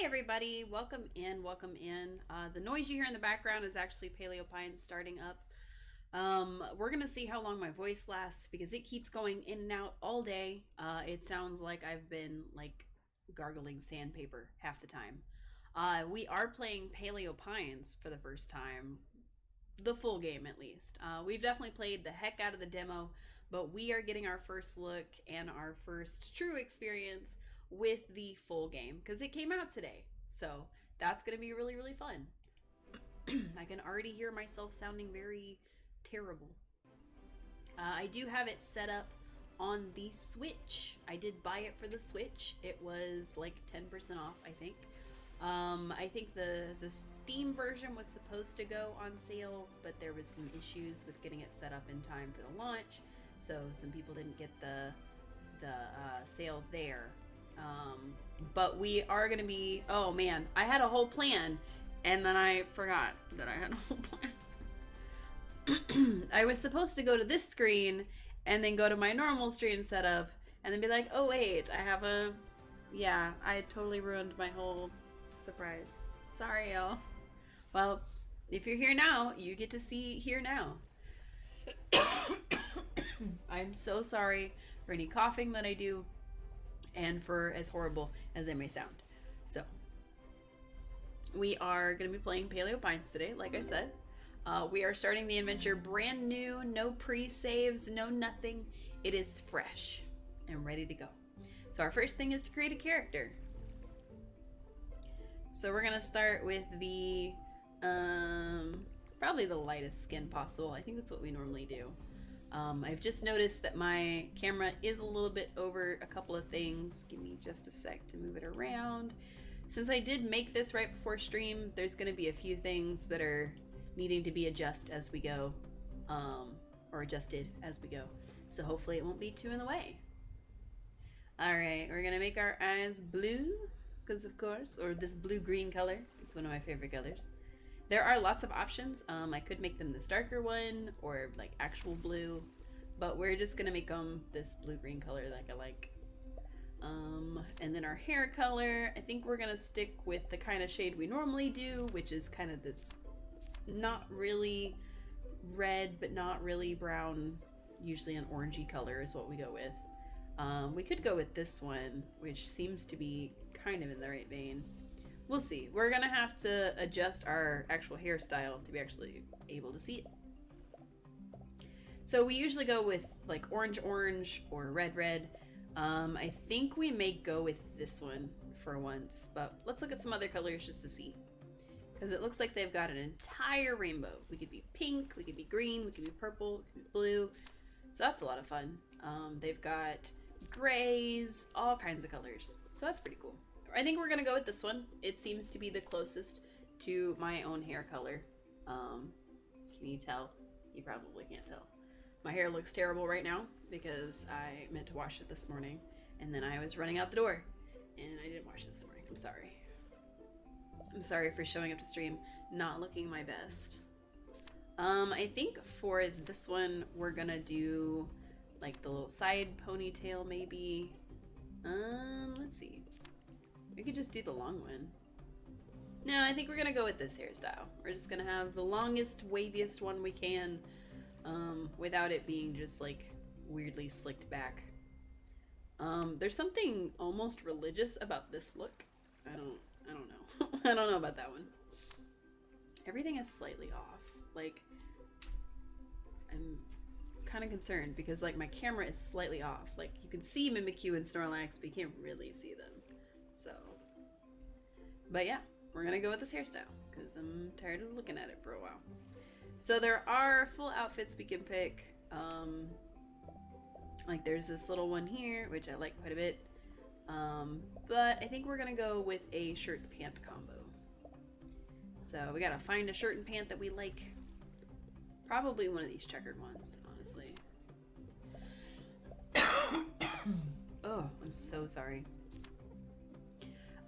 Hey everybody, welcome in, welcome in. The noise you hear in the background is actually Paleo Pines starting up. We're gonna see how long my voice lasts because it keeps going in and out all day. It sounds like I've been like gargling sandpaper half the time. We are playing Paleo Pines for the first time, the full game at least. We've definitely played the heck out of the demo, but we are getting our first look and our first true experience with the full game because it came out today. So that's going to be really, really fun. I can already hear myself sounding very terrible. I do have it set up on the Switch. I did buy it for the Switch. It was like 10% off, I think. I think the Steam version was supposed to go on sale, but there was some issues with getting it set up in time for the launch, so some people didn't get the sale there. But we are going to be... Oh man, I had a whole plan, and then I forgot that I had a whole plan. I was supposed to go to this screen and then go to my normal stream setup and then be like, oh wait, I have a... Yeah, I totally ruined my whole surprise. Sorry, y'all. Well, if you're here now, you get to see here now. I'm so sorry for any coughing that I do and for as horrible as it may sound. So, we are going to be playing Paleo Pines today, like I said. We are starting the adventure brand new, no pre-saves, no nothing. It is fresh and ready to go. So our first thing is to create a character. So we're going to start with the, probably the lightest skin possible. I think that's what we normally do. I've just noticed that my camera is a little bit over a couple of things. Give me just a sec to move it around. Since I did make this right before stream, there's going to be a few things that are needing to be adjusted as we go, or adjusted as we go. So hopefully it won't be too in the way. All right, we're going to make our eyes blue, because of course, or this blue-green color. It's one of my favorite colors. There are lots of options. I could make them this darker one or like actual blue, but we're just gonna make them this blue-green color like I like. And then our hair color, I think we're gonna stick with the kind of shade we normally do, which is kind of this not really red, but not really brown, usually an orangey color is what we go with. We could go with this one, which seems to be kind of in the right vein. We'll see. We're gonna have to adjust our actual hairstyle to be actually able to see it. So we usually go with like orange or red. I think we may go with this one for once, but let's look at some other colors just to see. Because it looks like they've got an entire rainbow. We could be pink, we could be green, we could be purple, we could be blue. So that's a lot of fun. They've got grays, all kinds of colors. So that's pretty cool. I think we're gonna go with this one. It seems to be the closest to my own hair color. Can you tell? You probably can't tell. My hair looks terrible right now because I meant to wash it this morning and then I was running out the door and I didn't wash it this morning. I'm sorry. I'm sorry for showing up to stream not looking my best. I think for this one we're gonna do like the little side ponytail maybe. Let's see. We could just do the long one. No, I think we're gonna go with this hairstyle. We're just gonna have the longest, waviest one we can, without it being just like weirdly slicked back. There's something almost religious about this look. I don't know. I don't know about that one. Everything is slightly off. Like, I'm kind of concerned because like my camera is slightly off. Like you can see Mimikyu and Snorlax, but you can't really see them. So, but yeah, we're gonna go with this hairstyle because I'm tired of looking at it for a while. So there are full outfits we can pick. Like there's this little one here, which I like quite a bit. But I think we're gonna go with a shirt and pant combo. So we gotta find a shirt and pant that we like. Probably one of these checkered ones, honestly. Oh, I'm so sorry.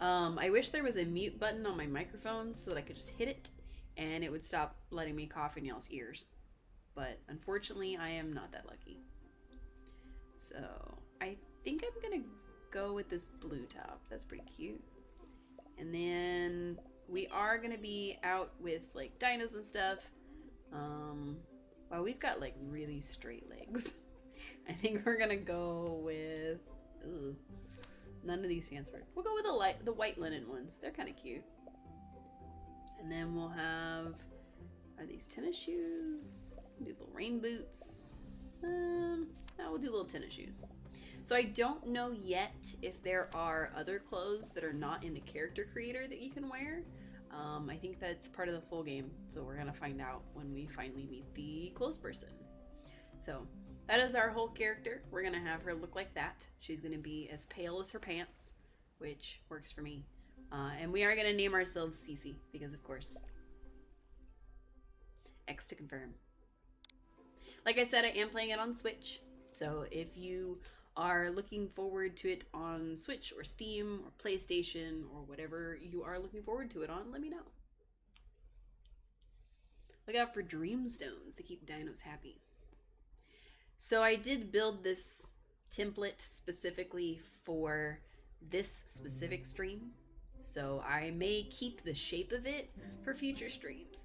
I wish there was a mute button on my microphone so that I could just hit it and it would stop letting me cough in y'all's ears. But unfortunately, I am not that lucky. So I think I'm gonna go with this blue top. That's pretty cute. And then we are gonna be out with like dinos and stuff. Wow, we've got like really straight legs. I think we're gonna go with none of these fans work. We'll go with the white linen ones. They're kind of cute. And then we'll have, are these tennis shoes? Do little rain boots. No, we'll do little tennis shoes. So I don't know yet if there are other clothes that are not in the character creator that you can wear. I think that's part of the full game, so we're gonna find out when we finally meet the clothes person. So that is our whole character. We're gonna have her look like that. She's gonna be as pale as her pants, which works for me. And we are gonna name ourselves Cece, because of course. X to confirm. Like I said, I am playing it on Switch, so if you are looking forward to it on Switch or Steam or PlayStation or whatever you are looking forward to it on, let me know. Look out for dream stones. They keep dinos happy. So I did build this template specifically for this specific stream. So I may keep the shape of it for future streams.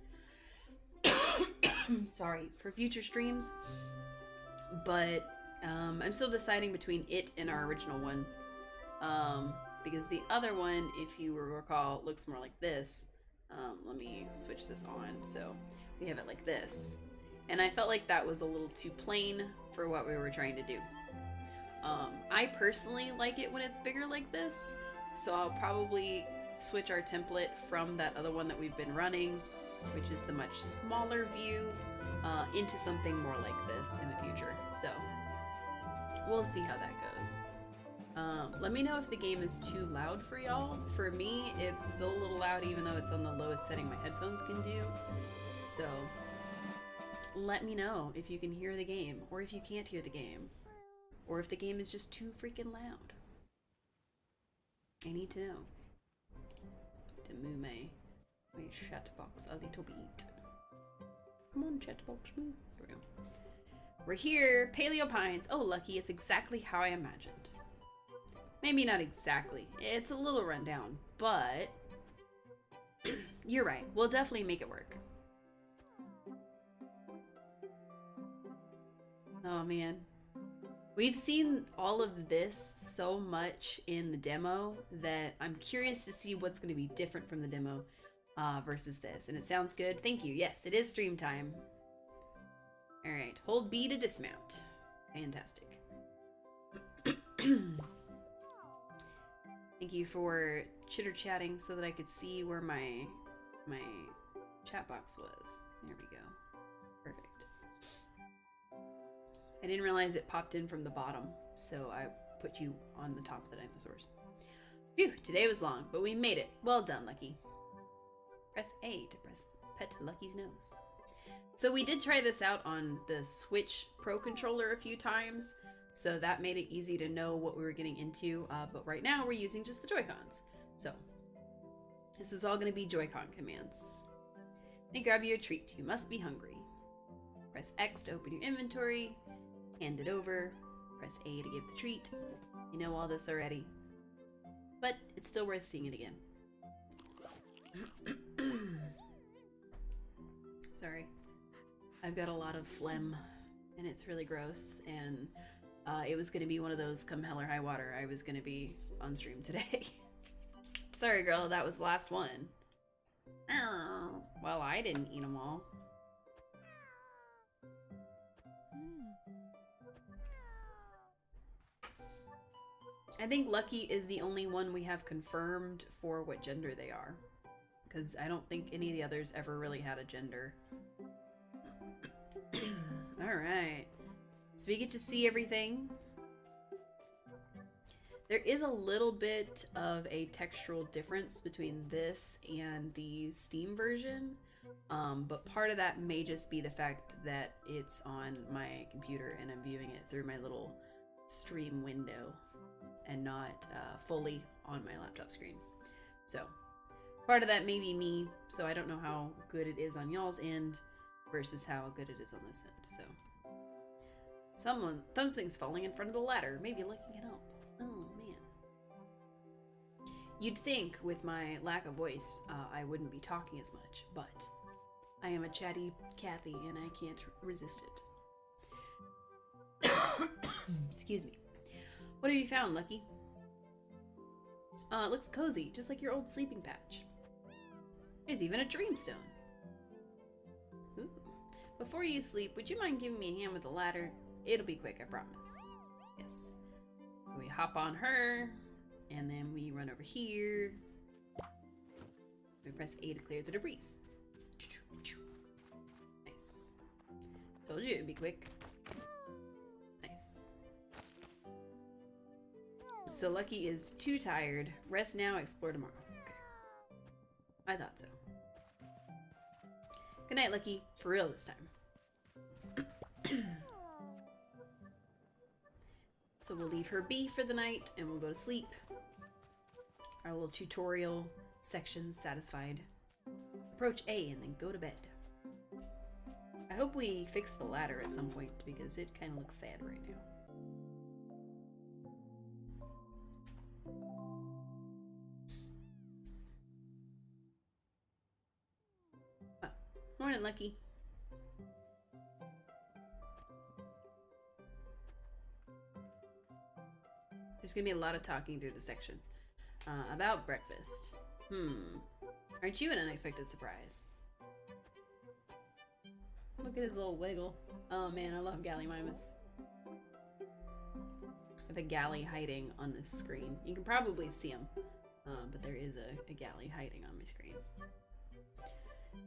Sorry, for future streams. But I'm still deciding between it and our original one. Because the other one, if you recall, looks more like this. Let me switch this on. So we have it like this. And I felt like that was a little too plain for what we were trying to do. I personally like it when it's bigger like this. So I'll probably switch our template from that other one that we've been running, which is the much smaller view, into something more like this in the future. So we'll see how that goes. Let me know if the game is too loud for y'all. For me, it's still a little loud even though it's on the lowest setting my headphones can do. So let me know if you can hear the game, or if you can't hear the game, or if the game is just too freaking loud. I need to know. To move my chat box a little bit. Come on, chat box, move. There we go. We're here, Paleo Pines. Oh, lucky, it's exactly how I imagined. Maybe not exactly. It's a little rundown, but you're right. We'll definitely make it work. Oh, man. We've seen all of this so much in the demo that I'm curious to see what's going to be different from the demo versus this. And it sounds good. Thank you. Yes, it is stream time. All right. Hold B to dismount. Fantastic. Thank you for chitter-chatting so that I could see where my chat box was. There we go. Perfect. I didn't realize it popped in from the bottom, so I put you on the top of the dinosaurs. Phew, today was long, but we made it. Well done, Lucky. Press A to pet Lucky's nose. So we did try this out on the Switch Pro Controller a few times, so that made it easy to know what we were getting into, but right now we're using just the Joy-Cons. So this is all going to be Joy-Con commands. Then grab you a treat. You must be hungry. Press X to open your inventory. Hand it over. Press A to give the treat. You know all this already, but it's still worth seeing it again. Sorry. I've got a lot of phlegm, and it's really gross, and it was going to be one of those come hell or high water. I was going to be on stream today. Sorry, girl, that was the last one. Well, I didn't eat them all. I think Lucky is the only one we have confirmed for what gender they are, because I don't think any of the others ever really had a gender. Alright, so we get to see everything. There is a little bit of a textural difference between this and the Steam version, but part of that may just be the fact that it's on my computer and I'm viewing it through my little stream window and not fully on my laptop screen. So part of that may be me, so I don't know how good it is on y'all's end versus how good it is on this end. So something's falling in front of the ladder, maybe looking it up. Oh man. You'd think with my lack of voice, I wouldn't be talking as much, but I am a chatty Cathy and I can't resist it. Excuse me. What have you found, Lucky? It looks cozy, just like your old sleeping patch. There's even a dreamstone. Ooh. Before you sleep, would you mind giving me a hand with the ladder? It'll be quick, I promise. Yes. We hop on her, and then we run over here. We press A to clear the debris. Nice. Told you it'd be quick. Nice. So Lucky is too tired. Rest now, explore tomorrow. Okay. I thought so. Good night, Lucky. For real this time. So we'll leave her be for the night and we'll go to sleep. Our little tutorial section satisfied. Approach A and then go to bed. I hope we fix the ladder at some point because it kind of looks sad right now. Oh, morning, Lucky. There's gonna be a lot of talking through the section. About breakfast. Aren't you an unexpected surprise? Look at his little wiggle. Oh man, I love Gallimimus. I have a galley hiding on this screen. You can probably see him, but there is a galley hiding on my screen.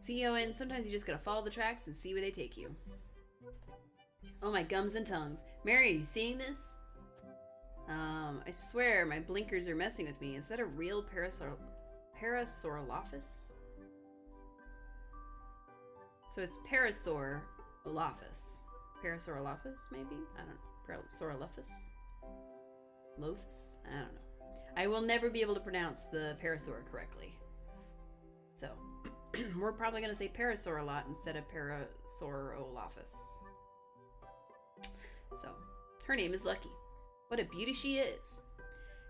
See, Owen, sometimes you just gotta follow the tracks and see where they take you. Oh my gums and tongues. Mary, are you seeing this? I swear my blinkers are messing with me. Is that a real Parasaurolophus? So it's Parasaurolophus. Parasaurolophus, maybe? I don't know. Parasaurolophus? Lophus? I don't know. I will never be able to pronounce the parasaur correctly. So, we're probably going to say parasaur a lot instead of Parasaurolophus. So, her name is Lucky. What a beauty she is.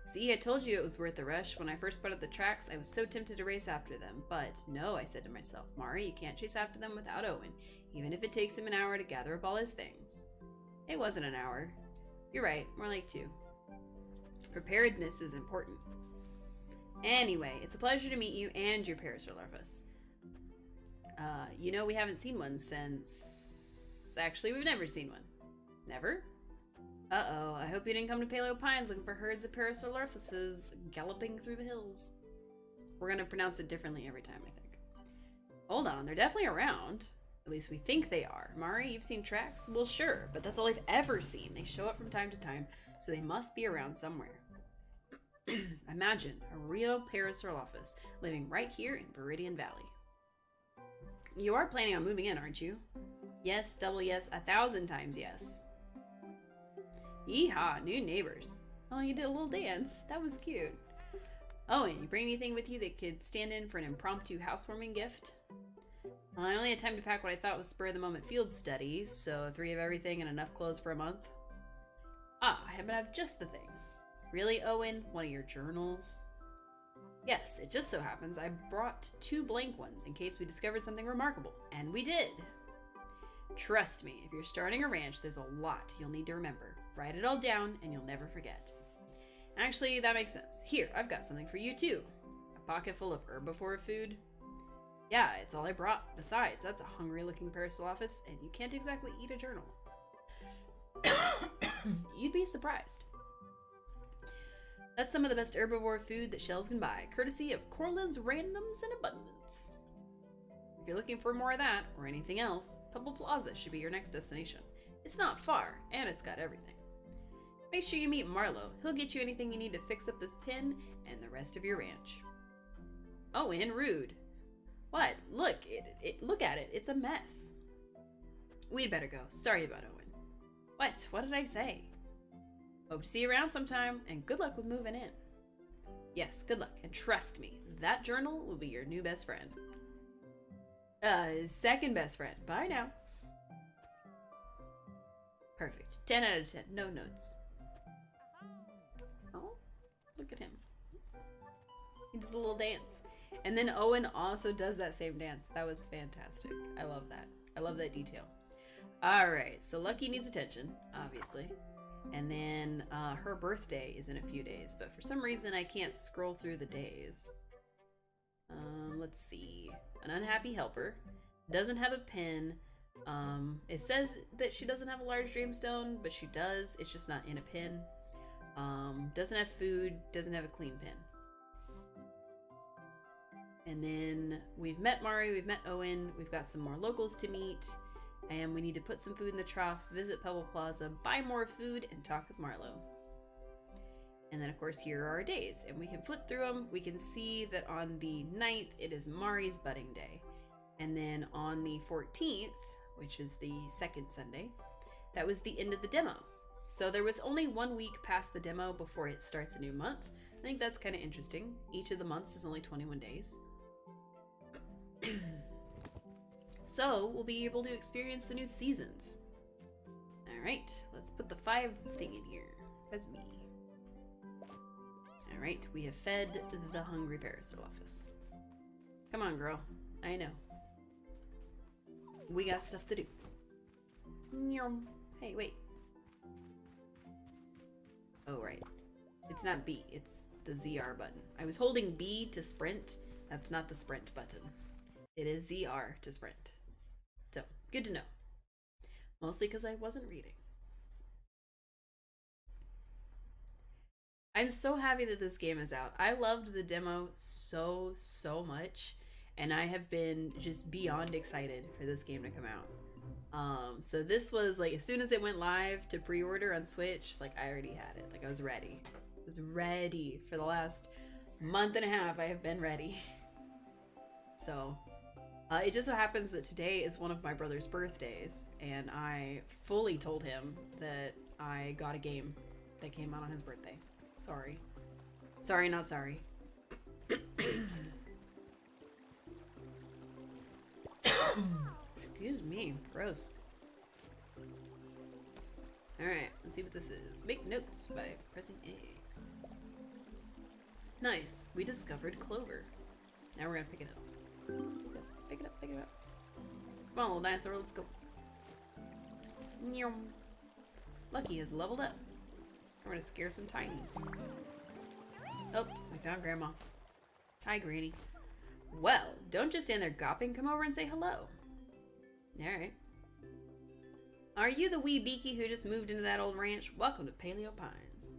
See, I told you it was worth the rush. When I first spotted the tracks, I was so tempted to race after them. But no, I said to myself, Mari, you can't chase after them without Owen, even if it takes him an hour to gather up all his things. It wasn't an hour. You're right, more like 2. Preparedness is important. Anyway, it's a pleasure to meet you and your Parasaurolophus. You know we haven't seen one since... Actually, we've never seen one. Never? Uh-oh, I hope you didn't come to Paleo Pines looking for herds of Parasaurolophuses galloping through the hills. We're gonna pronounce it differently every time, I think. Hold on, they're definitely around. At least we think they are. Mari, you've seen tracks? Well, sure, but that's all I've ever seen. They show up from time to time, so they must be around somewhere. Imagine a real Parasaurolophus living right here in Viridian Valley. You are planning on moving in, aren't you? Yes, double yes, 1,000 times yes. Yeehaw, new neighbors. Oh, you did a little dance. That was cute. Oh, and you bring anything with you that could stand in for an impromptu housewarming gift? Well, I only had time to pack what I thought was spur-of-the-moment field studies, so 3 of everything and enough clothes for a month. Ah, I happen to have just the thing. Really, Owen? One of your journals? Yes, it just so happens I brought 2 blank ones in case we discovered something remarkable, and we did. Trust me, if you're starting a ranch, there's a lot you'll need to remember. Write it all down and you'll never forget. Actually, that makes sense. Here, I've got something for you too. A pocket full of herbivore food. Yeah, it's all I brought. Besides, that's a hungry-looking Parasaurolophus, and you can't exactly eat a journal. You'd be surprised. That's some of the best herbivore food that shells can buy, courtesy of Corlin's Randoms in Abundance. If you're looking for more of that, or anything else, Pebble Plaza should be your next destination. It's not far, and it's got everything. Make sure you meet Marlowe. He'll get you anything you need to fix up this pin and the rest of your ranch. Owen, rude. What? Look, look at it. It's a mess. We'd better go. Sorry about Owen. What? What did I say? Hope to see you around sometime, and good luck with moving in. Yes, good luck, and trust me, that journal will be your new best friend. Second best friend. Bye now. Perfect. 10 out of 10. No notes. Oh, look at him. He does a little dance. And then Owen also does that same dance. That was fantastic. I love that. I love that detail. Alright, so Lucky needs attention, obviously. And then her birthday is in a few days, but for some reason I can't scroll through the days. Let's see. An unhappy helper. Doesn't have a pin. It says that she doesn't have a large dreamstone, but she does. It's just not in a pin. Doesn't have food. Doesn't have a clean pin. And then we've met Mari, we've met Owen, we've got some more locals to meet, and we need to put some food in the trough, visit Pebble Plaza, buy more food, and talk with Marlo. And then of course here are our days, and we can flip through them. We can see that on the 9th, it is Mari's budding day. And then on the 14th, which is the second Sunday, that was the end of the demo. So there was only 1 week past the demo before it starts a new month. I think that's kind of interesting. Each of the months is only 21 days. So we'll be able to experience the new seasons. Alright, let's put the 5 thing in here. As me. Alright, we have fed the hungry Parasaurolophus. Come on, girl. I know. We got stuff to do. Hey, wait. Oh, right. It's not B, it's the ZR button. I was holding B to sprint. That's not the sprint button. It is ZR to sprint. So, good to know. Mostly because I wasn't reading. I'm so happy that this game is out. I loved the demo so much, and I have been just beyond excited for this game to come out. So this was like, as soon as it went live to pre-order on Switch, like I already had it. Like I was ready. I was ready. For the last month and a half, I have been ready. So, it just so happens that today is one of my brother's birthdays, and I fully told him that I got a game that came out on his birthday. Sorry. Sorry, not sorry. Excuse me. Gross. Alright, let's see what this is. Make notes by pressing A. Nice. We discovered clover. Now we're gonna pick it up. Pick it up, pick it up. Come on, little dinosaur, let's go. Lucky has leveled up. We're gonna scare some tinies. Oh, we found Grandma. Hi, Granny. Well, don't just stand there gawping. Come over and say hello. Alright. Are you the wee beaky who just moved into that old ranch? Welcome to Paleo Pines.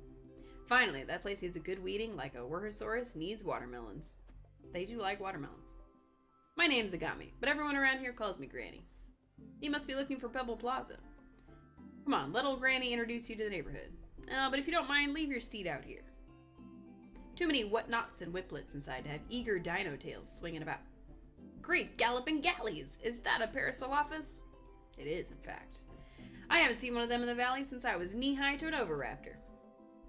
Finally, that place needs a good weeding like a Werchosaurus needs watermelons. They do like watermelons. My name's Agami, but everyone around here calls me Granny. You must be looking for Pebble Plaza. Come on, let old Granny introduce you to the neighborhood. But if you don't mind, leave your steed out here. Too many whatnots and whiplets inside to have eager dino tails swinging about. Great galloping galleys! Is that a Parasaurolophus? It is, in fact. I haven't seen one of them in the valley since I was knee-high to an Oviraptor.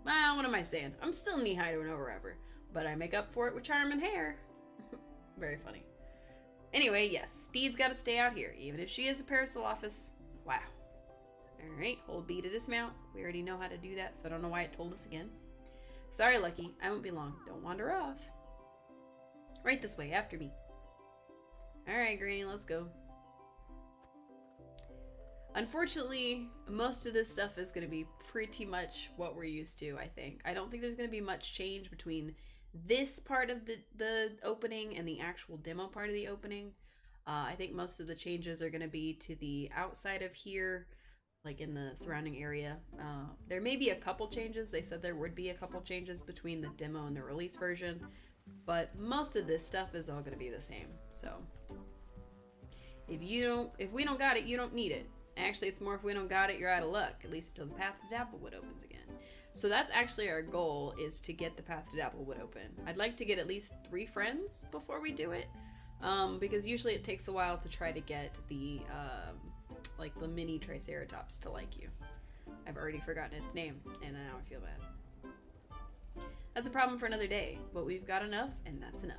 Well, what am I saying? I'm still knee-high to an Oviraptor, but I make up for it with charm and hair. Very funny. Anyway, yes, Steed's gotta stay out here, even if she is a Parasaurolophus. Wow. Alright, hold B to dismount. We already know how to do that, so I don't know why it told us again. Sorry, Lucky. I won't be long. Don't wander off. Right this way, after me. Alright, Granny, let's go. Unfortunately, most of this stuff is going to be pretty much what we're used to, I think. I don't think there's going to be much change between this part of the opening and the actual demo part of the opening. I think most of the changes are going to be to the outside of here, like in the surrounding area. There may be a couple changes. They said there would be a couple changes between the demo and the release version, but most of this stuff is all going to be the same. So if we don't got it, you don't need it. Actually, it's more if we don't got it, you're out of luck, at least until the Path to Dapplewood opens again. So that's actually our goal, is to get the Path to Dapplewood open. I'd like to get at least 3 friends before we do it, because usually it takes a while to try to get the like the mini Triceratops to like you. I've already forgotten its name, and now I feel bad. That's a problem for another day, but we've got enough, and that's enough.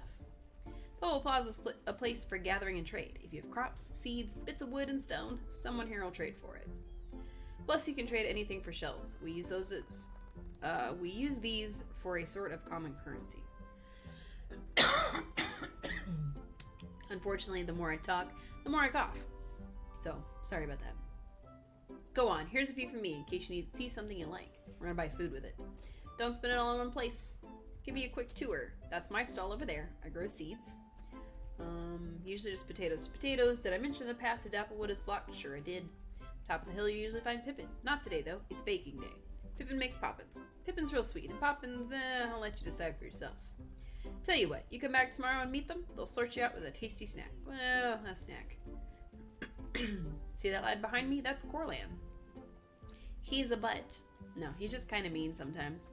Pebble Plaza is a place for gathering and trade. If you have crops, seeds, bits of wood, and stone, someone here will trade for it. Plus, you can trade anything for shells. We use these for a sort of common currency. Unfortunately, the more I talk, the more I cough. So, sorry about that. Go on, here's a few from me in case you need to see something you like. We're gonna buy food with it. Don't spend it all in one place. Give you a quick tour. That's my stall over there. I grow seeds. Usually just potatoes to potatoes. Did I mention the path to Dapplewood is blocked? Sure I did. Top of the hill you usually find Pippin. Not today though, it's baking day. Pippin makes poppins. Pippin's real sweet, and poppins, I'll let you decide for yourself. Tell you what, you come back tomorrow and meet them, they'll sort you out with a tasty snack. Well, a snack. See that lad behind me? That's Corlan. He's a butt. No, he's just kind of mean sometimes.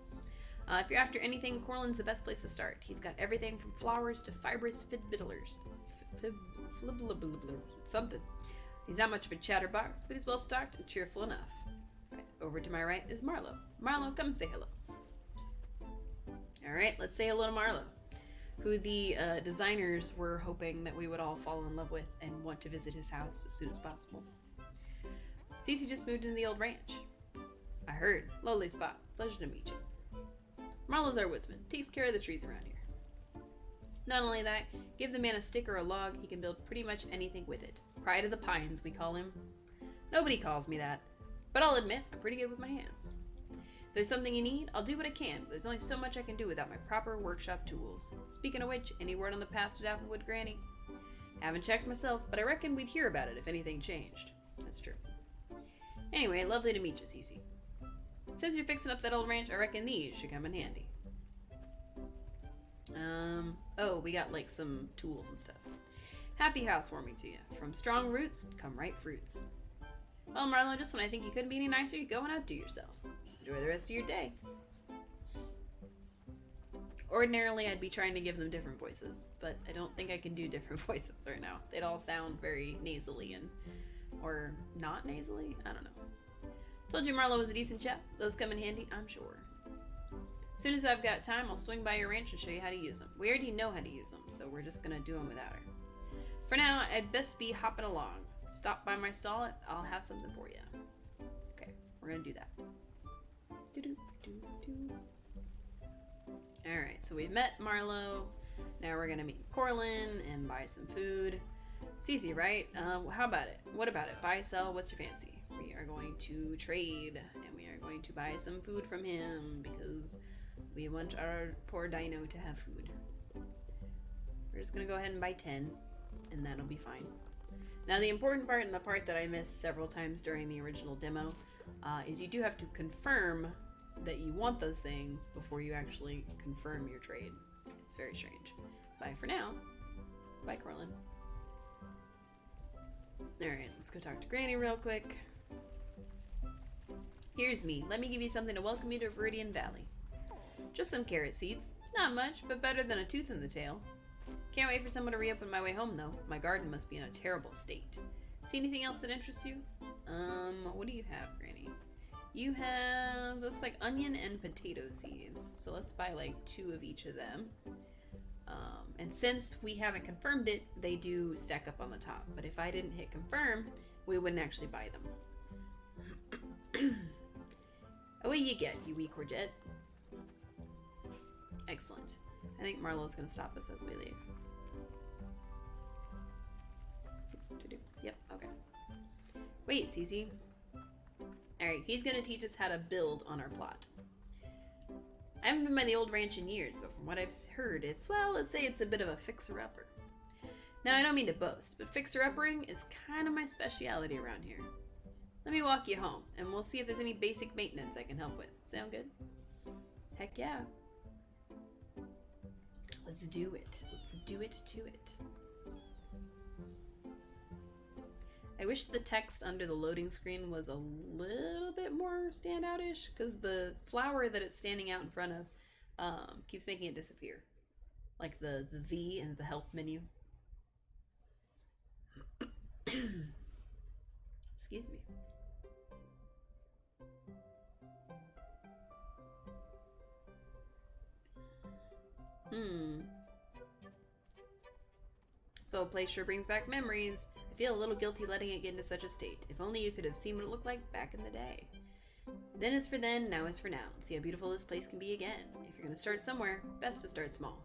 If you're after anything, Corlin's the best place to start. He's got everything from flowers to fibrous fidbiddlers. Something. He's not much of a chatterbox, but he's well stocked and cheerful enough. Right, over to my right is Marlo. Marlo, come and say hello. Alright, let's say hello to Marlo, who the designers were hoping that we would all fall in love with and want to visit his house as soon as possible. Cece just moved into the old ranch. I heard. Lovely spot. Pleasure to meet you. Marlo's our woodsman. Takes care of the trees around here. Not only that, give the man a stick or a log, he can build pretty much anything with it. Pride of the Pines, we call him. Nobody calls me that. But I'll admit, I'm pretty good with my hands. If there's something you need, I'll do what I can, but there's only so much I can do without my proper workshop tools. Speaking of which, any word on the path to Dapplewood, Granny? Haven't checked myself, but I reckon we'd hear about it if anything changed. That's true. Anyway, lovely to meet you, Cece. Since you're fixing up that old ranch, I reckon these should come in handy. Oh, we got like some tools and stuff. Happy housewarming to you. From strong roots, come ripe fruits. Well, Marlo, just when I think you couldn't be any nicer, you go and outdo yourself. Enjoy the rest of your day. Ordinarily, I'd be trying to give them different voices, but I don't think I can do different voices right now. They'd all sound very nasally or not nasally? I don't know. Told you Marlo was a decent chap. Those come in handy, I'm sure. As soon as I've got time, I'll swing by your ranch and show you how to use them. We already know how to use them, so we're just gonna do them without her. For now, I'd best be hopping along. Stop by my stall, I'll have something for you. Okay, we're gonna do that. Alright, so we've met Marlo. Now we're gonna meet Corlin and buy some food. It's easy, right? How about it? What about it? Buy, sell, what's your fancy? We are going to trade, and we are going to buy some food from him because we want our poor Dino to have food. We're just gonna go ahead and buy 10, and that'll be fine. Now the important part, and the part that I missed several times during the original demo, is you do have to confirm that you want those things before you actually confirm your trade. It's very strange. Bye for now. Bye, Corlin. Alright, let's go talk to Granny real quick. Here's me. Let me give you something to welcome you to Viridian Valley. Just some carrot seeds. Not much, but better than a tooth in the tail. Can't wait for someone to reopen my way home, though. My garden must be in a terrible state. See anything else that interests you? What do you have, Granny? You have, looks like onion and potato seeds. So let's buy like 2 of each of them. And since we haven't confirmed it, they do stack up on the top. But if I didn't hit confirm, we wouldn't actually buy them. Away you get, you wee courgette. Excellent. I think Marlo's going to stop us as we leave. Yep, okay. Wait, Cece. Alright, he's going to teach us how to build on our plot. I haven't been by the old ranch in years, but from what I've heard, it's, well, let's say it's a bit of a fixer-upper. Now, I don't mean to boast, but fixer-uppering is kind of my speciality around here. Let me walk you home, and we'll see if there's any basic maintenance I can help with. Sound good? Heck yeah. Let's do it. Let's do it to it. I wish the text under the loading screen was a little bit more standout-ish, because the flower that it's standing out in front of keeps making it disappear. Like the V in the help menu. Excuse me. So a place sure brings back memories. I feel a little guilty letting it get into such a state. If only you could have seen what it looked like back in the day. Then is for then, now is for now. See how beautiful this place can be again. If you're going to start somewhere, best to start small.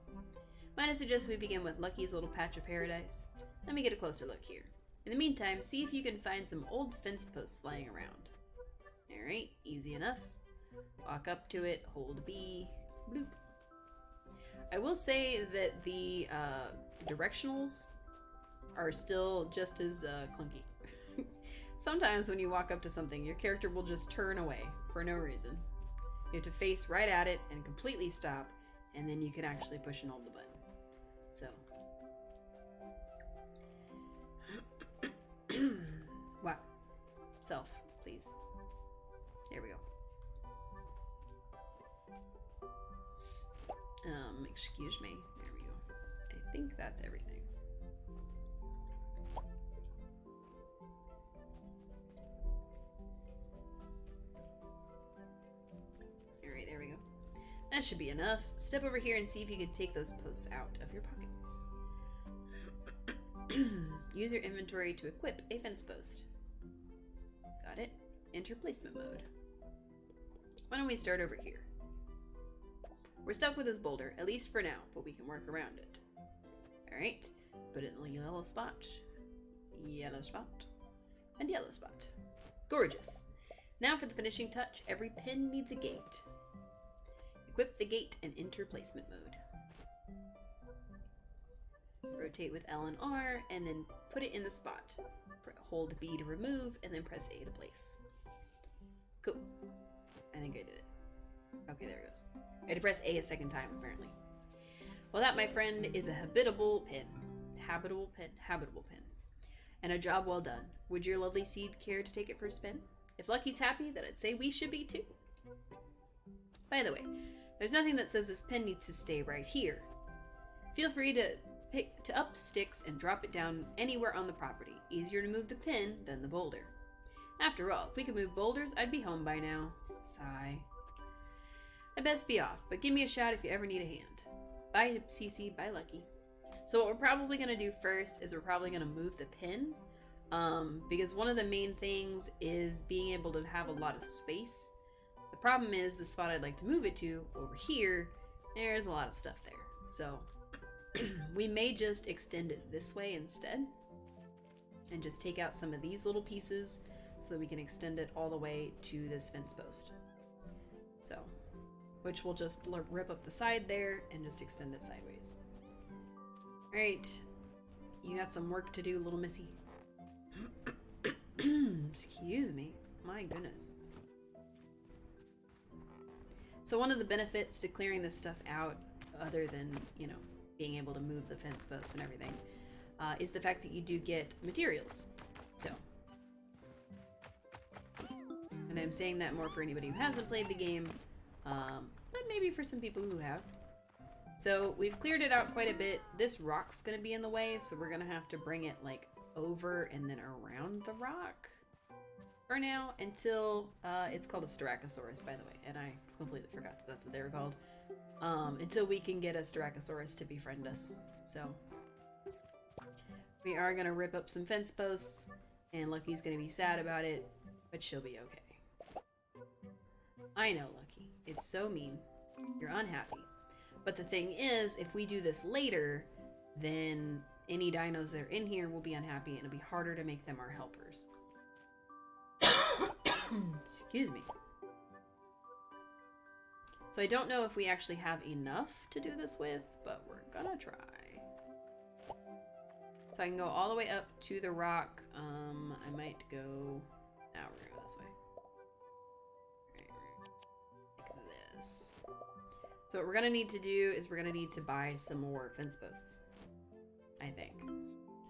Might I suggest we begin with Lucky's little patch of paradise? Let me get a closer look here. In the meantime, see if you can find some old fence posts lying around. Alright, easy enough. Walk up to it, hold B, bloop. I will say that the directionals are still just as clunky. Sometimes when you walk up to something, your character will just turn away for no reason. You have to face right at it and completely stop, and then you can actually push and hold the button. So. Wow. Self, please. There we go. Excuse me. There we go. I think that's everything. Alright, there we go. That should be enough. Step over here and see if you can take those posts out of your pockets. Use your inventory to equip a fence post. Got it. Enter placement mode. Why don't we start over here? We're stuck with this boulder, at least for now, but we can work around it. Alright, put it in the yellow spot, and yellow spot. Gorgeous. Now for the finishing touch, every pin needs a gate. Equip the gate and enter placement mode. Rotate with L and R, and then put it in the spot. Hold B to remove, and then press A to place. Cool. I think I did it. Okay, there it goes. I had to press A a second time, apparently. Well, that, my friend, is a habitable pin. Habitable pin. And a job well done. Would your lovely seed care to take it for a spin? If Lucky's happy, then I'd say we should be too. By the way, there's nothing that says this pin needs to stay right here. Feel free to up the sticks and drop it down anywhere on the property. Easier to move the pin than the boulder. After all, if we could move boulders, I'd be home by now. Sigh. I best be off, but give me a shout if you ever need a hand. Bye, Cece. Bye, Lucky. So what we're probably going to do first is we're probably going to move the pin, because one of the main things is being able to have a lot of space. The problem is the spot I'd like to move it to, over here, there's a lot of stuff there. So we may just extend it this way instead, and just take out some of these little pieces so that we can extend it all the way to this fence post. So, which will just rip up the side there and just extend it sideways. Alright, you got some work to do, little missy. Excuse me, my goodness. So one of the benefits to clearing this stuff out, other than, you know, being able to move the fence posts and everything, is the fact that you do get materials. So, and I'm saying that more for anybody who hasn't played the game, but maybe for some people who have. So we've cleared it out quite a bit. This rock's gonna be in the way, so we're gonna have to bring it like over and then around the rock for now, until it's called a Styracosaurus, by the way, and I completely forgot that that's what they were called. Until we can get a Styracosaurus to befriend us. So we are gonna rip up some fence posts, and Lucky's gonna be sad about it, but she'll be okay. I know, Lucky. It's so mean. You're unhappy. But the thing is, if we do this later, then any dinos that are in here will be unhappy, and it'll be harder to make them our helpers. Excuse me. So I don't know if we actually have enough to do this with, but we're gonna try. So I can go all the way up to the rock. I might go... Now we're gonna go this way. Like this. So what we're gonna need to do is we're gonna need to buy some more fence posts. I think.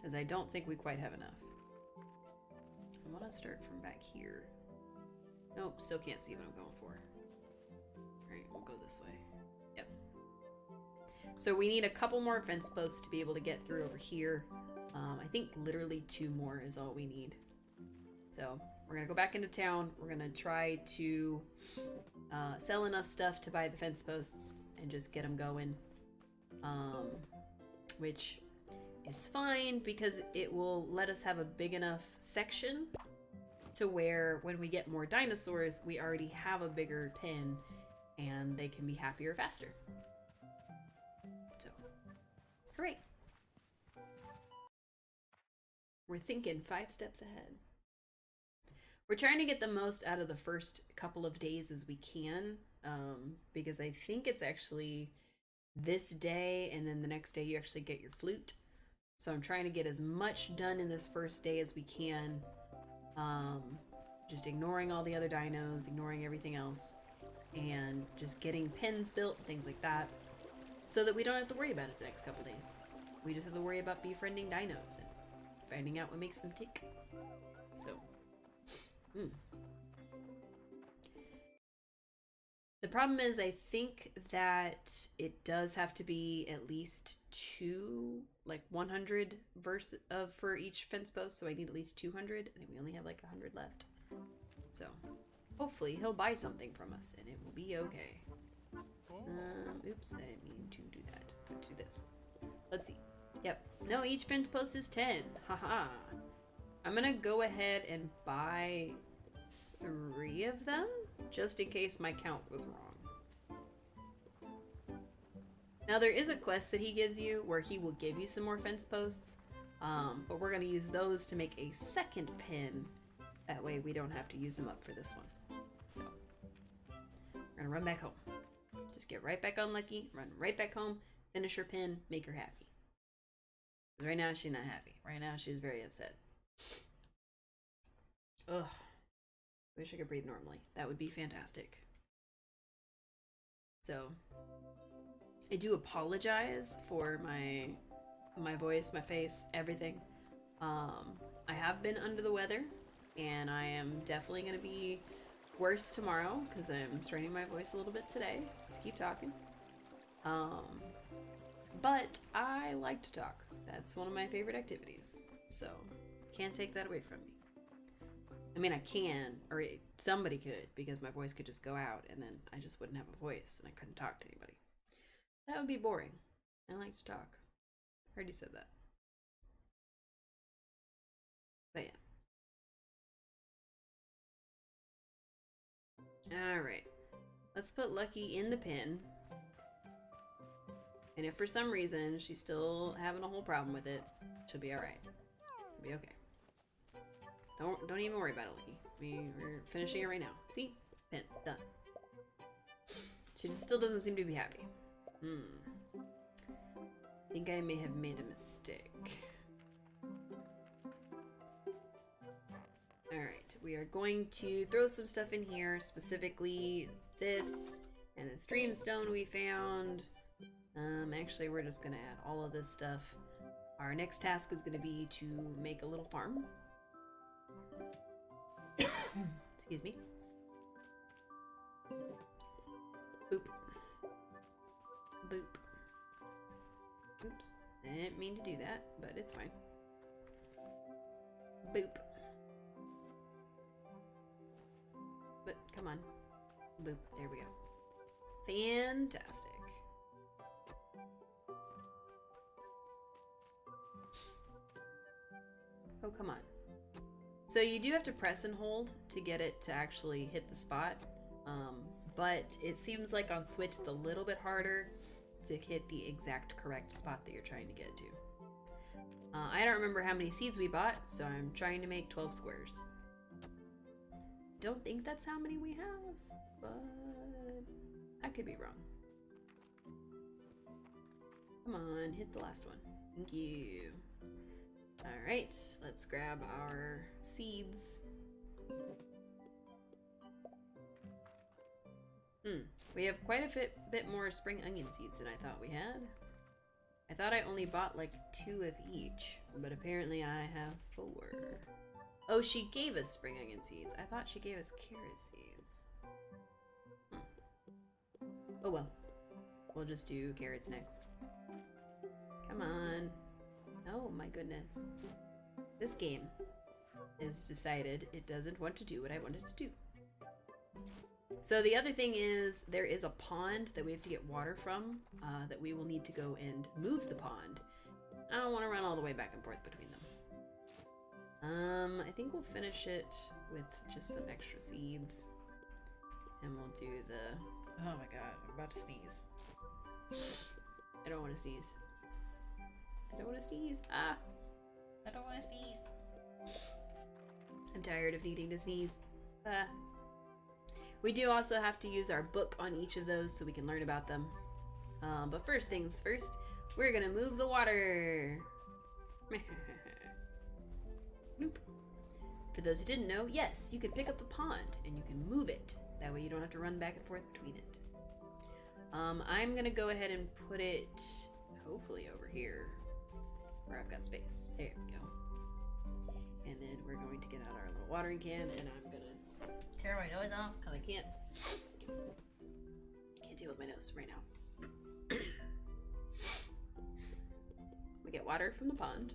Because I don't think we quite have enough. I want to start from back here. Nope, still can't see what I'm going for. Alright, we'll go this way. Yep. So we need a couple more fence posts to be able to get through over here. I think literally 2 more is all we need. So we're going to go back into town. We're going to try to sell enough stuff to buy the fence posts and just get them going. Which is fine because it will let us have a big enough section to where when we get more dinosaurs, we already have a bigger pen and they can be happier faster. So, hooray! We're thinking 5 steps ahead. We're trying to get the most out of the first couple of days as we can, because I think it's actually this day, and then the next day you actually get your flute. So I'm trying to get as much done in this first day as we can, just ignoring all the other dinos, ignoring everything else, and just getting pens built and things like that, so that we don't have to worry about it the next couple days. We just have to worry about befriending dinos and finding out what makes them tick. So, The problem is, I think that it does have to be at least 2, like 100 for each fence post, so I need at least 200, and we only have like 100 left. So, hopefully he'll buy something from us, and it will be okay. Oops, I didn't mean to do that. Let's do this. Let's see. Yep. No, each fence post is 10. Haha. I'm gonna go ahead and buy 3 of them, just in case my count was wrong. Now there is a quest that he gives you where he will give you some more fence posts, but we're gonna use those to make a second pin. That way we don't have to use them up for this one. So, we're gonna run back home. Just get right back on Lucky, run right back home, finish her pin, make her happy. Because right now she's not happy. Right now she's very upset. Ugh. Wish I could breathe normally. That would be fantastic. So, I do apologize for my voice, my face, everything. I have been under the weather, and I am definitely going to be worse tomorrow because I'm straining my voice a little bit today to keep talking. But I like to talk. That's one of my favorite activities. So, can't take that away from me. I mean, I can, or somebody could, because my voice could just go out and then I just wouldn't have a voice and I couldn't talk to anybody. That would be boring. I like to talk. I already said that. But yeah. Alright. Let's put Lucky in the pin. And if for some reason she's still having a whole problem with it, she'll be alright. She'll be okay. Don't even worry about it, Lucky. We're finishing it right now. See? Pin. Done. She just still doesn't seem to be happy. I think I may have made a mistake. Alright, we are going to throw some stuff in here, specifically this and the streamstone we found. Actually, we're just gonna add all of this stuff. Our next task is gonna be to make a little farm. Excuse me. Boop. Boop. Oops. I didn't mean to do that, but it's fine. Boop. But come on. Boop. There we go. Fantastic. Oh, come on. So you do have to press and hold to get it to actually hit the spot, but it seems like on Switch it's a little bit harder to hit the exact correct spot that you're trying to get to. I don't remember how many seeds we bought, so I'm trying to make 12 squares. Don't think that's how many we have, but I could be wrong. Come on, hit the last one. Thank you. Alright, let's grab our seeds. We have quite a bit more spring onion seeds than I thought we had. I thought I only bought like 2 of each, but apparently I have 4. Oh, she gave us spring onion seeds. I thought she gave us carrot seeds. Oh well. We'll just do carrots next. Come on. Oh my goodness. This game has decided it doesn't want to do what I want it to do. So the other thing is there is a pond that we have to get water from that we will need to go and move the pond. I don't want to run all the way back and forth between them. I think we'll finish it with just some extra seeds. And we'll do the... Oh my god, I'm about to sneeze. I don't want to sneeze. I don't want to sneeze. Ah! I don't want to sneeze. I'm tired of needing to sneeze. We do also have to use our book on each of those so we can learn about them. But first things first, we're gonna move the water. Nope. For those who didn't know, yes, you can pick up the pond and you can move it. That way you don't have to run back and forth between it. I'm gonna go ahead and put it hopefully over here where I've got space. There we go. And then we're going to get out our little watering can and I'm gonna tear my nose off because I can't deal with my nose right now. We get water from the pond.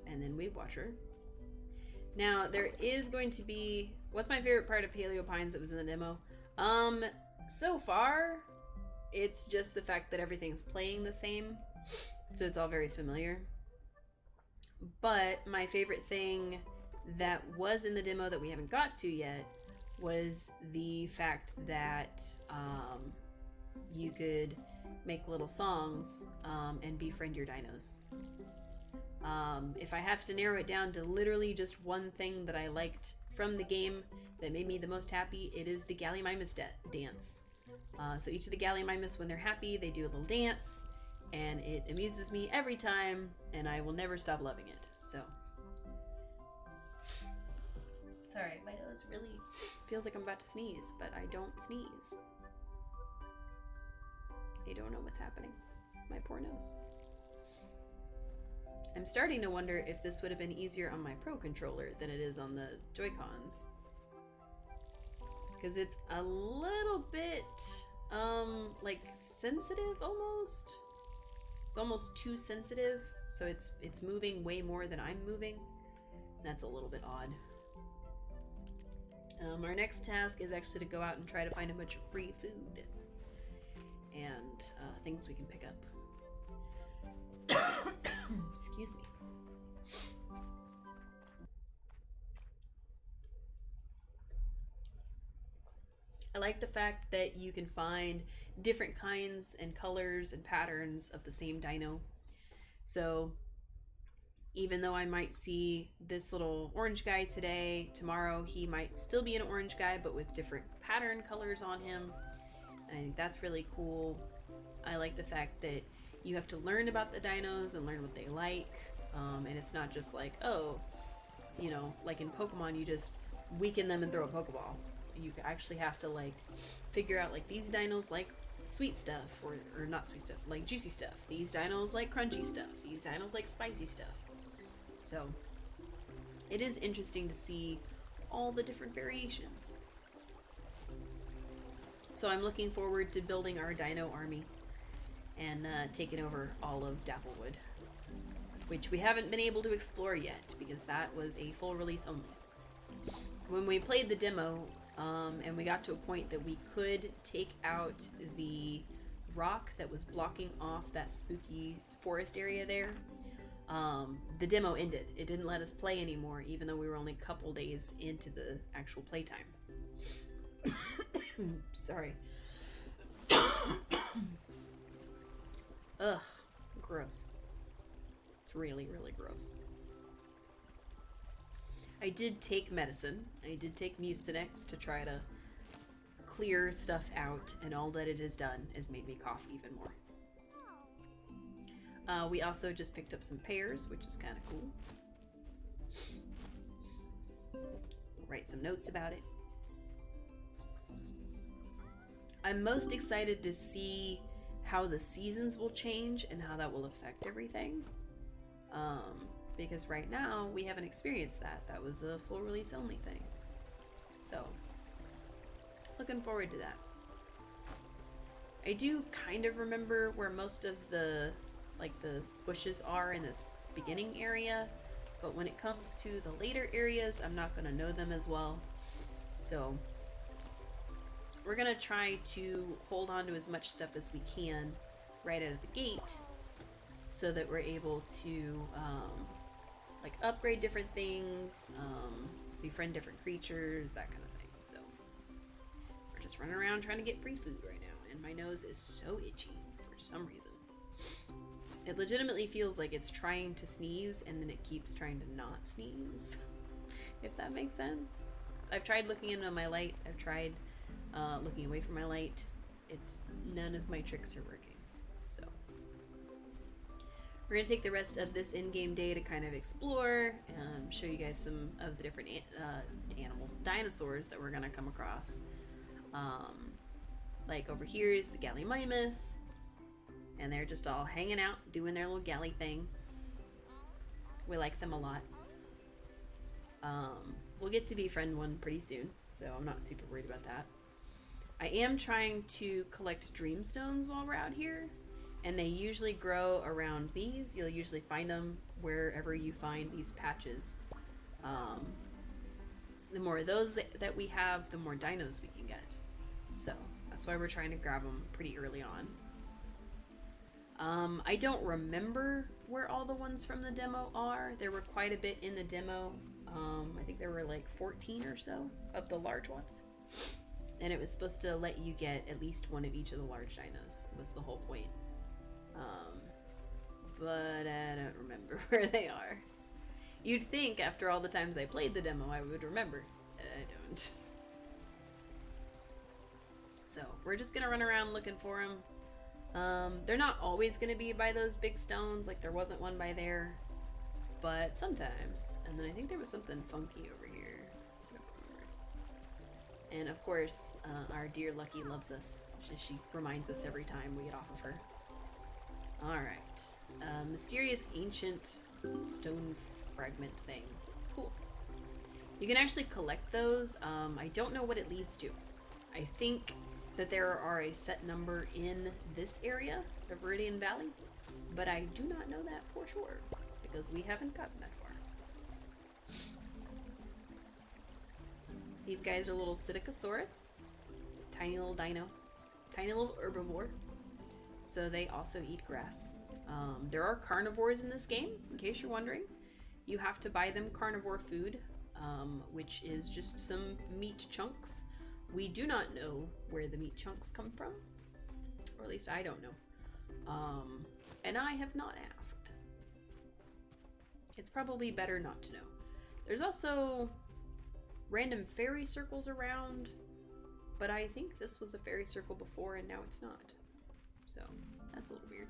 And then we water. Now there is going to be, what's my favorite part of Paleo Pines that was in the demo? So far, it's just the fact that everything's playing the same. So it's all very familiar. But my favorite thing that was in the demo that we haven't got to yet was the fact that you could make little songs and befriend your dinos. If I have to narrow it down to literally just one thing that I liked from the game that made me the most happy, it is the Gallimimus dance. So each of the Gallimimus, when they're happy, they do a little dance, and it amuses me every time, and I will never stop loving it. So, sorry, my nose really feels like I'm about to sneeze, but I don't sneeze. I don't know what's happening. My poor nose. I'm starting to wonder if this would have been easier on my Pro controller than it is on the Joy-Cons. Because it's a little bit, like, sensitive almost. It's almost too sensitive, so it's moving way more than I'm moving. That's a little bit odd. Our next task is actually to go out and try to find a bunch of free food. And things we can pick up. Excuse me. I like the fact that you can find different kinds and colors and patterns of the same dino. So even though I might see this little orange guy today, tomorrow he might still be an orange guy but with different pattern colors on him. And I think that's really cool. I like the fact that you have to learn about the dinos and learn what they like. And it's not just like, oh, you know, like in Pokemon, you just weaken them and throw a Pokeball. You actually have to, like, figure out, like, these dinos like sweet stuff, or not sweet stuff, like juicy stuff. These dinos like crunchy stuff. These dinos like spicy stuff. So, it is interesting to see all the different variations. So I'm looking forward to building our dino army and taking over all of Dapplewood, which we haven't been able to explore yet because that was a full release only. When we played the demo, and we got to a point that we could take out the rock that was blocking off that spooky forest area there, the demo ended. It didn't let us play anymore, even though we were only a couple days into the actual playtime. Sorry. Ugh, gross. It's really, really gross. I did take medicine. I did take Mucinex to try to clear stuff out, and all that it has done is made me cough even more. We also just picked up some pears, which is kind of cool. We'll write some notes about it. I'm most excited to see how the seasons will change and how that will affect everything. Because right now we haven't experienced that. That was a full release only thing. So, looking forward to that. I do kind of remember where most of the bushes are in this beginning area, but when it comes to the later areas, I'm not going to know them as well. So, we're going to try to hold on to as much stuff as we can right out of the gate so that we're able to like upgrade different things, befriend different creatures, that kind of thing. So we're just running around trying to get free food right now, and my nose is so itchy for some reason. It legitimately feels like it's trying to sneeze and then it keeps trying to not sneeze. If that makes sense. I've tried looking into my light. I've tried looking away from my light. It's none of my tricks are working. So we're gonna take the rest of this in-game day to kind of explore, show you guys some of the different animals, dinosaurs that we're gonna come across. Like over here is the Gallimimus, and they're just all hanging out, doing their little galley thing. We like them a lot. We'll get to befriend one pretty soon, so I'm not super worried about that. I am trying to collect dreamstones while we're out here, and they usually grow around these. You'll usually find them wherever you find these patches. The more of those that we have, the more dinos we can get. So that's why we're trying to grab them pretty early on. I don't remember where all the ones from the demo are. There were quite a bit in the demo. I think there were like 14 or so of the large ones. And it was supposed to let you get at least one of each of the large dinos, was the whole point. But I don't remember where they are. You'd think after all the times I played the demo I would remember. I don't. So we're just gonna run around looking for them. They're not always gonna be by those big stones, like there wasn't one by there. But sometimes. And then I think there was something funky over here. And of course, our dear Lucky loves us. She reminds us every time we get off of her. Alright. Mysterious ancient stone fragment thing. Cool. You can actually collect those. I don't know what it leads to. I think that there are a set number in this area, the Viridian Valley, but I do not know that for sure, because we haven't gotten that far. These guys are little Psittacosaurus. Tiny little dino. Tiny little herbivore. So they also eat grass. There are carnivores in this game, in case you're wondering. You have to buy them carnivore food, which is just some meat chunks. We do not know where the meat chunks come from, or at least I don't know. And I have not asked. It's probably better not to know. There's also random fairy circles around, but I think this was a fairy circle before and now it's not. So that's a little weird.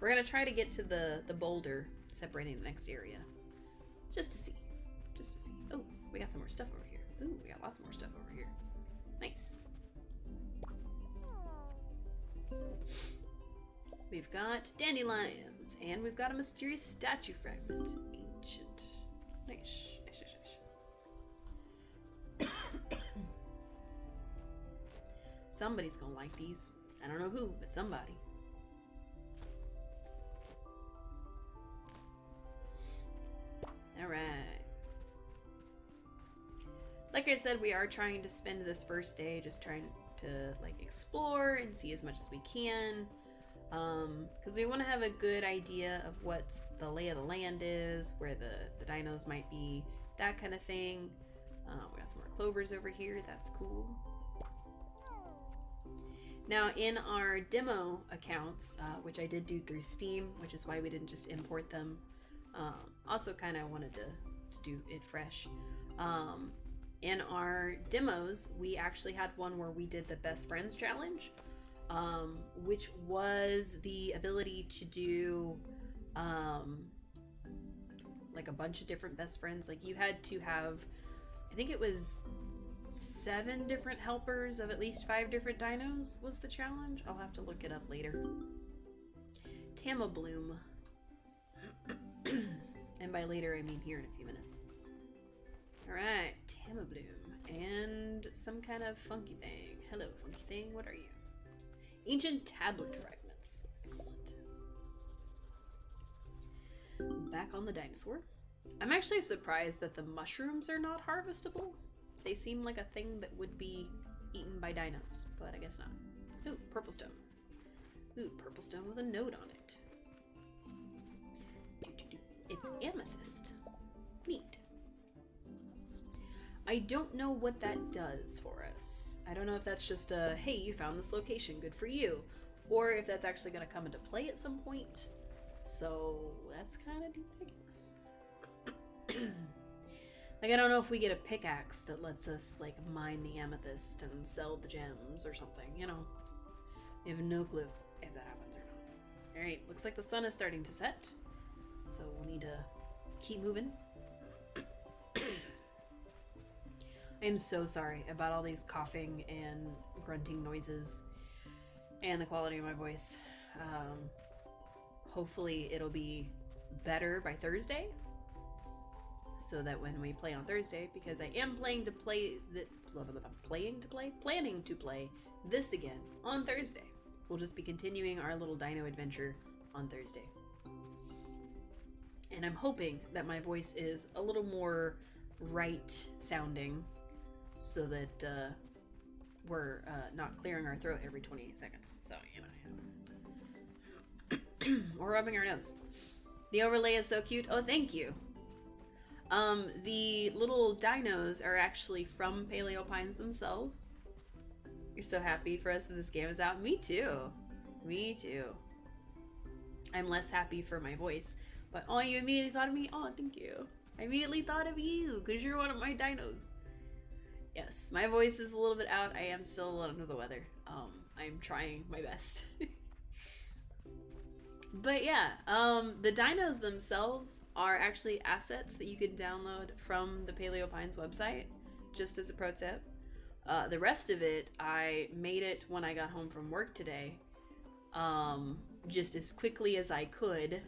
We're gonna try to get to the boulder separating the next area. Just to see. Just to see. Oh, we got some more stuff over here. Ooh, we got lots more stuff over here. Nice. We've got dandelions, and we've got a mysterious statue fragment. Ancient. Nice. Nice, nice, nice. Somebody's gonna like these. I don't know who, but somebody. Alright. Like I said, we are trying to spend this first day just trying to like explore and see as much as we can. Because we want to have a good idea of what the lay of the land is, where the dinos might be, that kind of thing. We got some more clovers over here, that's cool. Now in our demo accounts, which I did do through Steam, which is why we didn't just import them, also kind of wanted to do it fresh. In our demos, we actually had one where we did the Best Friends Challenge, which was the ability to do like a bunch of different best friends. Like you had to have, I think it was 7 different helpers of at least 5 different dinos was the challenge. I'll have to look it up later. Tamabloom. And by later, I mean here in a few minutes. Alright, Tamabloom. And some kind of funky thing. Hello, funky thing. What are you? Ancient tablet fragments. Excellent. Back on the dinosaur. I'm actually surprised that the mushrooms are not harvestable. They seem like a thing that would be eaten by dinos, but I guess not. Ooh, purple stone. Ooh, purple stone with a note on it. It's amethyst. Neat. I don't know what that does for us. I don't know if that's just a, hey, you found this location, good for you. Or if that's actually going to come into play at some point. So that's kind of neat, I guess. Like, I don't know if we get a pickaxe that lets us, like, mine the amethyst and sell the gems or something, you know? I have no clue if that happens or not. Alright, looks like the sun is starting to set. So we'll need to keep moving. I am so sorry about all these coughing and grunting noises and the quality of my voice. Hopefully it'll be better by Thursday, so that when we play on Thursday, because I am planning to play this again on Thursday. We'll just be continuing our little dino adventure on Thursday. And I'm hoping that my voice is a little more right sounding, so that we're not clearing our throat every 28 seconds. So, you know, or rubbing our nose. The overlay is so cute. Oh, thank you. The little dinos are actually from Paleo Pines themselves. You're so happy for us that this game is out. Me too. Me too. I'm less happy for my voice. But, oh, you immediately thought of me? Oh, thank you. I immediately thought of you, because you're one of my dinos. Yes, my voice is a little bit out. I am still a little under the weather. I'm trying my best. But yeah, the dinos themselves are actually assets that you can download from the Paleo Pines website, just as a pro tip. The rest of it, I made it when I got home from work today, just as quickly as I could.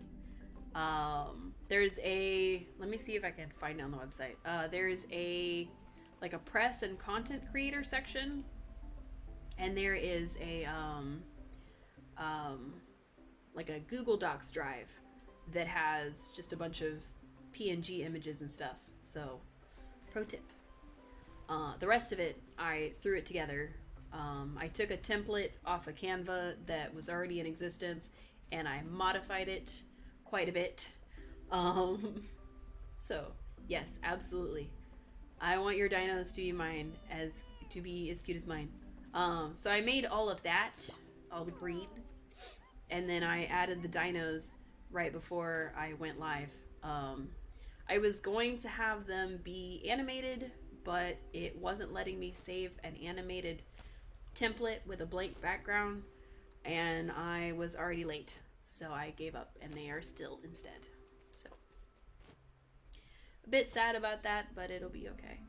There's a, let me see if I can find it on the website. There's a, like a press and content creator section, and there is a, like a Google Docs drive that has just a bunch of PNG images and stuff. So, pro tip. The rest of it, I threw it together. I took a template off of Canva that was already in existence, and I modified it quite a bit. So, yes, absolutely. I want your dinos to be mine, as cute as mine. So I made all of that, all the green, and then I added the dinos right before I went live. I was going to have them be animated, but it wasn't letting me save an animated template with a blank background, and I was already late, so I gave up, and they are still instead. So, a bit sad about that, but it'll be okay.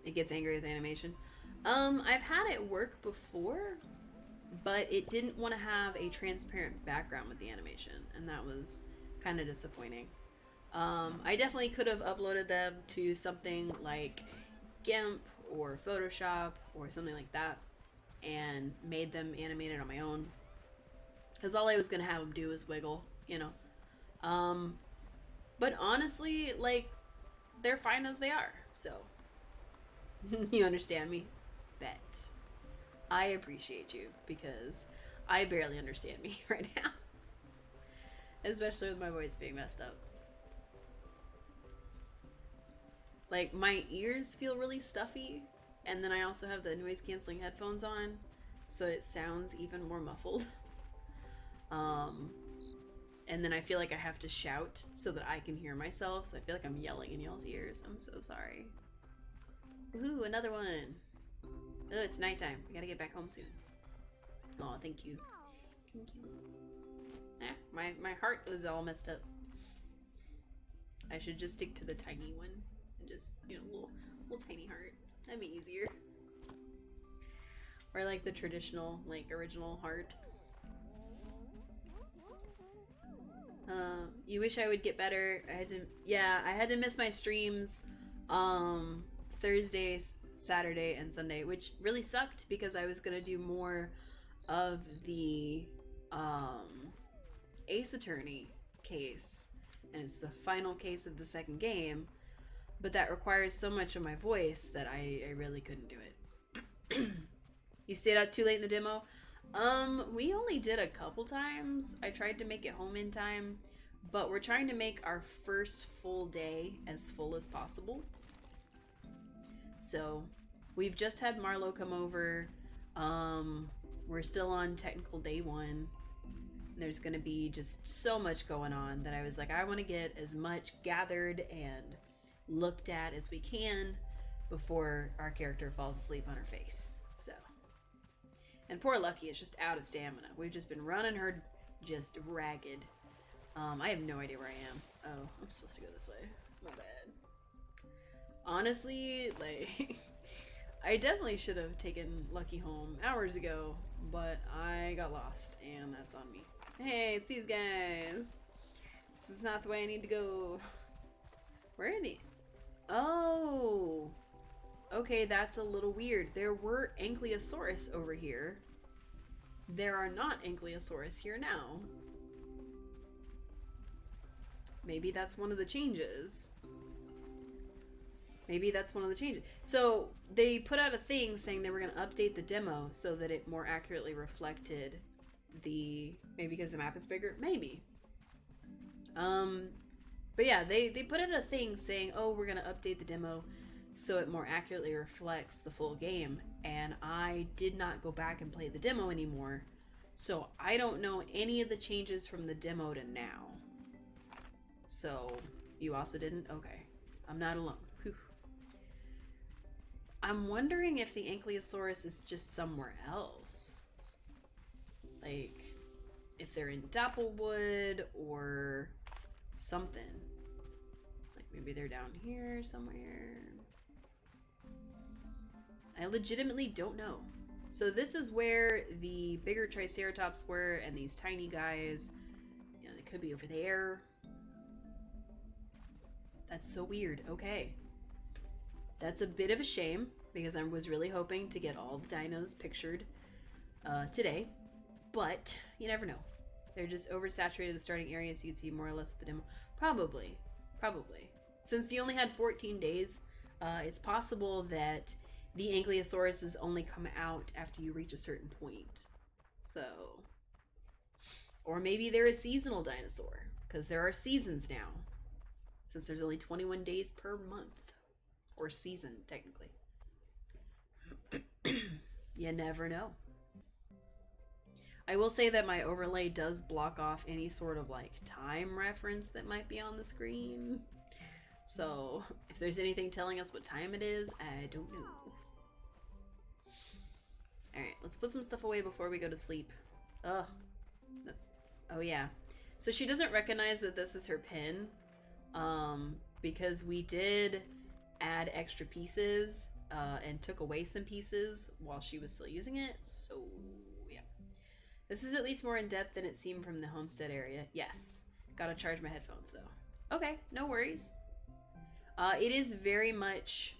It gets angry with animation. I've had it work before, but it didn't want to have a transparent background with the animation, and that was kind of disappointing. I definitely could have uploaded them to something like GIMP or Photoshop or something like that and made them animated on my own, because all I was going to have them do is wiggle, you know. But honestly, like, they're fine as they are, so you understand me? Bet. I appreciate you, because I barely understand me right now. Especially with my voice being messed up. Like, my ears feel really stuffy, and then I also have the noise canceling headphones on, so it sounds even more muffled. And then I feel like I have to shout so that I can hear myself, so I feel like I'm yelling in y'all's ears. I'm so sorry. Ooh, another one. Oh, it's nighttime. We gotta get back home soon. Oh, thank you. Thank you. My heart was all messed up. I should just stick to the tiny one and just, you know, little tiny heart. That'd be easier. Or like the traditional, like, original heart. You wish I would get better. I had to miss my streams Thursday, Saturday, and Sunday, which really sucked because I was gonna do more of the Ace Attorney case, and it's the final case of the second game, but that requires so much of my voice that I really couldn't do it. You stayed out too late in the demo? We only did a couple times. I tried to make it home in time, but we're trying to make our first full day as full as possible. So we've just had Marlo come over. We're still on technical day 1. There's gonna be just so much going on that I was like, I want to get as much gathered and looked at as we can before our character falls asleep on her face. So, and poor Lucky is just out of stamina. We've just been running her just ragged. I have no idea where I am. Oh, I'm supposed to go this way. My bad. Honestly, like, I definitely should have taken Lucky home hours ago, but I got lost, and that's on me. Hey, it's these guys. This is not the way I need to go. Where are they? Oh. Okay, that's a little weird. There were Ankylosaurus over here. There are not Ankylosaurus here now. Maybe that's one of the changes. Maybe that's one of the changes. So they put out a thing saying they were going to update the demo so that it more accurately reflected the... Maybe because the map is bigger? Maybe. But yeah, they put out a thing saying, oh, we're going to update the demo so it more accurately reflects the full game. And I did not go back and play the demo anymore. So I don't know any of the changes from the demo to now. So you also didn't? Okay. I'm not alone. Whew. I'm wondering if the Ankylosaurus is just somewhere else. Like, if they're in Dapplewood or something. Like, maybe they're down here somewhere. I legitimately don't know. So this is where the bigger Triceratops were, and these tiny guys, you know, they could be over there. That's so weird. Okay. That's a bit of a shame, because I was really hoping to get all the dinos pictured today. But you never know. They're just oversaturated the starting area, so you'd see more or less of the demo. Probably. Probably. Since you only had 14 days, it's possible that the Ankylosauruses only come out after you reach a certain point. So... Or maybe they're a seasonal dinosaur, because there are seasons now. Since there's only 21 days per month. Or season, technically. You never know. I will say that my overlay does block off any sort of like time reference that might be on the screen. So if there's anything telling us what time it is, I don't know. Alright, let's put some stuff away before we go to sleep. Ugh. Oh yeah. So she doesn't recognize that this is her pin. Because we did add extra pieces and took away some pieces while she was still using it. So yeah. This is at least more in depth than it seemed from the homestead area. Yes. Gotta charge my headphones though. Okay, no worries. It is very much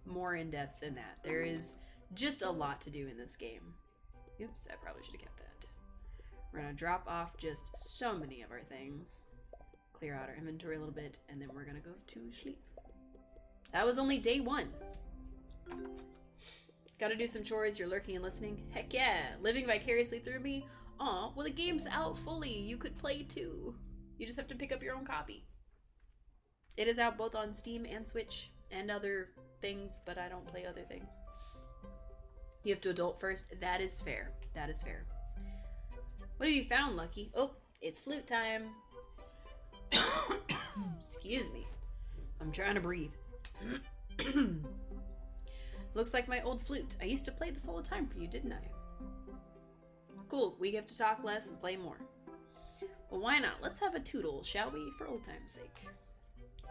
more in depth than that. There is just a lot to do in this game. Oops, I probably should have kept that. We're gonna drop off just so many of our things. Clear out our inventory a little bit, and then we're gonna go to sleep. That was only day 1. Gotta do some chores, you're lurking and listening? Heck yeah! Living vicariously through me? Aw, well the game's out fully, you could play too. You just have to pick up your own copy. It is out both on Steam and Switch, and other things, but I don't play other things. You have to adult first, that is fair. That is fair. What have you found, Lucky? Oh, it's flute time. Excuse me. I'm trying to breathe. Looks like my old flute. I used to play this all the time for you, didn't I? Cool. We have to talk less and play more. Well, why not? Let's have a tootle, shall we? For old time's sake.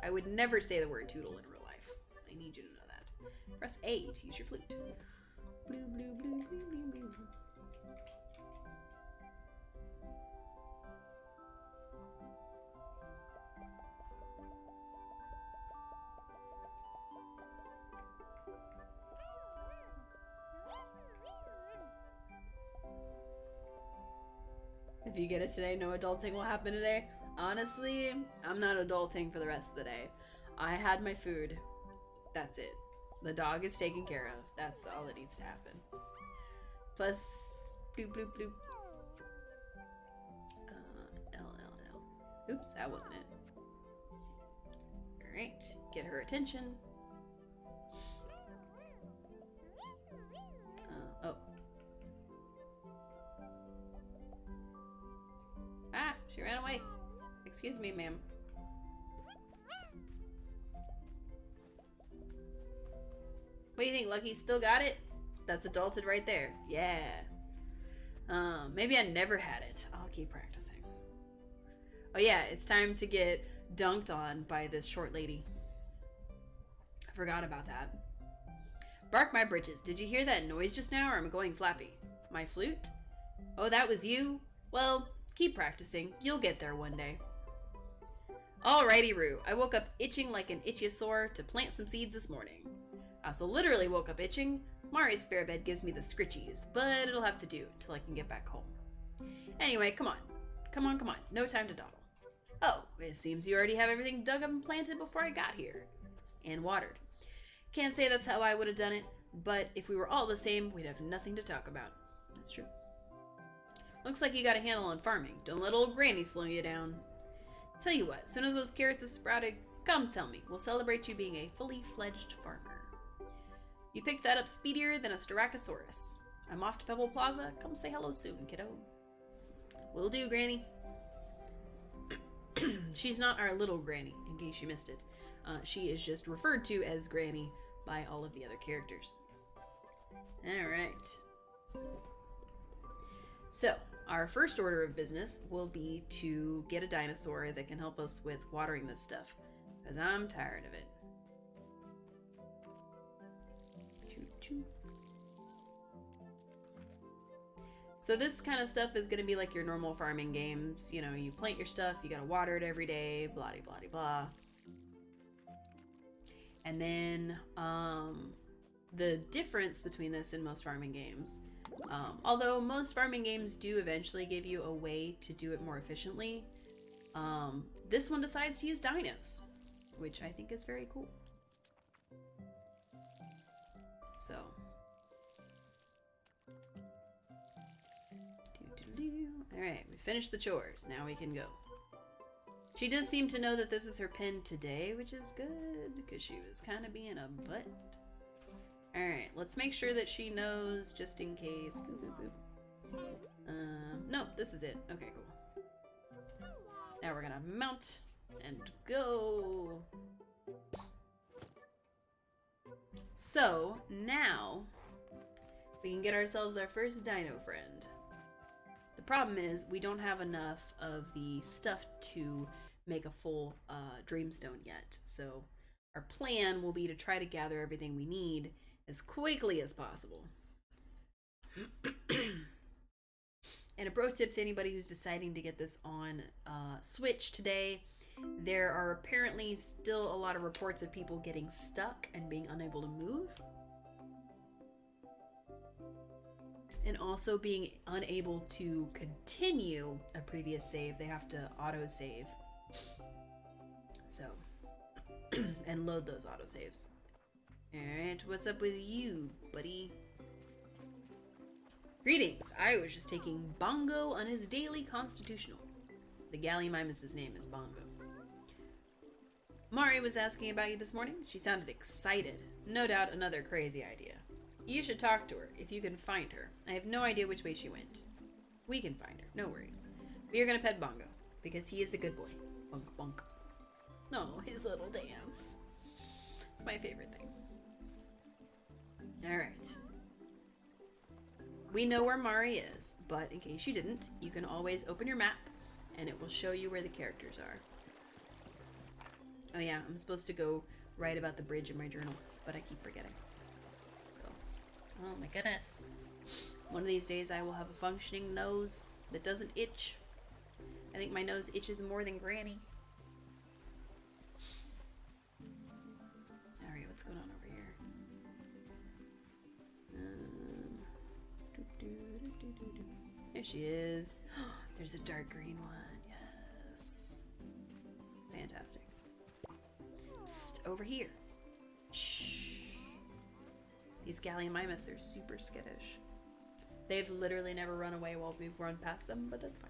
I would never say the word tootle in real life. I need you to know that. Press A to use your flute. Blue, blue, blue, blue, blue, blue. If you get it today, no adulting will happen today. Honestly, I'm not adulting for the rest of the day. I had my food. That's it. The dog is taken care of. That's all that needs to happen. Plus, bloop, bloop, bloop. L. Oops, that wasn't it. Alright, get her attention. Ran away. Excuse me, ma'am. What do you think, Lucky? Still got it? That's adulted right there. Yeah. Maybe I never had it. I'll keep practicing. Oh yeah, it's time to get dunked on by this short lady. I forgot about that. Bark my britches. Did you hear that noise just now, or am I going flappy? My flute? Oh, that was you? Well, keep practicing. You'll get there one day. Alrighty, Roo. I woke up itching like an ichiosaur to plant some seeds this morning. I also literally woke up itching. Mari's spare bed gives me the scritchies, but it'll have to do till I can get back home. Anyway, come on. Come on, come on. No time to dawdle. Oh, it seems you already have everything dug up and planted before I got here. And watered. Can't say that's how I would have done it, but if we were all the same, we'd have nothing to talk about. That's true. Looks like you got a handle on farming. Don't let old Granny slow you down. Tell you what, as soon as those carrots have sprouted, come tell me. We'll celebrate you being a fully fledged farmer. You picked that up speedier than a Styracosaurus. I'm off to Pebble Plaza. Come say hello soon, kiddo. Will do, Granny. She's not our little Granny, in case you missed it. She is just referred to as Granny by all of the other characters. Alright. So, our first order of business will be to get a dinosaur that can help us with watering this stuff. Because I'm tired of it. So this kind of stuff is going to be like your normal farming games. You know, you plant your stuff, you gotta water it every day, blah blah blah blah. And then the difference between this and most farming games, although most farming games do eventually give you a way to do it more efficiently, this one decides to use dinos, which I think is very cool. So, alright, we finished the chores. Now we can go. She does seem to know that this is her pen today, which is good, because she was kind of being a butt. Alright, let's make sure that she knows, just in case. Boop, boop, boop. Nope, this is it. Okay, cool. Now we're gonna mount and go. So, now we can get ourselves our first dino friend. The problem is we don't have enough of the stuff to make a full dreamstone yet. So our plan will be to try to gather everything we need as quickly as possible. And a pro tip to anybody who's deciding to get this on Switch today, there are apparently still a lot of reports of people getting stuck and being unable to move. And also being unable to continue a previous save. They have to auto-save. So, and load those autosaves. Alright, what's up with you, buddy? Greetings! I was just taking Bongo on his daily constitutional. The Gallimimus's name is Bongo. Mari was asking about you this morning. She sounded excited. No doubt another crazy idea. You should talk to her, if you can find her. I have no idea which way she went. We can find her, no worries. We are gonna pet Bongo, because he is a good boy. Bonk, bonk. No, his little dance. It's my favorite thing. Alright. We know where Mari is, but in case you didn't, you can always open your map, and it will show you where the characters are. Oh yeah, I'm supposed to go write about the bridge in my journal, but I keep forgetting. Oh my goodness. One of these days I will have a functioning nose that doesn't itch. I think my nose itches more than Granny. Alright, what's going on over here? There she is. There's a dark green one. Yes. Fantastic. Psst, over here. Shh. These Gallimimus are super skittish. They've literally never run away while we've run past them, but that's fine.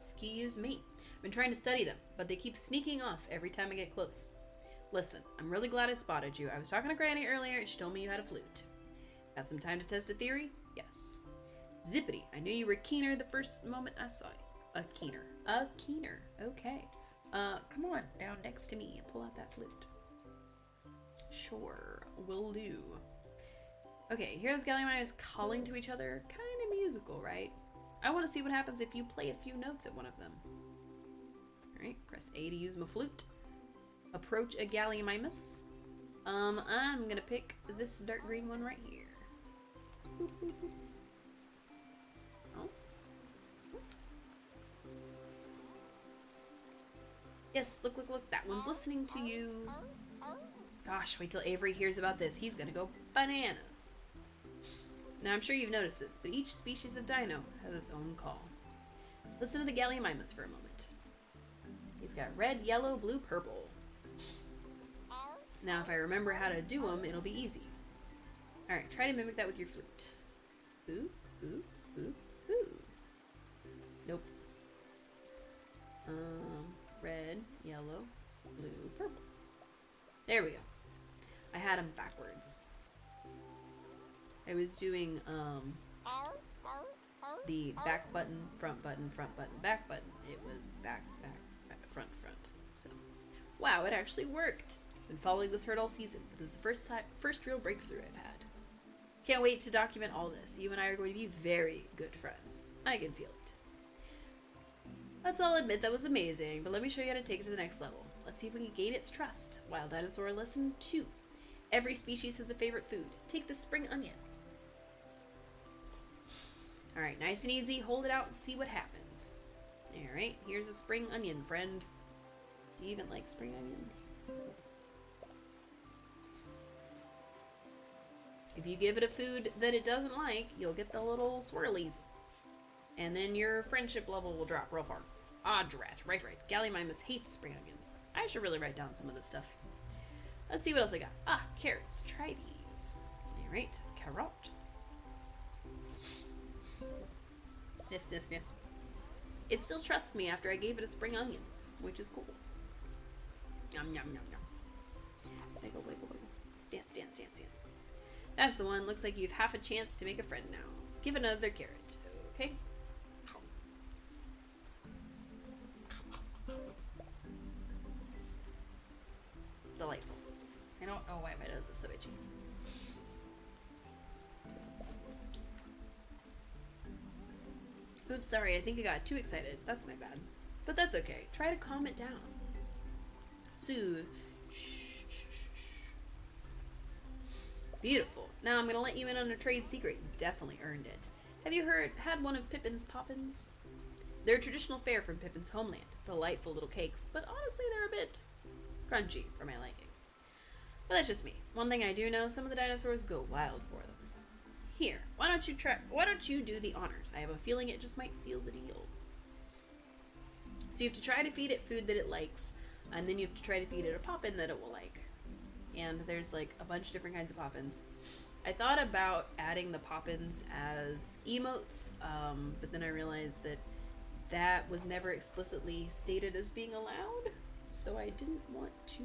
Excuse me. I've been trying to study them, but they keep sneaking off every time I get close. Listen, I'm really glad I spotted you. I was talking to Granny earlier and she told me you had a flute. Got some time to test a theory? Yes. Zippity, I knew you were keener the first moment I saw you. A keener. Okay. Come on, down next to me. Pull out that flute. Sure, will do. Okay, here's Gallimimus calling to each other. Kind of musical, right? I want to see what happens if you play a few notes at one of them. Alright, press A to use my flute. Approach a Gallimimus. I'm gonna pick this dark green one right here. Boop, boop, boop. Oh. Yes, look, that one's listening to you. Gosh, wait till Avery hears about this. He's gonna go bananas. Now, I'm sure you've noticed this, but each species of dino has its own call. Listen to the Gallimimus for a moment. He's got red, yellow, blue, purple. Now, if I remember how to do them, it'll be easy. Alright, try to mimic that with your flute. Ooh, ooh, ooh, ooh. Nope. Red, yellow, blue, purple. There we go. I had them backwards. I was doing, the back button, front button, back button. It was back, front. So, wow, it actually worked. Been following this herd all season, but this is the first real breakthrough I've had. Can't wait to document all this. You and I are going to be very good friends. I can feel it. Let's all admit that was amazing, but let me show you how to take it to the next level. Let's see if we can gain its trust. Wild Dinosaur Lesson 2. Every species has a favorite food. Take the spring onion. Alright, nice and easy. Hold it out and see what happens. Alright, here's a spring onion, friend. Do you even like spring onions? If you give it a food that it doesn't like, you'll get the little swirlies. And then your friendship level will drop real far. Ah, drat. Right. Gallimimus hates spring onions. I should really write down some of this stuff. Let's see what else I got. Ah, carrots. Try these. Alright, carrot. Sniff, sniff, sniff. It still trusts me after I gave it a spring onion, which is cool. Yum, yum, yum, yum. Wiggle, wiggle, wiggle. Dance, dance, dance, dance. That's the one. Looks like you've half a chance to make a friend now. Give it another carrot. Okay? Delightful. I don't know why my nose is so itchy. Oops, sorry. I think I got too excited. That's my bad. But that's okay. Try to calm it down. Soothe. Beautiful. Now I'm gonna let you in on a trade secret. You definitely earned it. Have you had one of Pippin's poppins? They're a traditional fare from Pippin's homeland. Delightful little cakes, but honestly they're a bit crunchy for my liking. But that's just me. One thing I do know, some of the dinosaurs go wild for them. Here, why don't you do the honors? I have a feeling it just might seal the deal. So you have to try to feed it food that it likes, and then you have to try to feed it a poppin that it will like. And there's like a bunch of different kinds of poppins. I thought about adding the poppins as emotes, but then I realized that that was never explicitly stated as being allowed, so I didn't want to,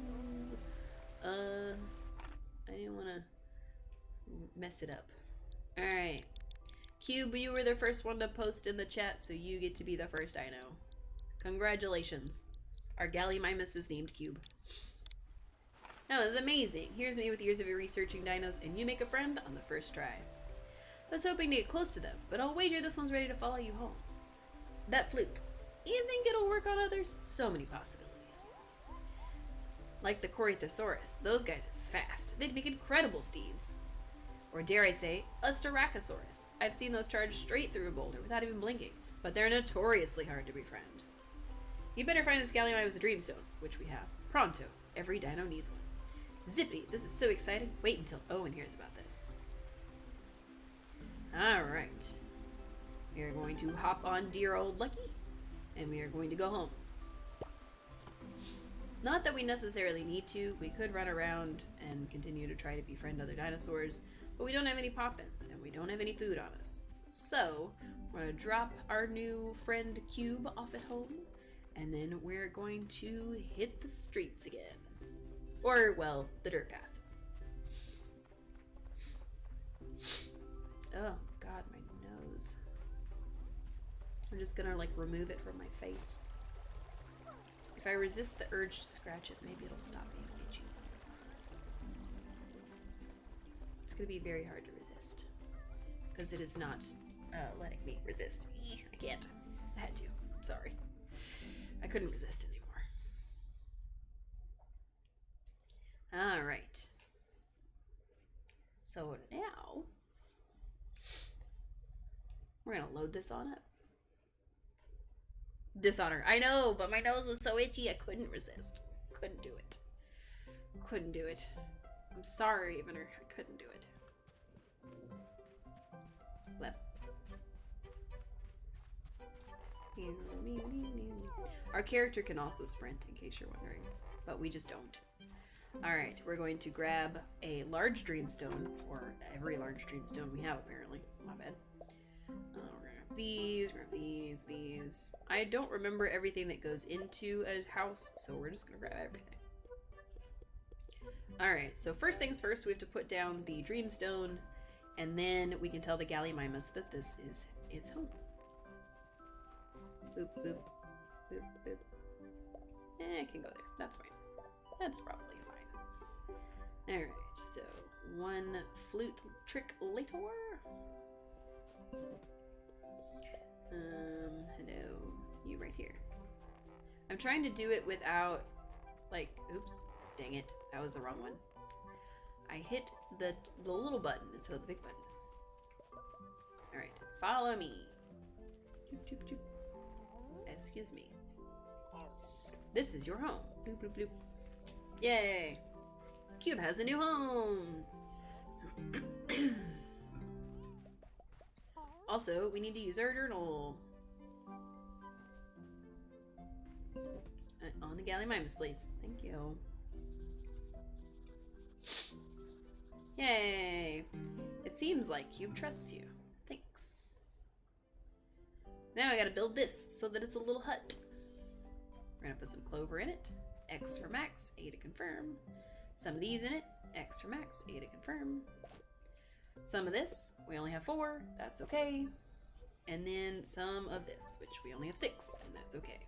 mess it up. Alright. Cube, you were the first one to post in the chat, so you get to be the first dino. Congratulations. Our Gallimimus is named Cube. That was amazing. Here's me with years of researching dinos, and you make a friend on the first try. I was hoping to get close to them, but I'll wager this one's ready to follow you home. That flute. You think it'll work on others? So many possibilities. Like the Corythosaurus. Those guys are fast. They'd make incredible steeds. Or dare I say, a Styracosaurus. I've seen those charge straight through a boulder without even blinking, but they're notoriously hard to befriend. You better find this Gallimimus with a dreamstone, which we have. Pronto. Every dino needs one. Zippy, this is so exciting. Wait until Owen hears about this. Alright. We are going to hop on dear old Lucky, and we are going to go home. Not that we necessarily need to. We could run around and continue to try to befriend other dinosaurs, but we don't have any poppins, and we don't have any food on us. So, we're going to drop our new friend Cube off at home, and then we're going to hit the streets again. Or, well, the dirt path. Oh, God, my nose. I'm just gonna like remove it from my face. If I resist the urge to scratch it, maybe it'll stop being itchy. It's gonna be very hard to resist because it is not letting me resist. I can't. I had to. Sorry. I couldn't resist anymore. All right. So now we're gonna load this on up. Dishonor. I know, but my nose was so itchy I couldn't resist. Couldn't do it. Couldn't do it. I'm sorry, Evaner. I couldn't do it. Lep. Our character can also sprint, in case you're wondering, but we just don't. Alright, we're going to grab a large dreamstone, or every large dreamstone we have, apparently. My bad. We're gonna grab these. I don't remember everything that goes into a house, so we're just gonna grab everything. Alright, so first things first, we have to put down the dreamstone, and then we can tell the Gallimimus that this is its home. Boop, boop, boop, boop. It can go there. That's fine. That's probably fine. Alright, so one flute trick later. Hello. You right here. I'm trying to do it without, like, oops. Dang it. That was the wrong one. I hit the little button instead of the big button. Alright, follow me. Choop, choop, choop. Excuse me. This is your home. Bloop, bloop, bloop. Yay! Cube has a new home! Also, we need to use our journal. On the Gallimimus, please. Thank you. Yay! It seems like Cube trusts you. Thanks. Now I gotta build this so that it's a little hut. We're gonna put some clover in it. X for max, A to confirm. Some of these in it. X for max, A to confirm. Some of this, we only have 4. That's okay. And then some of this, which we only have 6, and that's okay.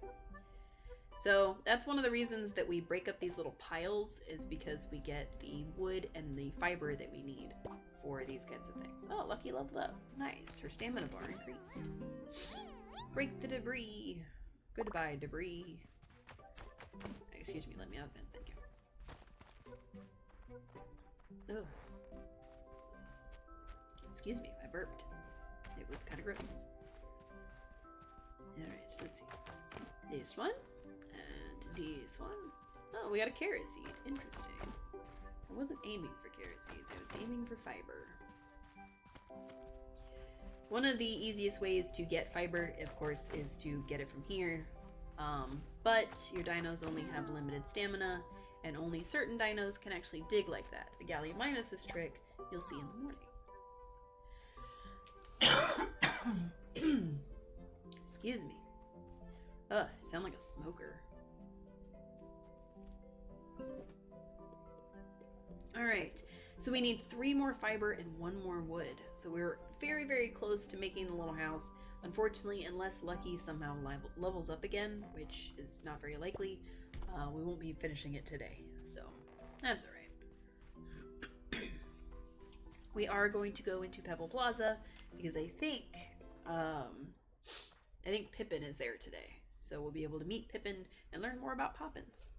So that's one of the reasons that we break up these little piles, is because we get the wood and the fiber that we need for these kinds of things. Oh, Lucky leveled up. Nice. Her stamina bar increased. Break the debris. Goodbye, debris. Excuse me, let me out of bed. Thank you. Ugh. Excuse me, I burped. It was kind of gross. Alright, let's see. This one. And this one. Oh, we got a carrot seed. Interesting. I wasn't aiming for carrot seeds. I was aiming for fiber. One of the easiest ways to get fiber, of course, is to get it from here. But your dinos only have limited stamina, and only certain dinos can actually dig like that. The Gallimimus' trick, you'll see in the morning. Excuse me. Ugh, I sound like a smoker. Alright, so we need 3 more fiber and 1 more wood. So we're very, very close to making the little house. Unfortunately, unless Lucky somehow levels up again, which is not very likely, we won't be finishing it today. So that's alright. We are going to go into Pebble Plaza because I think Pippin is there today. So we'll be able to meet Pippin and learn more about Poppins,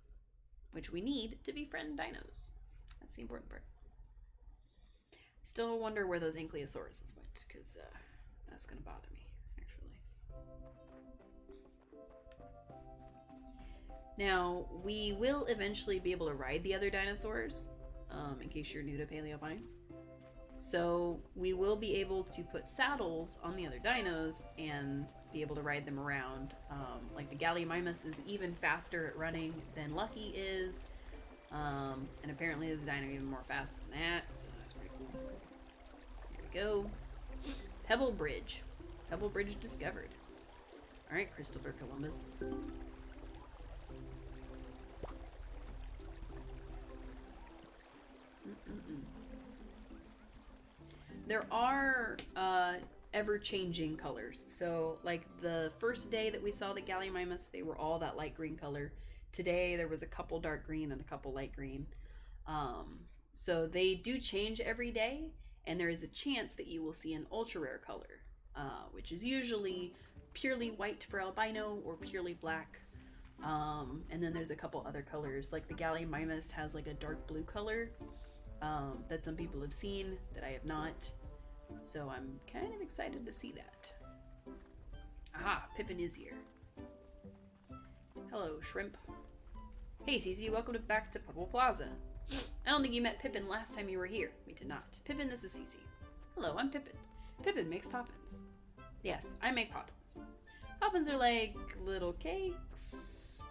which we need to befriend dinos. That's the important part. Still wonder where those Ankylosaurus went, because that's going to bother me, actually. Now, we will eventually be able to ride the other dinosaurs, in case you're new to Paleopines. So we will be able to put saddles on the other dinos and be able to ride them around. Like the Gallimimus is even faster at running than Lucky is. And apparently this dino even more fast than that, so that's pretty cool. Here we go. Pebble Bridge. Pebble Bridge discovered. Alright, Christopher Columbus. There are ever-changing colors. So, like the first day that we saw the Gallimimus, they were all that light green color. Today, there was a couple dark green and a couple light green. So they do change every day, and there is a chance that you will see an ultra rare color, which is usually purely white for albino or purely black. And then there's a couple other colors, like the Gallimimus has like a dark blue color that some people have seen that I have not. So I'm kind of excited to see that. Aha, Pippin is here. Hello, Shrimp. Hey, Cece, welcome back to Pebble Plaza. I don't think you met Pippin last time you were here. We did not. Pippin, this is Cece. Hello, I'm Pippin. Pippin makes poppins. Yes, I make poppins. Poppins are like little cakes.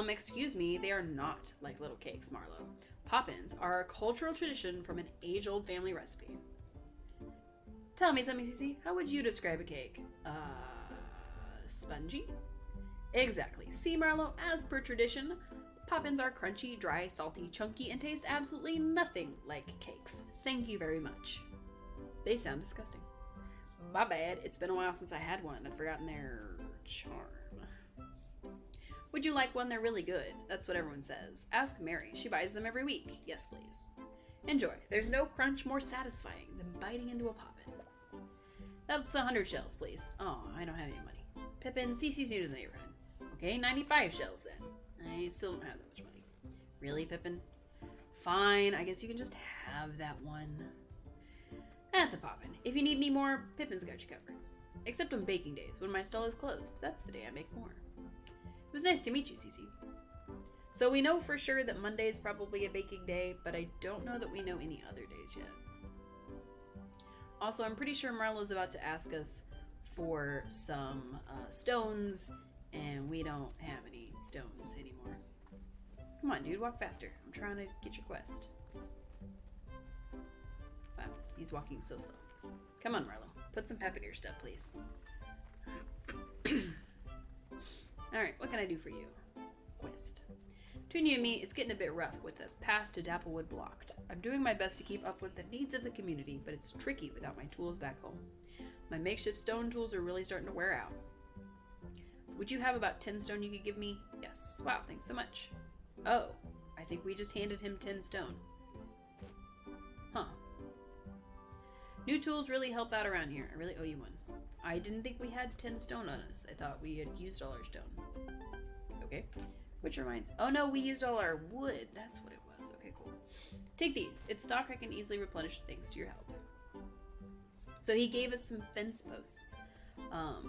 Excuse me, they are not like little cakes, Marlo. Poppins are a cultural tradition from an age-old family recipe. Tell me something, Cece. How would you describe a cake? Spongy? Exactly. See, Marlo, as per tradition, poppins are crunchy, dry, salty, chunky, and taste absolutely nothing like cakes. Thank you very much. They sound disgusting. My bad. It's been a while since I had one. I've forgotten their charm. Would you like one? They're really good. That's what everyone says. Ask Mary. She buys them every week. Yes, please. Enjoy. There's no crunch more satisfying than biting into a poppin. That's 100 shells, please. Oh, I don't have any money. Pippin, Cece's new to the neighborhood. Okay, 95 shells then. I still don't have that much money. Really, Pippin? Fine, I guess you can just have that one. That's a poppin. If you need any more, Pippin's got you covered. Except on baking days, when my stall is closed. That's the day I make more. It was nice to meet you, Cece. So we know for sure that Monday is probably a baking day, but I don't know that we know any other days yet. Also, I'm pretty sure Marlo's about to ask us for some stones, and we don't have any stones anymore. Come on, dude, walk faster. I'm trying to get your quest. Wow, he's walking so slow. Come on, Marlo. Put some pep in your step, please. Alright, what can I do for you? Quest. Between you and me, it's getting a bit rough with the path to Dapplewood blocked. I'm doing my best to keep up with the needs of the community, but it's tricky without my tools back home. My makeshift stone tools are really starting to wear out. Would you have about 10 stone you could give me? Yes. Wow, thanks so much. Oh, I think we just handed him 10 stone. Huh. New tools really help out around here. I really owe you one. I didn't think we had 10 stone on us. I thought we had used all our stone. Okay. Which reminds... Oh no, we used all our wood. That's what it was. Okay, cool. Take these. It's stock I can easily replenish thanks to your help. So he gave us some fence posts.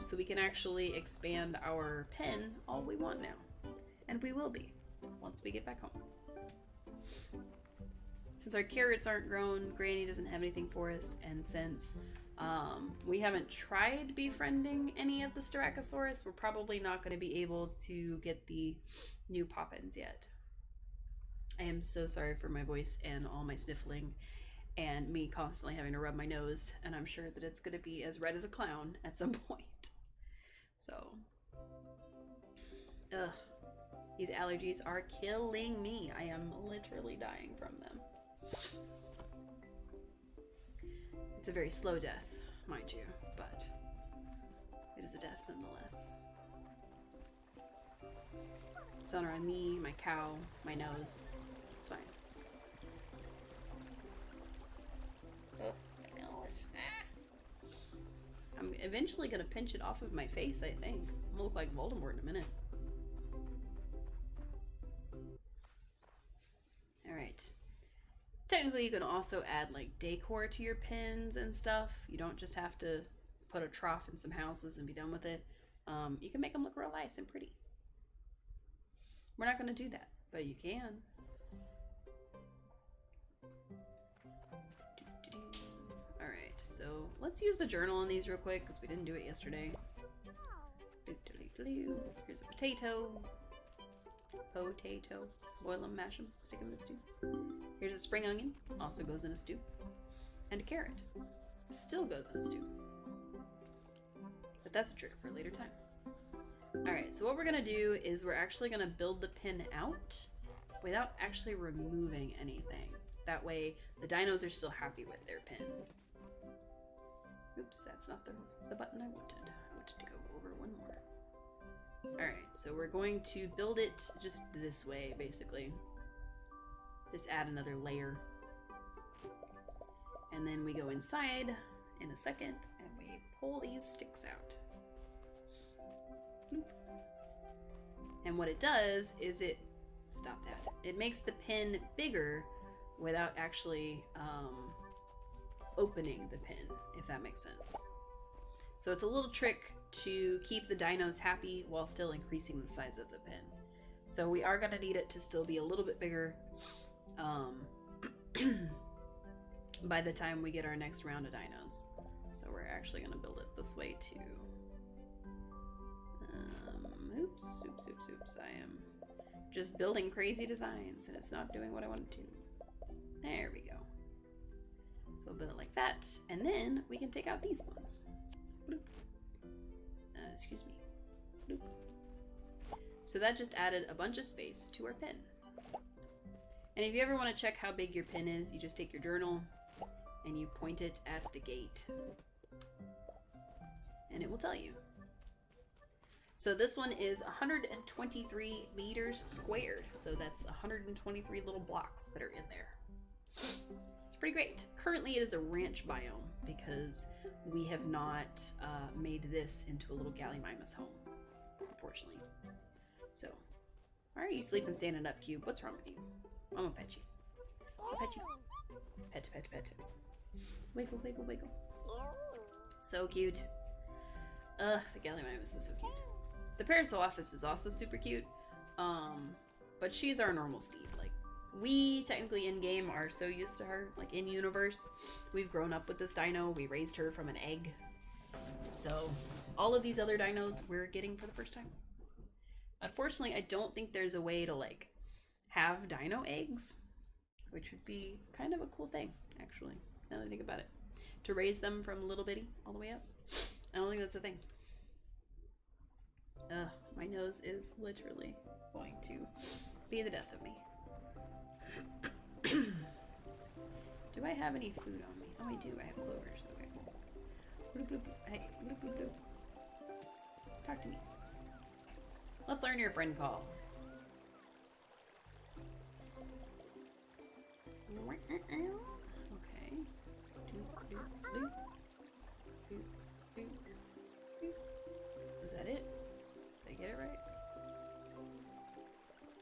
So we can actually expand our pen all we want now. And we will be, once we get back home. Since our carrots aren't grown, Granny doesn't have anything for us, and since we haven't tried befriending any of the Styracosaurus, we're probably not going to be able to get the new poppins yet. I am so sorry for my voice and all my sniffling and me constantly having to rub my nose, and I'm sure that it's going to be as red as a clown at some point. So, ugh, these allergies are killing me. I am literally dying from them. It's a very slow death, mind you, but it is a death nonetheless. It's on around me, my cow, my nose. It's fine. Oh, my nose. Ah. I'm eventually gonna pinch it off of my face, I think. I'm gonna look like Voldemort in a minute. Alright. Technically, you can also add like decor to your pins and stuff. You don't just have to put a trough in some houses and be done with it. You can make them look real nice and pretty. We're not going to do that, but you can. Alright, so let's use the journal on these real quick because we didn't do it yesterday. Here's a potato. Potato. Boil them, mash them, stick them in the stew. Here's a spring onion, also goes in a stew. And a carrot, still goes in a stew. But that's a trick for a later time. Alright, so what we're gonna do is we're actually gonna build the pin out without actually removing anything. That way the dinos are still happy with their pin. Oops, that's not the button I wanted. I wanted to go over one more. Alright, so we're going to build it just this way, basically. Just add another layer. And then we go inside in a second, and we pull these sticks out. Bloop. And what it does is stop that. It makes the pin bigger without actually opening the pin, if that makes sense. So it's a little trick to keep the dinos happy while still increasing the size of the pin. So we are going to need it to still be a little bit bigger by the time we get our next round of dinos. So we're actually going to build it this way too. Oops. I am just building crazy designs and it's not doing what I want it to. There we go. So we'll build it like that, and then we can take out these ones. Bloop. Excuse me. Bloop. So that just added a bunch of space to our pin. And if you ever want to check how big your pin is, you just take your journal and you point it at the gate. And it will tell you. So this one is 123 meters squared. So that's 123 little blocks that are in there. It's pretty great. Currently it is a ranch biome because we have not made this into a little Gallimimus home, unfortunately. So, why are you sleeping standing up, Cube? What's wrong with you? I'm gonna pet you. I'll pet you. Pet. Wiggle. So cute. The Gallimimus is so cute. The Parasaurolophus is also super cute, but she's our normal Steve. Like, we technically in-game are so used to her, like in-universe. We've grown up with this dino. We raised her from an egg. So, all of these other dinos we're getting for the first time. Unfortunately, I don't think there's a way to, like, have dino eggs, which would be kind of a cool thing, actually, now that I think about it. To raise them from little bitty all the way up. I don't think that's a thing. Ugh, my nose is literally going to be the death of me. Do I have any food on me? Oh, I do. I have clovers. Okay, cool. Bloop, bloop. Hey, bloop, bloop, bloop. Talk to me. Let's learn your friend call. Okay. Is that it? Did I get it right?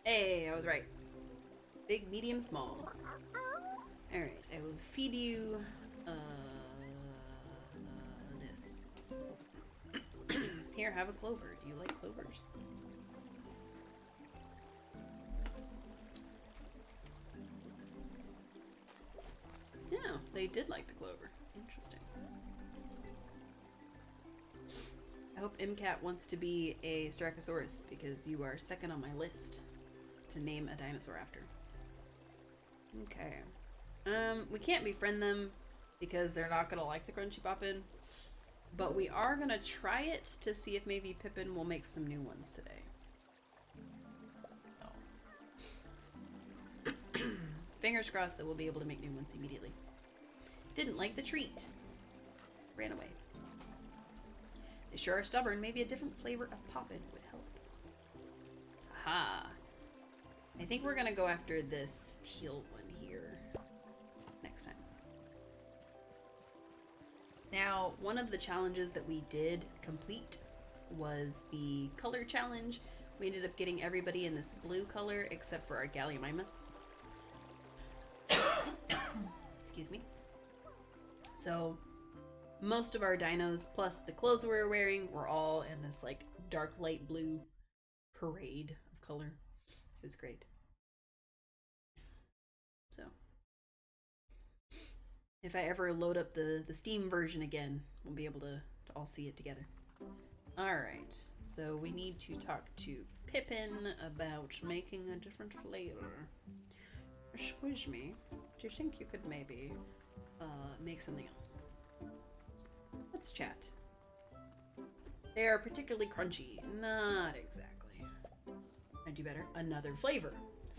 Hey, I was right. Big, medium, small. Alright, I will feed you this. Here, have a clover. Do you like clovers? Yeah, they did like the clover. Interesting. I hope MCAT wants to be a Styracosaurus because you are second on my list to name a dinosaur after. Okay. We can't befriend them because they're not gonna like the Crunchy Poppin', but we are gonna try it to see if maybe Pippin will make some new ones today. Oh. Fingers crossed that we'll be able to make new ones immediately. Didn't like the treat. Ran away. They sure are stubborn. Maybe a different flavor of Poppin' would help. Aha. I think we're gonna go after this teal one here next time. Now, one of the challenges that we did complete was the color challenge. We ended up getting everybody in this blue color except for our Gallimimus. Excuse me. So, most of our dinos, plus the clothes we were wearing, were all in this like dark light blue parade of color. It was great. So, if I ever load up the Steam version again, we'll be able to all see it together. Alright, so we need to talk to Pippin about making a different flavor. Excuse me, do you think you could maybe make something else? Let's chat. They are particularly crunchy. Not exactly. I do better. Another flavor.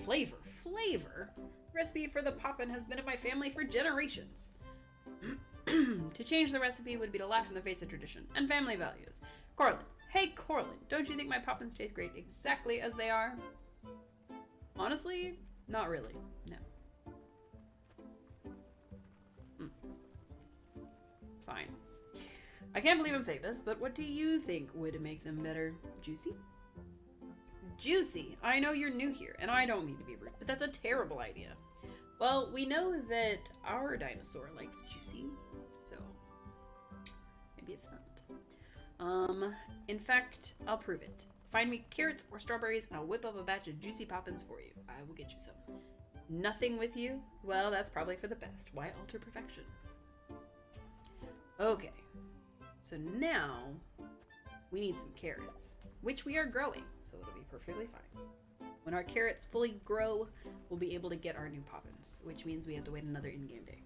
Flavor. The recipe for the Poppin' has been in my family for generations. To change the recipe would be to laugh in the face of tradition and family values. Corlin. Hey, Corlin, don't you think my poppins taste great exactly as they are? Honestly, not really. No. Fine. I can't believe I'm saying this, but what do you think would make them better? Juicy? Juicy! I know you're new here, and I don't mean to be rude, but that's a terrible idea. Well, we know that our dinosaur likes juicy, so maybe it's not. In fact, I'll prove it. Find me carrots or strawberries, and I'll whip up a batch of juicy poppins for you. I will get you some. Nothing with you? Well, that's probably for the best. Why alter perfection? Okay. So now, we need some carrots, which we are growing, so it'll be perfectly fine. When our carrots fully grow, we'll be able to get our new poppins, which means we have to wait another in-game day,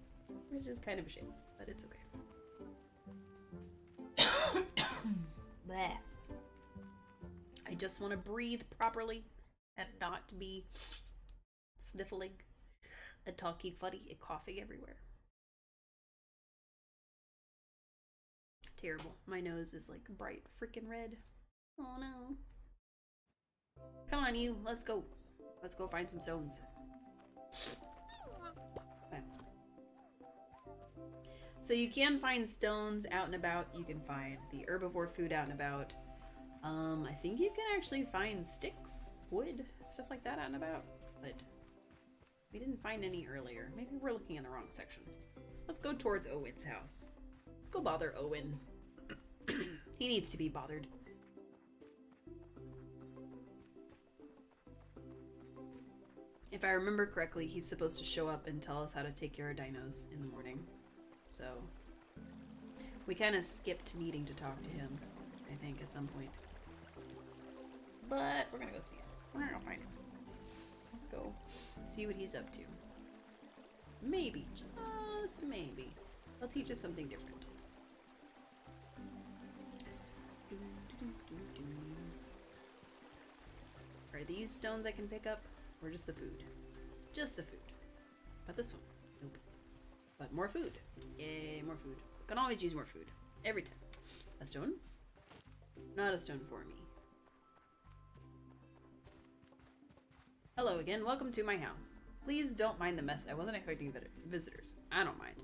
which is kind of a shame, but it's okay. Bleh. I just want to breathe properly and not be sniffling and talking funny and coughing everywhere. Terrible. My nose is like bright freaking red. Oh no. Come on, you. Let's go. Let's go find some stones. So you can find stones out and about. You can find the herbivore food out and about. I think you can actually find sticks, wood, stuff like that out and about. But we didn't find any earlier. Maybe we're looking in the wrong section. Let's go towards Owen's house. Let's go bother Owen. He needs to be bothered. If I remember correctly, he's supposed to show up and tell us how to take care of dinos in the morning. So, we kind of skipped needing to talk to him, I think, at some point. But we're gonna go see him. We're gonna go find him. Let's go see what he's up to. Maybe, just maybe, he'll teach us something different. Are these stones I can pick up? Or just the food? Just the food. But this one? Nope. But more food. Yay, more food. Can always use more food. Every time. A stone? Not a stone for me. Hello again. Welcome to my house. Please don't mind the mess. I wasn't expecting visitors. I don't mind.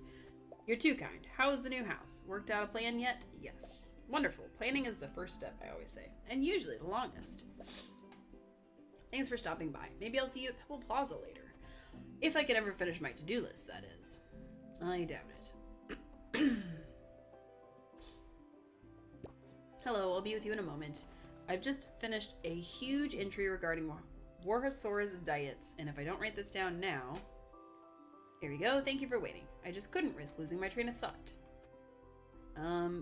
You're too kind. How is the new house? Worked out a plan yet? Yes. Wonderful. Planning is the first step, I always say. And usually the longest. Thanks for stopping by. Maybe I'll see you at Pebble Plaza later. If I can ever finish my to-do list, that is. I doubt it. Hello, I'll be with you in a moment. I've just finished a huge entry regarding Warhosaurus diets, and if I don't write this down now... Here we go, thank you for waiting. I just couldn't risk losing my train of thought.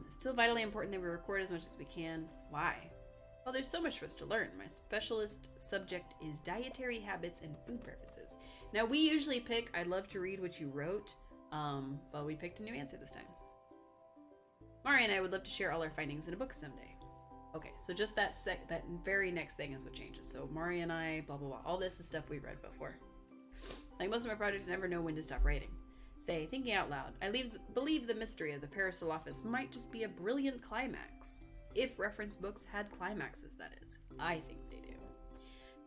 Still vitally important that we record as much as we can. Why? Well, there's so much for us to learn. My specialist subject is dietary habits and food preferences. Now, we usually pick, I'd love to read what you wrote, but we picked a new answer this time. Mari and I would love to share all our findings in a book someday. Okay, so just that very next thing is what changes. So Mari and I, blah, blah, blah. All this is stuff we've read before. Like most of my projects, I never know when to stop writing. Say, thinking out loud, I believe the mystery of the Parasaurolophus might just be a brilliant climax. If reference books had climaxes, that is. I think they do.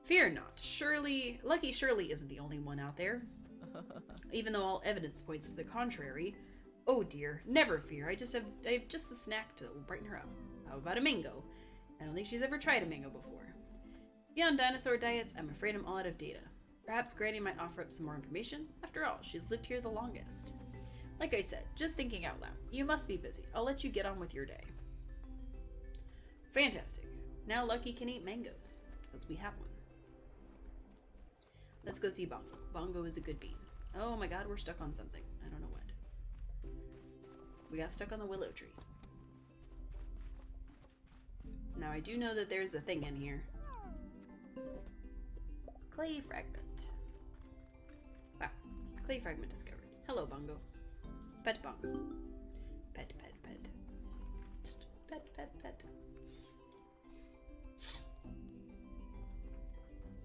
Fear not. Lucky Shirley isn't the only one out there. Even though all evidence points to the contrary. Oh dear, never fear. I have just the snack to brighten her up. How about a mango? I don't think she's ever tried a mango before. Beyond dinosaur diets, I'm afraid I'm all out of data. Perhaps Granny might offer up some more information. After all, she's lived here the longest. Like I said, just thinking out loud. You must be busy. I'll let you get on with your day. Fantastic. Now Lucky can eat mangoes, because we have one. Let's go see Bongo. Bongo is a good bean. Oh my god, we're stuck on something. I don't know what. We got stuck on the willow tree. Now I do know that there's a thing in here. Clay fragment. Wow. Clay fragment discovered. Hello, Bongo. Pet Bongo. Pet, pet, pet. Just pet, pet, pet.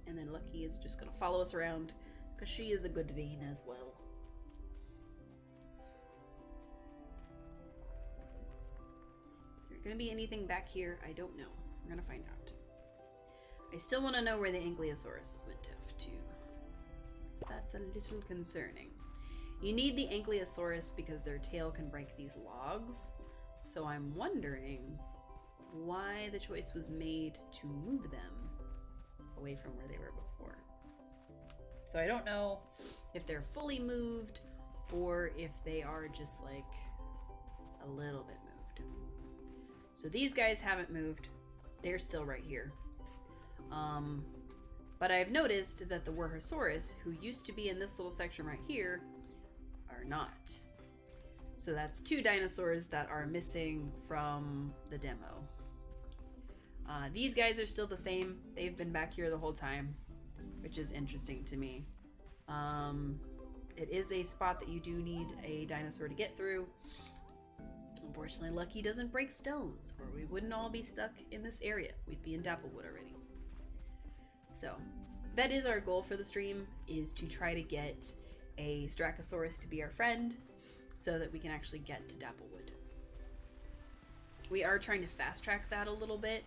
And then Lucky is just gonna follow us around because she is a good bean as well. gonna be anything back here? I don't know. We're gonna find out. I still want to know where the Ankylosaurus went to, so that's a little concerning. You need the Ankylosaurus because their tail can break these logs, so I'm wondering why the choice was made to move them away from where they were before. So I don't know if they're fully moved or if they are just like a little bit moved. So these guys haven't moved. They're still right here. But I've noticed that the Warhosaurus, who used to be in this little section right here, are not. So that's 2 dinosaurs that are missing from the demo. These guys are still the same. They've been back here the whole time, which is interesting to me. It is a spot that you do need a dinosaur to get through. Unfortunately, Lucky doesn't break stones, or we wouldn't all be stuck in this area. We'd be in Dapplewood already. So, that is our goal for the stream, is to try to get a Strachosaurus to be our friend, so that we can actually get to Dapplewood. We are trying to fast track that a little bit,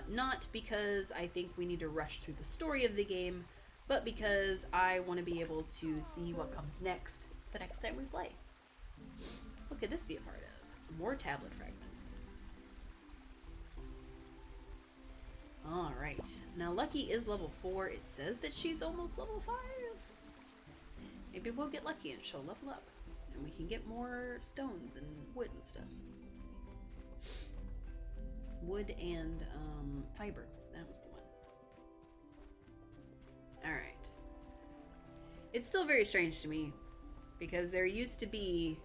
not because I think we need to rush through the story of the game, but because I want to be able to see what comes next the next time we play. What could this be a part of? More tablet fragments. Alright, now Lucky is level 4. It says that she's almost level 5. Maybe we'll get lucky and she'll level up. And we can get more stones and wood and stuff. Wood and fiber. That was the one. Alright. It's still very strange to me, because there used to be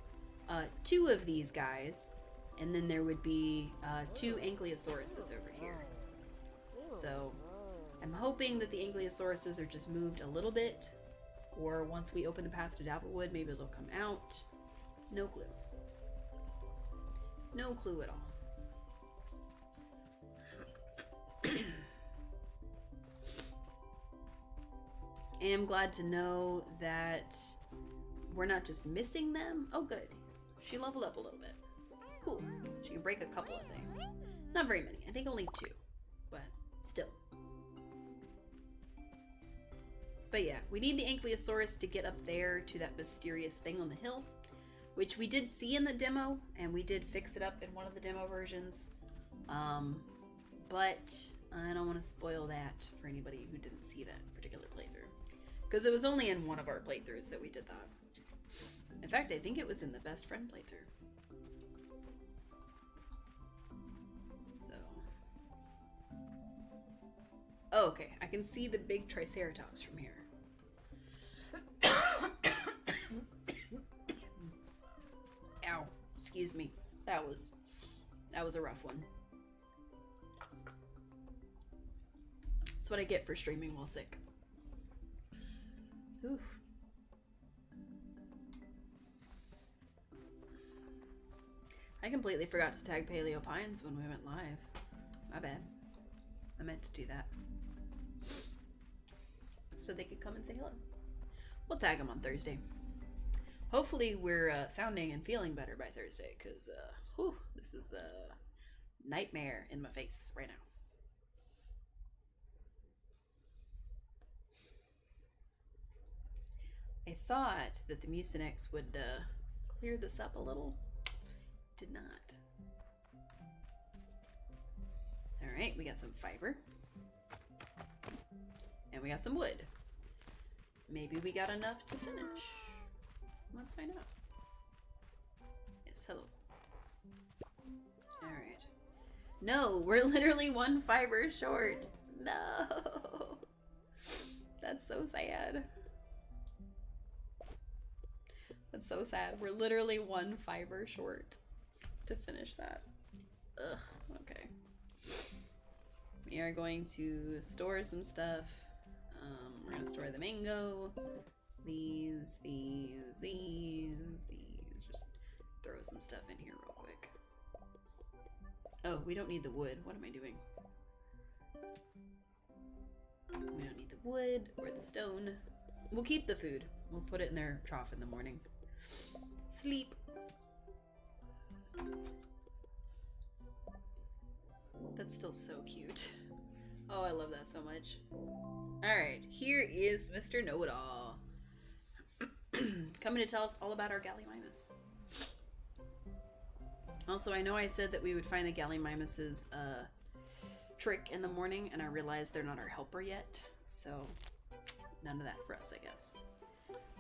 2 of these guys, and then there would be 2 Ankylosauruses over here. So I'm hoping that the Ankylosauruses are just moved a little bit, or once we open the path to Dapplewood, maybe they'll come out. No clue. No clue at all. I am glad to know that we're not just missing them. Oh, good. She leveled up a little bit. Cool. She can break a couple of things. Not very many. I think only 2. But still. But yeah, we need the Ankylosaurus to get up there to that mysterious thing on the hill, which we did see in the demo, and we did fix it up in one of the demo versions. But I don't want to spoil that for anybody who didn't see that particular playthrough, because it was only in one of our playthroughs that we did that. In fact, I think it was in the best friend playthrough. So, oh, okay, I can see the big Triceratops from here. Ow, excuse me. That was a rough one. That's what I get for streaming while sick. Oof. I completely forgot to tag Paleo Pines when we went live. My bad. I meant to do that. So they could come and say hello. We'll tag them on Thursday. Hopefully we're sounding and feeling better by Thursday, because this is a nightmare in my face right now. I thought that the Mucinex would clear this up a little. Did not. Alright, we got some fiber. And we got some wood. Maybe we got enough to finish. Let's find out. Yes, hello. Alright. No, we're literally 1 fiber short. No. That's so sad. That's so sad. We're literally 1 fiber short to finish that. Ugh, okay. We are going to store some stuff. We're gonna store the mango. These. Just throw some stuff in here real quick. Oh, we don't need the wood. What am I doing? We don't need the wood or the stone. We'll keep the food. We'll put it in their trough in the morning. Sleep. That's still so cute. Oh, I love that so much. Alright, here is Mr. Know-It-All. Coming to tell us all about our Gallimimus. Also, I know I said that we would find the Gallimimus's trick in the morning, and I realized they're not our helper yet, so none of that for us, I guess.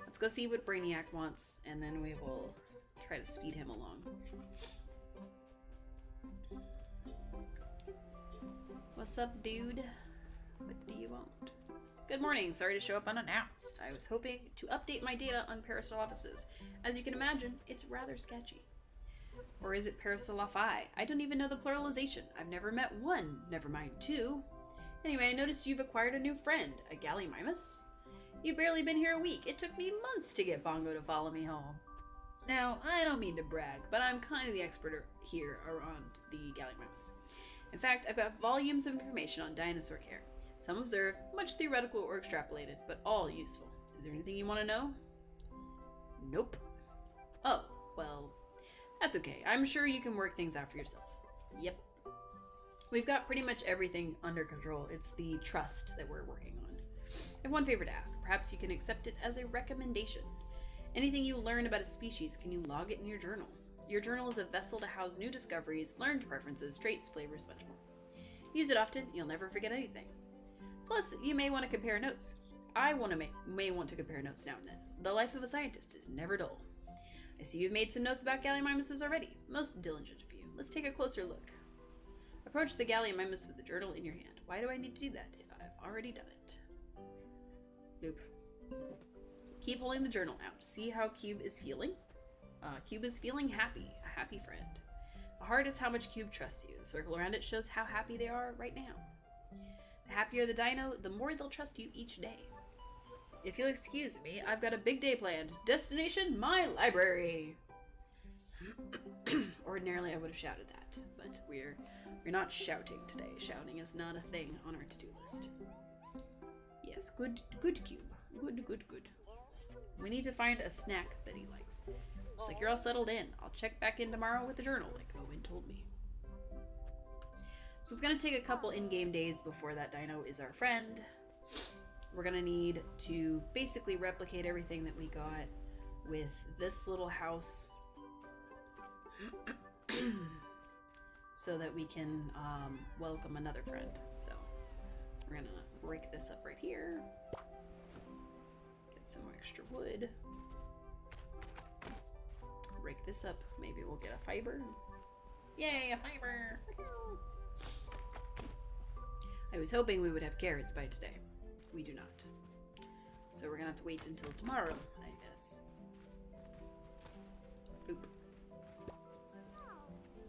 Let's go see what Brainiac wants, and then we will try to speed him along. What's up, dude? What do you want? Good morning. Sorry to show up unannounced. I was hoping to update my data on parasol offices. As you can imagine, it's rather sketchy. Or is it parasolophi? I don't even know the pluralization. I've never met one, never mind two. Anyway, I noticed you've acquired a new friend, a Gallimimus. You've barely been here a week. It took me months to get Bongo to follow me home. Now, I don't mean to brag, but I'm kind of the expert here around the Gallimimus. In fact, I've got volumes of information on dinosaur care. Some observed, much theoretical or extrapolated, but all useful. Is there anything you want to know? Nope. Oh, well, that's okay. I'm sure you can work things out for yourself. Yep. We've got pretty much everything under control. It's the trust that we're working on. I have one favor to ask. Perhaps you can accept it as a recommendation. Anything you learn about a species, can you log it in your journal? Your journal is a vessel to house new discoveries, learned preferences, traits, flavors, much more. Use it often, you'll never forget anything. Plus, you may want to compare notes. I may want to compare notes now and then. The life of a scientist is never dull. I see you've made some notes about Gallimimuses already. Most diligent of you. Let's take a closer look. Approach the Gallimimus with the journal in your hand. Why do I need to do that if I've already done it? Nope. Keep holding the journal out. See how Cube is feeling? Cube is feeling happy. A happy friend. The heart is how much Cube trusts you. The circle around it shows how happy they are right now. The happier the dino, the more they'll trust you each day. If you'll excuse me, I've got a big day planned. Destination, my library! Ordinarily, I would have shouted that, but we're not shouting today. Shouting is not a thing on our to-do list. Yes, good Cube. Good. We need to find a snack that he likes. Looks like you're all settled in. I'll check back in tomorrow with the journal, like Owen told me. So it's going to take a couple in-game days before that dino is our friend. We're going to need to basically replicate everything that we got with this little house so that we can welcome another friend. So we're going to break this up right here. Get some extra wood. Break this up. Maybe we'll get a fiber. Yay, a fiber! I was hoping we would have carrots by today. We do not. So we're gonna have to wait until tomorrow, I guess. Boop.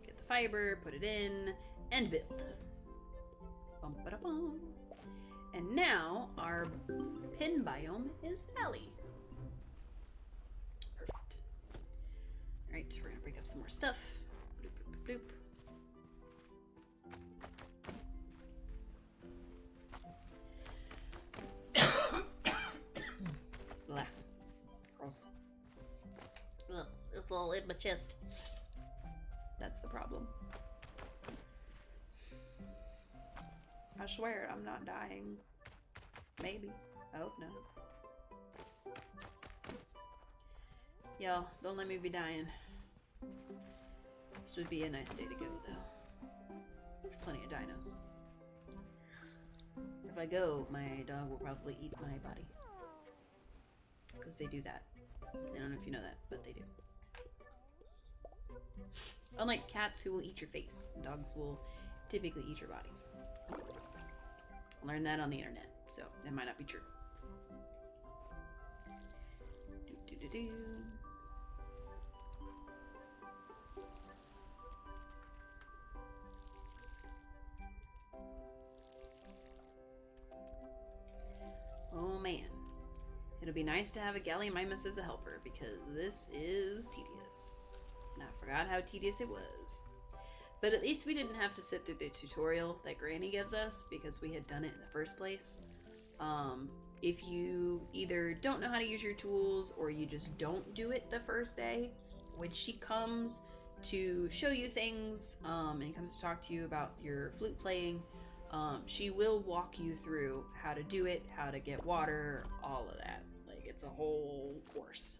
Get the fiber, put it in, and build. Bum ba da bum. And now our pin biome is valley. Perfect. Alright, we're gonna break up some more stuff. Bloop, bloop, bloop. Blah. Gross. Ugh, it's all in my chest. That's the problem. I swear I'm not dying. Maybe. I hope not. Y'all, don't let me be dying. This would be a nice day to go, though. There's plenty of dinos. If I go, my dog will probably eat my body. Because they do that. I don't know if you know that, but they do. Unlike cats who will eat your face, dogs will typically eat your body. I learned that on the internet, so that might not be true. Do. Oh man. It'll be nice to have a Gallimimus as a helper, because this is tedious. And I forgot how tedious it was. But at least we didn't have to sit through the tutorial that Granny gives us, because we had done it in the first place. If you either don't know how to use your tools, or you just don't do it the first day, when she comes to show you things and comes to talk to you about your flute playing. She will walk you through how to do it, how to get water, all of that. Like, it's a whole course.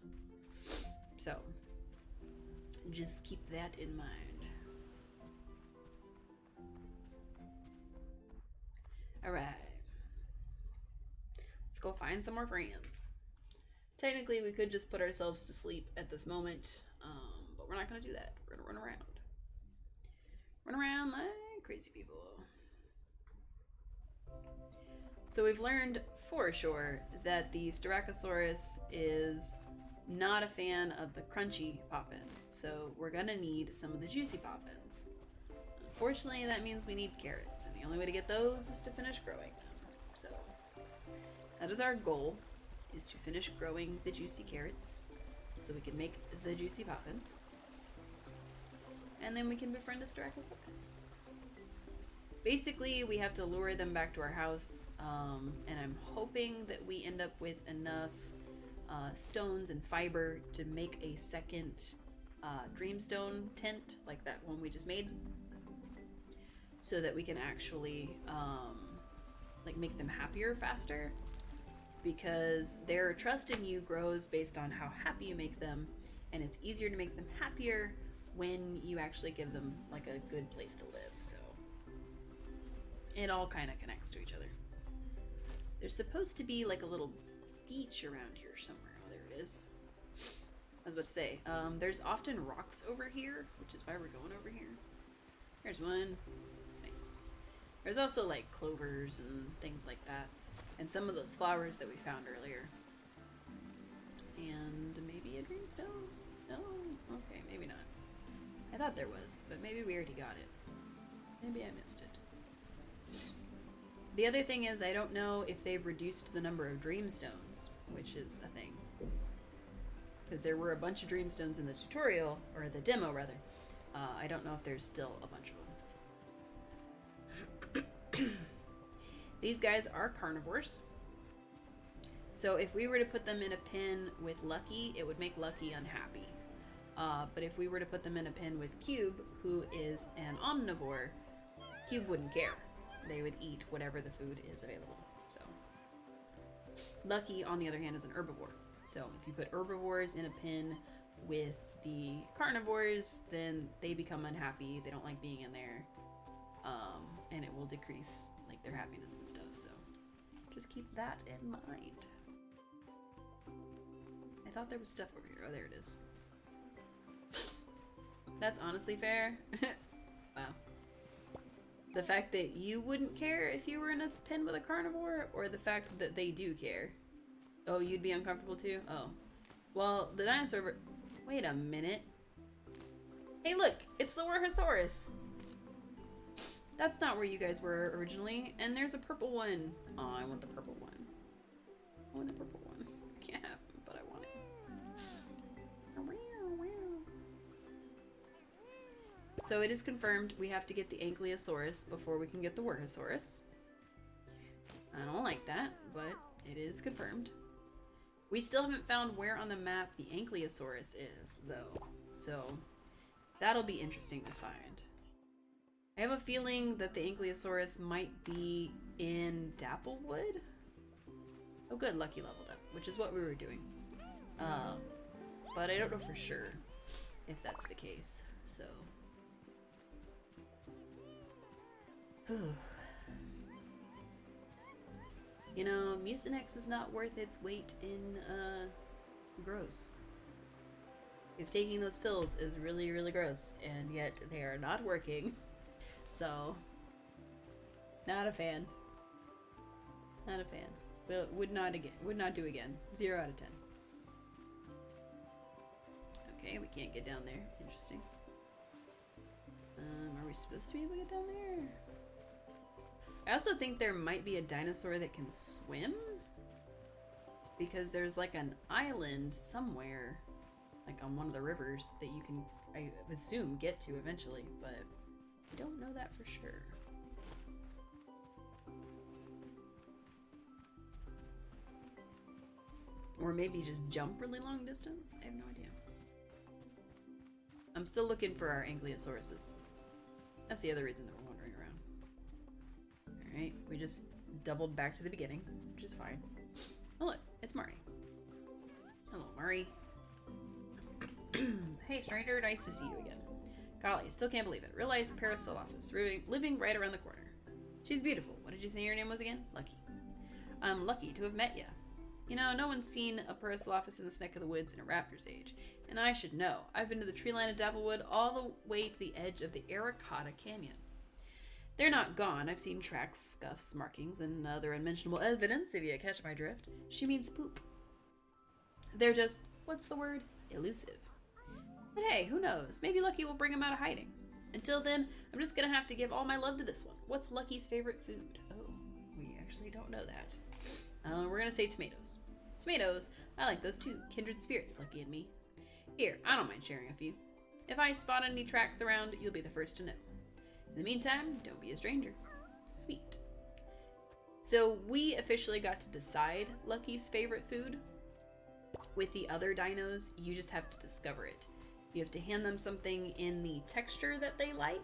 So, just keep that in mind. Alright. Let's go find some more friends. Technically, we could just put ourselves to sleep at this moment, but we're not going to do that. We're going to run around. Run around like crazy people. So we've learned for sure that the Styracosaurus is not a fan of the crunchy poppins, so we're gonna need some of the juicy poppins. Unfortunately, that means we need carrots, and the only way to get those is to finish growing them. So that is our goal, is to finish growing the juicy carrots so we can make the juicy poppins. And then we can befriend a Styracosaurus. Basically, we have to lure them back to our house, and I'm hoping that we end up with enough stones and fiber to make a second dreamstone tent, like that one we just made, so that we can actually like make them happier faster, because their trust in you grows based on how happy you make them, and it's easier to make them happier when you actually give them like a good place to live. So it all kind of connects to each other. There's supposed to be like a little beach around here somewhere. Oh, there it is. I was about to say, there's often rocks over here, which is why we're going over here. There's one. Nice. There's also like clovers and things like that, and some of those flowers that we found earlier. And maybe a dreamstone? No? Okay, maybe not. I thought there was, but maybe we already got it. Maybe I missed it. The other thing is, I don't know if they've reduced the number of dreamstones, which is a thing. Because there were a bunch of dreamstones in the tutorial, or the demo rather. I don't know if there's still a bunch of them. These guys are carnivores. So if we were to put them in a pen with Lucky, it would make Lucky unhappy. But if we were to put them in a pen with Cube, who is an omnivore, Cube wouldn't care. They would eat whatever the food is available. So Lucky, on the other hand, is an herbivore. So if you put herbivores in a pen with the carnivores, then they become unhappy. They don't like being in there, and it will decrease like their happiness and stuff. So just keep that in mind. I thought there was stuff over here. Oh, there it is. That's honestly fair. Wow. The fact that you wouldn't care if you were in a pen with a carnivore, or the fact that they do care? Oh, you'd be uncomfortable too? Oh. Well, the dinosaur... Wait a minute. Hey look! It's the Warhosaurus! That's not where you guys were originally. And there's a purple one. Oh, I want the purple one. I want the purple one. I can't have it, but I want it. So it is confirmed we have to get the Ankylosaurus before we can get the Warhosaurus. I don't like that, but it is confirmed. We still haven't found where on the map the Ankylosaurus is, though. So that'll be interesting to find. I have a feeling that the Ankylosaurus might be in Dapplewood. Oh good, Lucky leveled up, which is what we were doing. But I don't know for sure if that's the case, so... You know, Mucinex is not worth its weight in gross. Because taking those pills is really, really gross, and yet they are not working. So, not a fan. Not a fan. Well, would not do again. 0 out of 10. Okay, we can't get down there. Interesting. Are we supposed to be able to get down there? I also think there might be a dinosaur that can swim, because there's like an island somewhere, like on one of the rivers, that you can, I assume, get to eventually, but I don't know that for sure. Or maybe just jump really long distance? I have no idea. I'm still looking for our Ankylosaurus. That's the other reason that we're wandering around. Alright, we just doubled back to the beginning, which is fine. Oh look, it's Murray. Hello, Murray. Hey stranger, nice to see you again. Golly, still can't believe it. Realized Parasaurolophus, living right around the corner. She's beautiful. What did you say your name was again? Lucky. I'm lucky to have met ya. You know, no one's seen a Parasaurolophus in this neck of the woods in a raptor's age. And I should know. I've been to the tree line of Dapplewood all the way to the edge of the Aracata Canyon. They're not gone. I've seen tracks, scuffs, markings, and other unmentionable evidence, if you catch my drift. She means poop. They're just, what's the word? Elusive. But hey, who knows? Maybe Lucky will bring him out of hiding. Until then, I'm just gonna have to give all my love to this one. What's Lucky's favorite food? Oh, we actually don't know that. We're gonna say tomatoes. Tomatoes? I like those too. Kindred spirits, Lucky and me. Here, I don't mind sharing a few. If I spot any tracks around, you'll be the first to know. In the meantime, don't be a stranger. Sweet. So we officially got to decide Lucky's favorite food. With the other dinos, you just have to discover it. You have to hand them something in the texture that they like,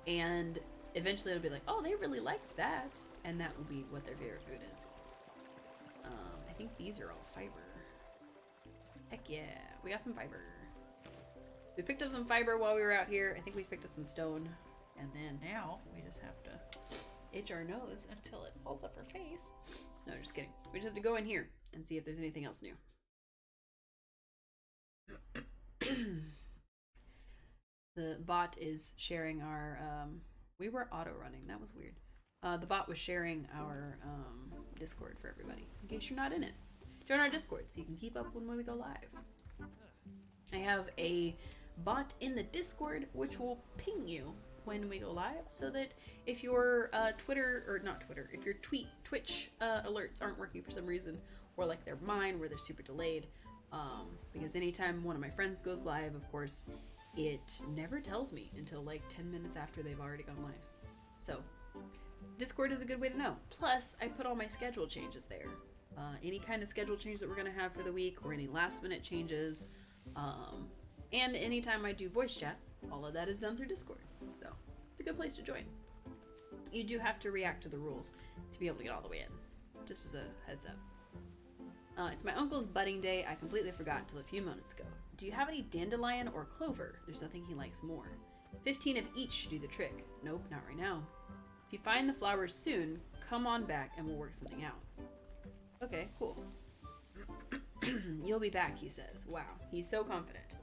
and eventually it'll be like, oh, they really liked that, and that will be what their favorite food is. I think these are all fiber. Heck yeah, we got some fiber. We picked up some fiber while we were out here. I think we picked up some stone, and then now we just have to itch our nose until it falls off our face. No, just kidding. We just have to go in here and see if there's anything else new. The bot is sharing our, we were auto running, that was weird. The bot was sharing our Discord for everybody, in case you're not in it. Join our Discord so you can keep up when we go live. I have a bot in the Discord which will ping you when we go live, so that if your if your Twitch alerts aren't working for some reason, or like they're mine where they're super delayed, because anytime one of my friends goes live, of course, it never tells me until like 10 minutes after they've already gone live. So Discord is a good way to know. Plus, I put all my schedule changes there. Any kind of schedule change that we're going to have for the week, or any last minute changes, and anytime I do voice chat, all of that is done through Discord. So it's a good place to join. You do have to react to the rules to be able to get all the way in, just as a heads up. It's my uncle's budding day. I completely forgot until a few moments ago. Do you have any dandelion or clover? There's nothing he likes more. 15 of each should do the trick. Nope, not right now. If you find the flowers soon, come on back and we'll work something out. Okay, cool. You'll be back, he says. Wow, he's so confident.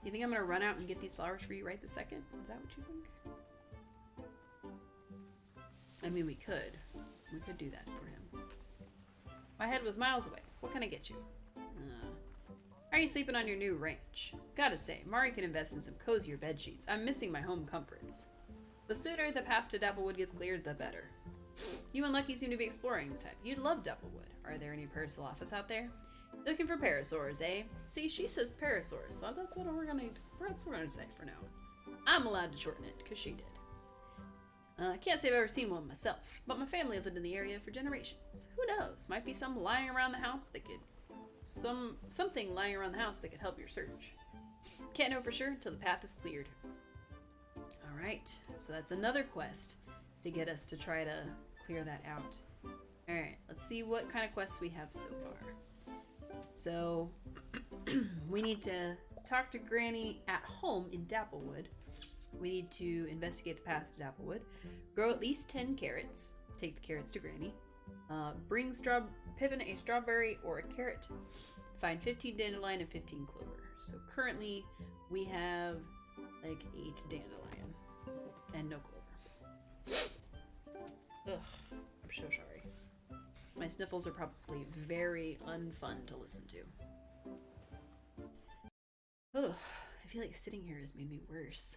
You think I'm gonna run out and get these flowers for you right this second? Is that what you think? I mean, we could. We could do that for him. My head was miles away. What can I get you? Are you sleeping on your new ranch? Gotta say, Mari can invest in some cozier bed sheets. I'm missing my home comforts. The sooner the path to Dapplewood gets cleared, the better. You and Lucky seem to be exploring the type. You'd love Dapplewood. Are there any Parasaurolophus out there? Looking for parasaurs, eh? See, she says parasaurs, so that's what we're gonna say for now. I'm allowed to shorten it, because she did. I can't say I've ever seen one myself, but my family lived in the area for generations. Who knows? Might be some lying around the house that could... something lying around the house that could help your search. Can't know for sure until the path is cleared. Alright, so that's another quest to get us to try to clear that out. Alright, let's see what kind of quests we have so far. So, we need to talk to Granny at home in Dapplewood. We need to investigate the path to Dapplewood. Grow at least 10 carrots. Take the carrots to Granny. Pippin a strawberry or a carrot. Find 15 dandelion and 15 clover. So currently we have like 8 dandelion and no clover. Ugh, I'm so sorry. My sniffles are probably very unfun to listen to. Ugh, I feel like sitting here has made me worse.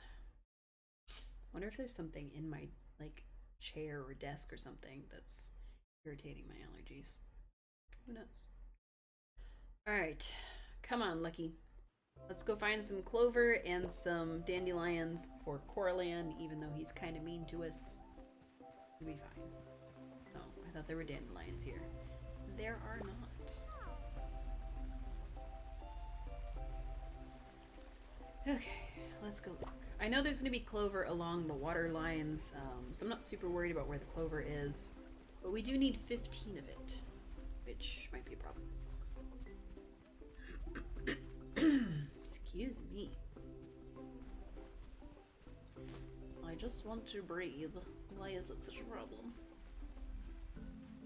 Wonder if there's something in my like chair or desk or something that's irritating my allergies. Who knows? Alright, come on, Lucky. Let's go find some clover and some dandelions for Coralan, even though he's kind of mean to us. We'll be fine. Oh, I thought there were dandelions here. There are not. Okay, let's go look. I know there's going to be clover along the water lines, so I'm not super worried about where the clover is. But we do need 15 of it, which might be a problem. Excuse me. I just want to breathe. Why is that such a problem?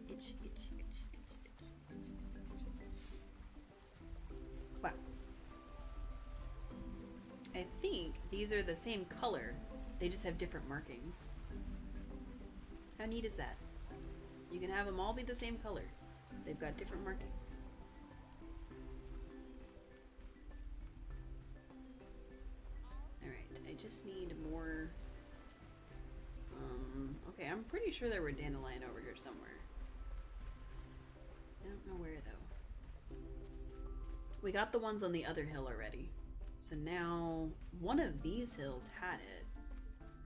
Itch, itch, itch, itch, itch. Wow. I think these are the same color. They just have different markings. How neat is that? You can have them all be the same color. They've got different markings. Alright, I just need more... okay, I'm pretty sure there were dandelion over here somewhere. I don't know where, though. We got the ones on the other hill already. So now, one of these hills had it.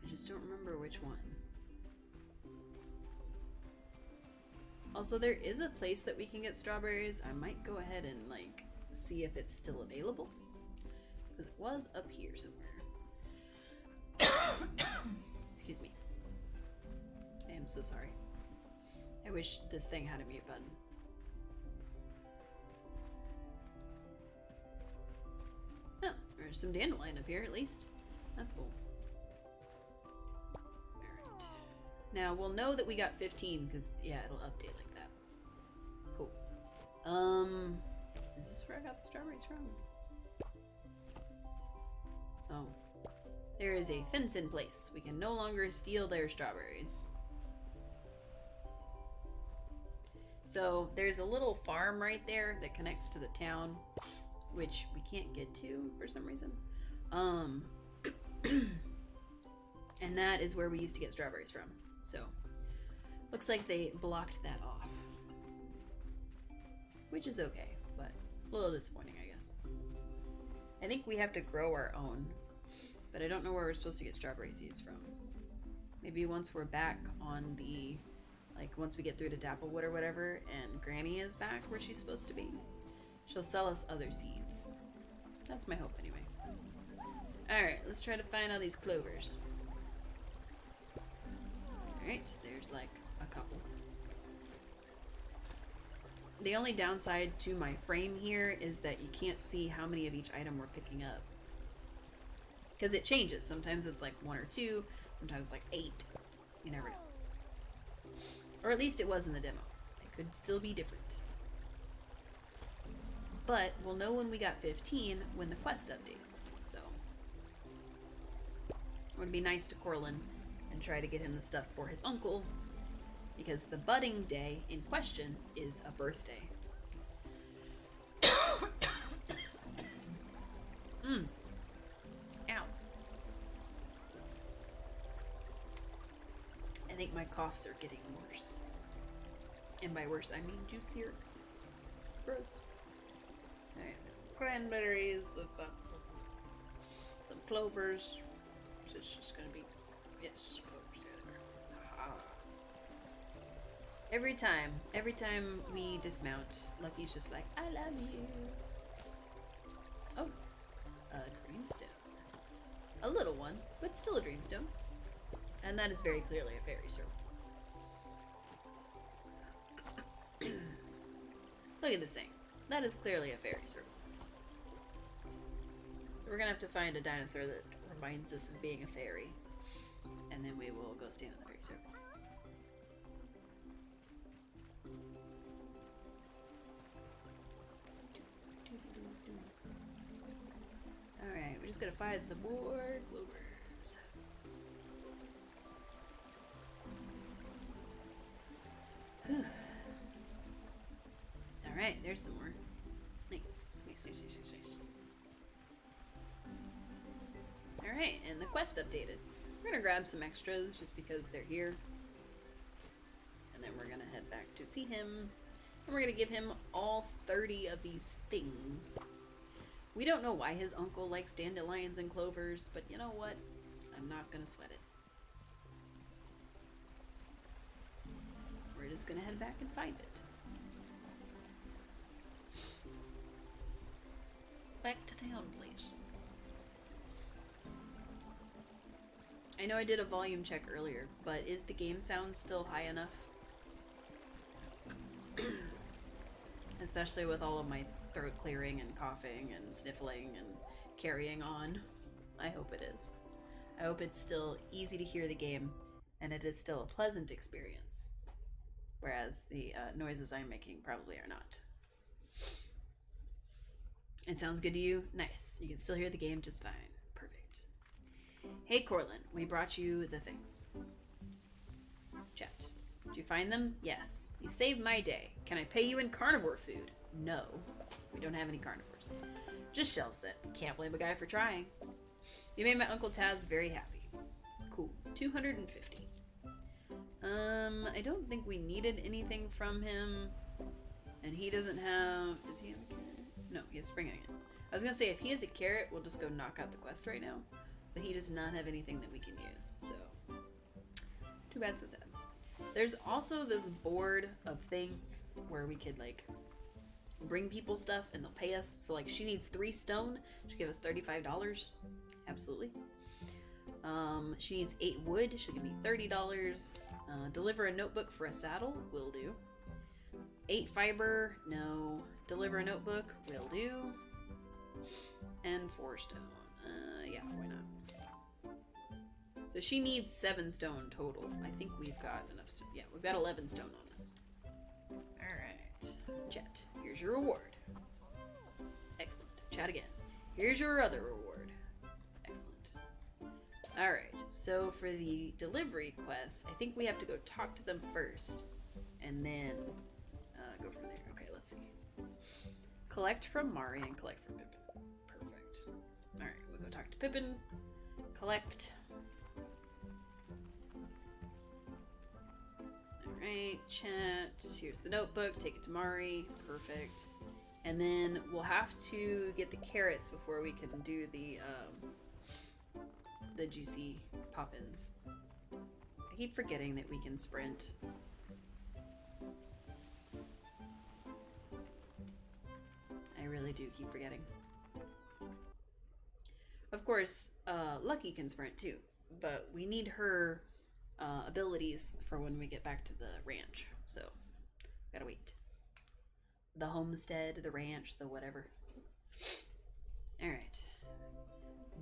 I just don't remember which one. Also, there is a place that we can get strawberries. I might go ahead and, like, see if it's still available. Because it was up here somewhere. Excuse me. I am so sorry. I wish this thing had a mute button. Oh, there's some dandelion up here at least. That's cool. Alright. Now we'll know that we got 15 because, yeah, it'll update like that. Cool. Is this where I got the strawberries from? Oh. There is a fence in place. We can no longer steal their strawberries. So there's a little farm right there that connects to the town, which we can't get to for some reason. And that is where we used to get strawberries from. So looks like they blocked that off, which is okay, but a little disappointing, I guess. I think we have to grow our own, but I don't know where we're supposed to get strawberry seeds from. Maybe once we're back on the, like, once we get through to Dapplewood or whatever, and Granny is back where she's supposed to be, she'll sell us other seeds. That's my hope, anyway. Alright, let's try to find all these clovers. Alright, there's, like, a couple. The only downside to my frame here is that you can't see how many of each item we're picking up. Because it changes. Sometimes it's like 1 or 2, sometimes it's like 8. You never know. Or at least it was in the demo. It could still be different. But we'll know when we got 15 when the quest updates. So it would be nice to Corlin and try to get him the stuff for his uncle, because the budding day in question is a birthday. Ow. I think my coughs are getting worse. And by worse, I mean juicier. Gross. Alright, got some cranberries, we've got some clovers. So it's just gonna be, yes, clovers together. Aha. Every time we dismount, Lucky's just like, I love you. Oh, a dreamstone. A little one, but still a dreamstone. And that is very clearly a fairy circle. Look at this thing. That is clearly a fairy circle. So we're gonna have to find a dinosaur that reminds us of being a fairy. And then we will go stand in the fairy circle. Alright, we're just gonna find some more clovers. Alright, there's some more. Nice. Nice. Alright, and the quest updated. We're gonna grab some extras just because they're here. And then we're gonna head back to see him. And we're gonna give him all 30 of these things. We don't know why his uncle likes dandelions and clovers, but you know what? I'm not gonna sweat it. We're just gonna head back and find it. Back to town, please. I know I did a volume check earlier, but is the game sound still high enough? Especially with all of my throat clearing and coughing and sniffling and carrying on. I hope it is. I hope it's still easy to hear the game and it is still a pleasant experience. Whereas the noises I'm making probably are not. It sounds good to you? Nice. You can still hear the game just fine. Perfect. Hey Corlin, we brought you the things. Chat. Did you find them? Yes. You saved my day. Can I pay you in carnivore food? No. We don't have any carnivores. Just shells then. Can't blame a guy for trying. You made my Uncle Taz very happy. Cool. 250. I don't think we needed anything from him. And he doesn't have... Does he have a carrot? No, he has spring onion. I was gonna say, if he has a carrot, we'll just go knock out the quest right now. But he does not have anything that we can use, so... Too bad, so sad. There's also this board of things where we could, like, bring people stuff and they'll pay us. So, like, she needs 3 stone. She'll give us $35. Absolutely. She needs 8 wood. She'll give me $30. Deliver a notebook for a saddle. Will do. 8 fiber. No. Deliver a notebook. Will do. And 4 stone. Yeah, why not? So she needs 7 stone total. I think we've got enough. Yeah, we've got 11 stone on us. Alright. Chat. Here's your reward. Excellent. Chat again. Here's your other reward. Excellent. Alright. So for the delivery quest, I think we have to go talk to them first. And then go from there. Okay, let's see. Collect from Mari and collect from Pippin. Perfect. Alright, we'll go talk to Pippin. Collect. Alright, chat. Here's the notebook. Take it to Mari. Perfect. And then we'll have to get the carrots before we can do the juicy pop-ins. I keep forgetting that we can sprint. I really do keep forgetting. Of course, Lucky can sprint too, but we need her abilities for when we get back to the ranch, so gotta wait. The homestead, the ranch, the whatever. Alright.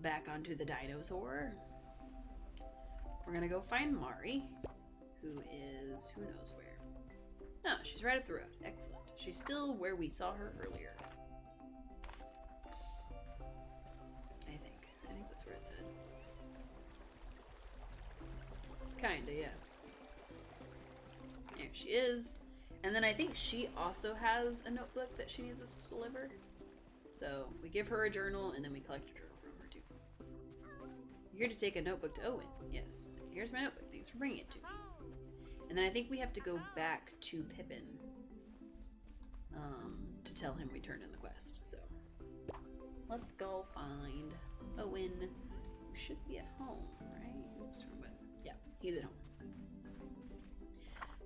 Back onto the dinosaur. We're gonna go find Mari, who is who knows where. No, she's right up the road. Excellent. She's still where we saw her earlier. I think that's where it said. Kinda, yeah. There she is. And then I think she also has a notebook that she needs us to deliver. So we give her a journal and then we collect a journal from her too. You're here to take a notebook to Owen. Yes. Here's my notebook. Thanks for bringing it to me. And then I think we have to go back to Pippin to tell him we turned in the quest. So let's go find Owen, who should be at home, right? Oops, wrong button. Yeah, he's at home.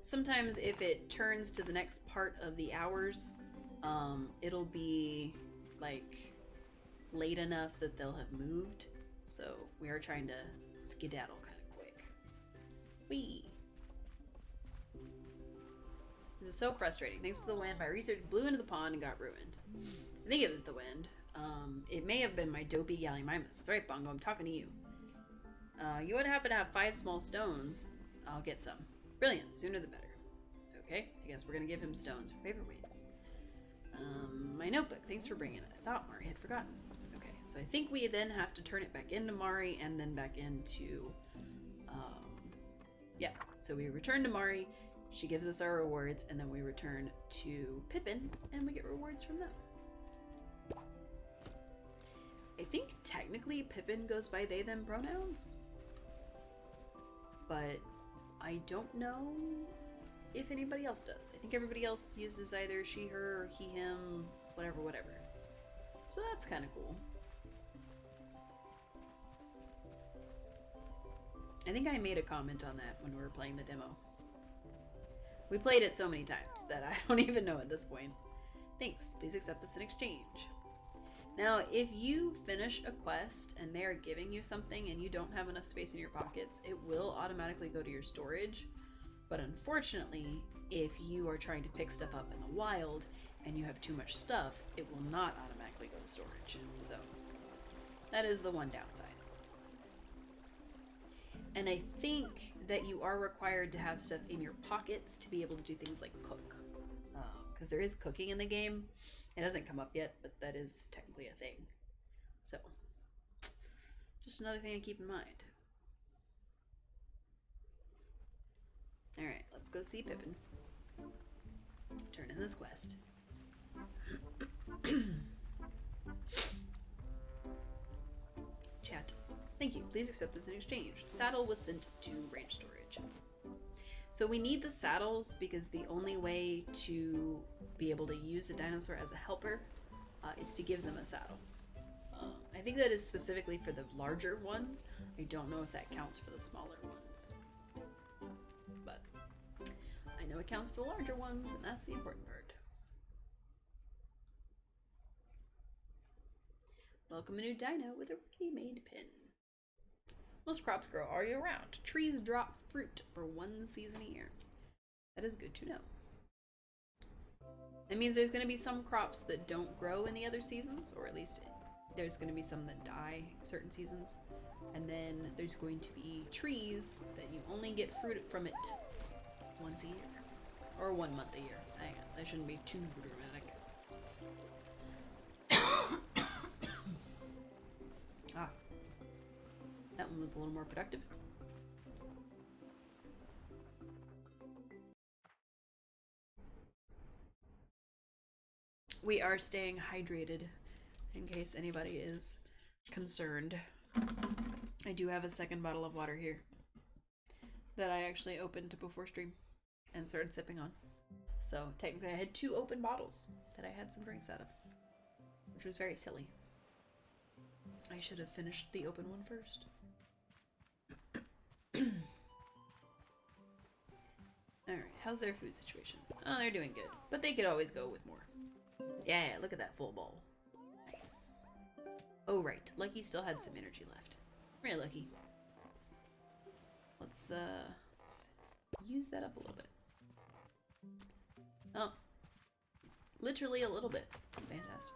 Sometimes if it turns to the next part of the hours, it'll be like late enough that they'll have moved. So we are trying to skedaddle kind of quick. Whee! This is so frustrating. Thanks to the wind, my research blew into the pond and got ruined. I think it was the wind. It may have been my dopey Gallimimus. That's right, Bongo, I'm talking to you. You would happen to have 5 small stones. I'll get some. Brilliant, sooner the better. Okay, I guess we're gonna give him stones for paperweights. My notebook, thanks for bringing it. I thought Mari had forgotten. Okay, so I think we then have to turn it back into Mari and then back into, yeah. So we return to Mari, she gives us our rewards, and then we return to Pippin and we get rewards from them. I think technically Pippin goes by they, them pronouns, but I don't know if anybody else does. I think everybody else uses either she, her, he, him, whatever, whatever. So that's kind of cool. I think I made a comment on that when we were playing the demo. We played it so many times that I don't even know at this point. Thanks. Please accept this in exchange. Now, if you finish a quest and they're giving you something and you don't have enough space in your pockets, it will automatically go to your storage. But unfortunately, if you are trying to pick stuff up in the wild and you have too much stuff, it will not automatically go to storage. So that is the one downside. And I think that you are required to have stuff in your pockets to be able to do things like cook. Because there is cooking in the game. It hasn't come up yet, but that is technically a thing. So, just another thing to keep in mind. Alright, let's go see Pippin. Turn in this quest. Chat. Thank you. Please accept this in exchange. Saddle was sent to range storage. So we need the saddles because the only way to be able to use a dinosaur as a helper is to give them a saddle. I think that is specifically for the larger ones. I don't know if that counts for the smaller ones. But I know it counts for the larger ones, and that's the important part. Welcome a new dino with a ready-made pin. Most crops grow all year round. Trees drop fruit for one season a year. That is good to know. That means there's going to be some crops that don't grow in the other seasons, or at least there's going to be some that die certain seasons. And then there's going to be trees that you only get fruit from it once a year. Or 1 month a year, I guess. I shouldn't be too dramatic. That one was a little more productive. We are staying hydrated in case anybody is concerned. I do have a second bottle of water here that I actually opened before stream and started sipping on. So technically I had 2 open bottles that I had some drinks out of, which was very silly. I should have finished the open one first. Alright, how's their food situation? Oh, they're doing good, but they could always go with more. Yeah, look at that full bowl. Nice. Oh, right. Lucky still had some energy left. Very lucky. Let's use that up a little bit. Oh. Literally a little bit. Fantastic.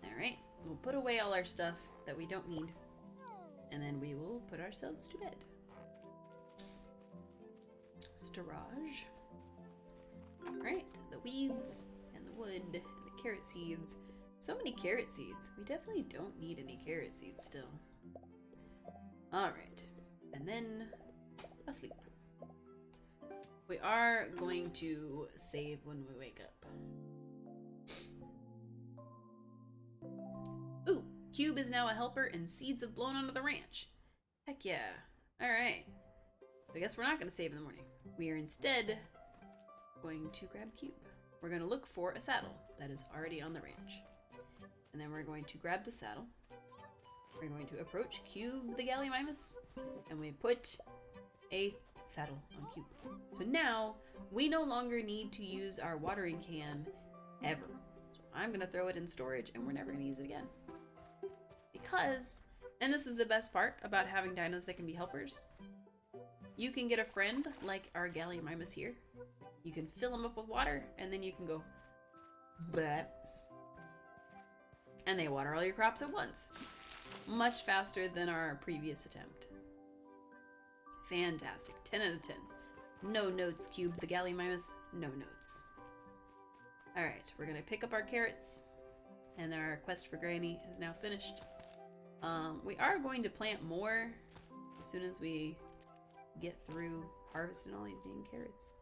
Alright, we'll put away all our stuff that we don't need. And then we will put ourselves to bed. Storage. Alright, the weeds and the wood and the carrot seeds. So many carrot seeds. We definitely don't need any carrot seeds still. Alright, and then asleep. We are going to save when we wake up. Ooh, Cube is now a helper and seeds have blown onto the ranch. Heck yeah. Alright. I guess we're not going to save in the morning. We are instead going to grab Cube. We're going to look for a saddle that is already on the ranch. And then we're going to grab the saddle. We're going to approach Cube the Gallimimus, and we put a saddle on Cube. So now we no longer need to use our watering can ever. So I'm going to throw it in storage and we're never going to use it again. Because, and this is the best part about having dinos that can be helpers, you can get a friend like our Gallimimus here. You can fill them up with water and then you can go bleh, and they water all your crops at once. Much faster than our previous attempt. Fantastic. 10 out of 10. No notes, Cube the Gallimimus. No notes. Alright, we're going to pick up our carrots. And our quest for Granny is now finished. We are going to plant more as soon as we get through harvesting all these dang carrots.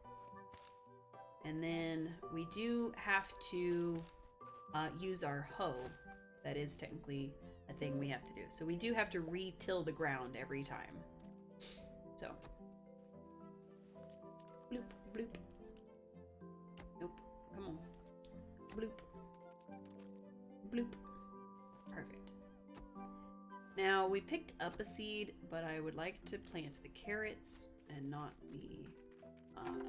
And then we do have to use our hoe. That is technically a thing we have to do. So we do have to re-till the ground every time. So. Bloop, bloop. Nope. Come on. Bloop. Bloop. Perfect. Now, we picked up a seed, but I would like to plant the carrots and not the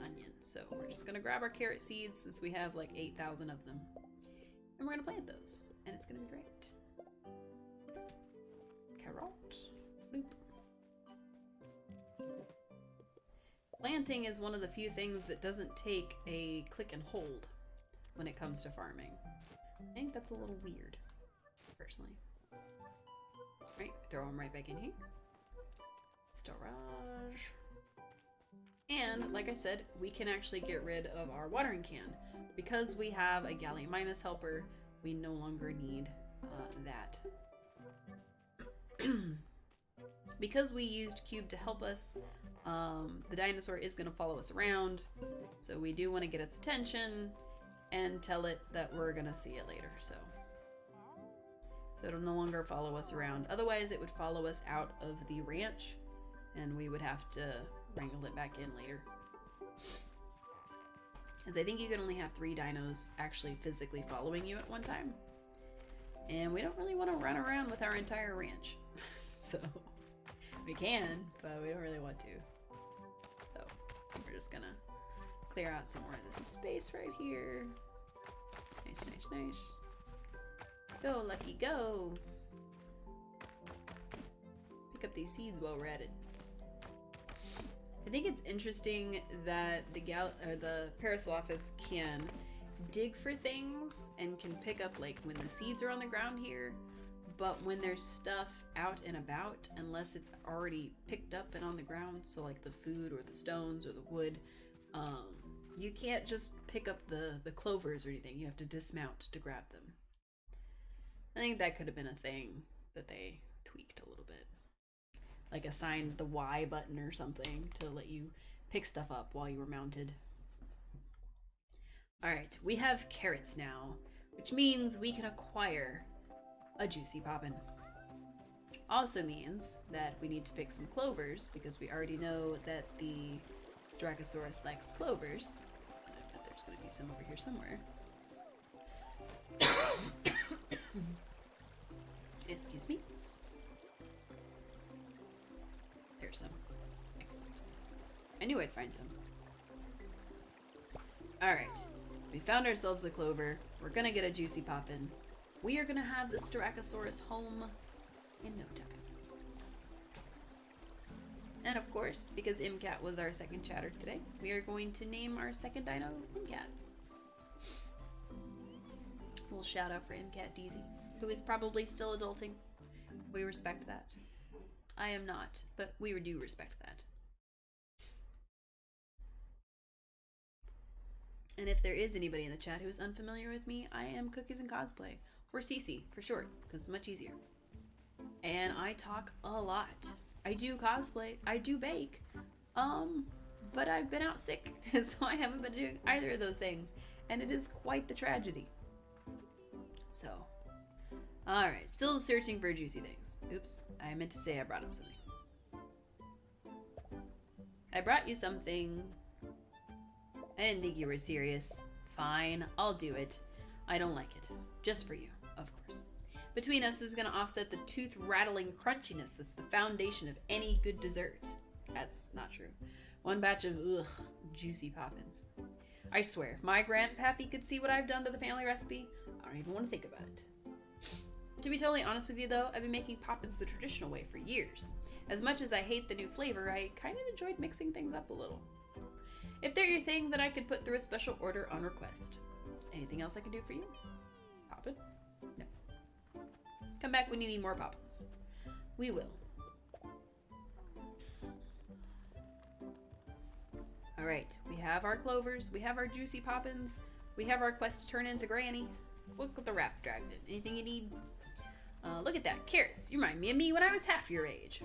onion. So we're just going to grab our carrot seeds since we have like 8,000 of them. And and we're gonna plant those, and it's gonna be great. Carrot. Bloop. Planting is one of the few things that doesn't take a click and hold when it comes to farming. I think that's a little weird, personally. Right, throw them right back in here. Storage. And, like I said, we can actually get rid of our watering can. Because we have a Gallimimus helper, we no longer need that. Because we used Cube to help us, the dinosaur is going to follow us around. So we do want to get its attention and tell it that we're going to see it later, so it'll no longer follow us around. Otherwise, it would follow us out of the ranch, and we would have to wrangle it back in later. As I think you can only have 3 dinos actually physically following you at one time. And we don't really want to run around with our entire ranch. So, we can, but we don't really want to. So, we're just gonna clear out some more of this space right here. Nice, nice, nice. Go, Lucky, go! Pick up these seeds while we're at it. I think it's interesting that the Parasaurolophus can dig for things and can pick up, like, when the seeds are on the ground here, but when there's stuff out and about, unless it's already picked up and on the ground, so like the food or the stones or the wood, you can't just pick up the clovers or anything. You have to dismount to grab them. I think that could have been a thing that they tweaked a little bit. Like assigned the Y button or something to let you pick stuff up while you were mounted. Alright, we have carrots now, which means we can acquire a Juicy Poppin'. Which also means that we need to pick some clovers, because we already know that the Styracosaurus likes clovers. I bet there's going to be some over here somewhere. Excuse me. There's some. Excellent. I knew I'd find some. Alright. We found ourselves a clover. We're gonna get a Juicy Poppin'. We are gonna have the Styracosaurus home in no time. And of course, because MCAT was our second chatter today, we are going to name our second dino MCAT. We'll shout out for MCAT DZ, who is probably still adulting. We respect that. I am not, but we do respect that. And if there is anybody in the chat who is unfamiliar with me, I am Cookies and Cosplay, or CC for short, because it's much easier. And I talk a lot. I do cosplay, I do bake, but I've been out sick, so I haven't been doing either of those things, and it is quite the tragedy. So, alright, still searching for juicy things. Oops, I meant to say I brought him something. I brought you something. I didn't think you were serious. Fine, I'll do it. I don't like it. Just for you, of course. Between us is going to offset the tooth-rattling crunchiness that's the foundation of any good dessert. That's not true. One batch of, juicy poppins. I swear, if my grandpappy could see what I've done to the family recipe, I don't even want to think about it. To be totally honest with you though, I've been making poppins the traditional way for years. As much as I hate the new flavor, I kind of enjoyed mixing things up a little. If they're your thing, then I could put through a special order on request. Anything else I can do for you? Poppin? No. Come back when you need more poppins. We will. Alright, we have our clovers, we have our juicy poppins, we have our quest to turn into Granny. Look at the wrap dragged in. Anything you need? Look at that. Carrots. You remind me of me when I was half your age.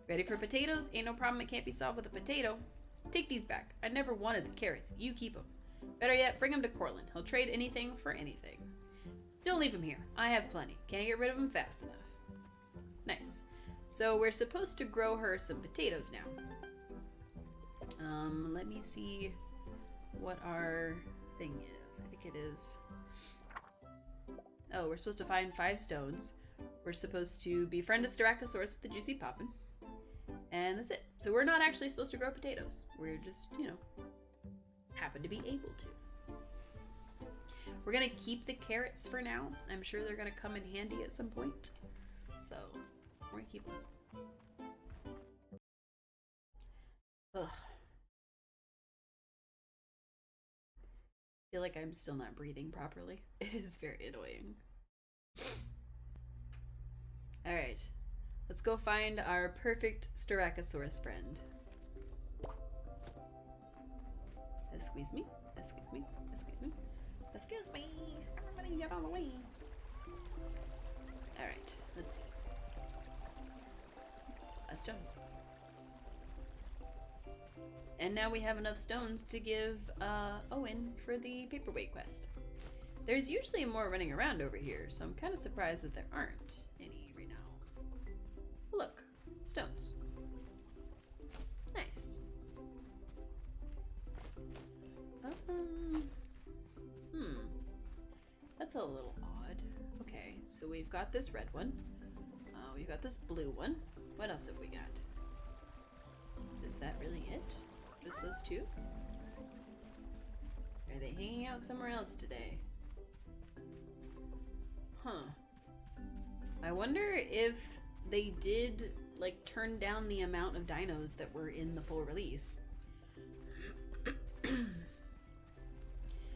Ready for potatoes? Ain't no problem, it can't be solved with a potato. Take these back. I never wanted the carrots. You keep them. Better yet, bring them to Cortland. He'll trade anything for anything. Don't leave him here. I have plenty. Can't get rid of him fast enough. Nice. So we're supposed to grow her some potatoes now. Let me see what our thing is. I think it is... Oh, we're supposed to find 5 stones. We're supposed to befriend a Styracosaurus with the Juicy Poppin'. And that's it. So we're not actually supposed to grow potatoes. We're just, you know, happen to be able to. We're gonna keep the carrots for now. I'm sure they're gonna come in handy at some point. So, we're gonna keep them. Ugh. I feel like I'm still not breathing properly. It is very annoying. Alright. Let's go find our perfect Styracosaurus friend. Excuse me. Excuse me. Excuse me. Excuse me. Everybody get out of the way. Alright. Let's see. A stone. And now we have enough stones to give Owen for the paperweight quest. There's usually more running around over here, so I'm kind of surprised that there aren't any right now. Look, stones. Nice. That's a little odd. Okay, so we've got this red one. We've got this blue one. What else have we got? Is that really it? Just those two? Are they hanging out somewhere else today? Huh. I wonder if they did, like, turn down the amount of dinos that were in the full release.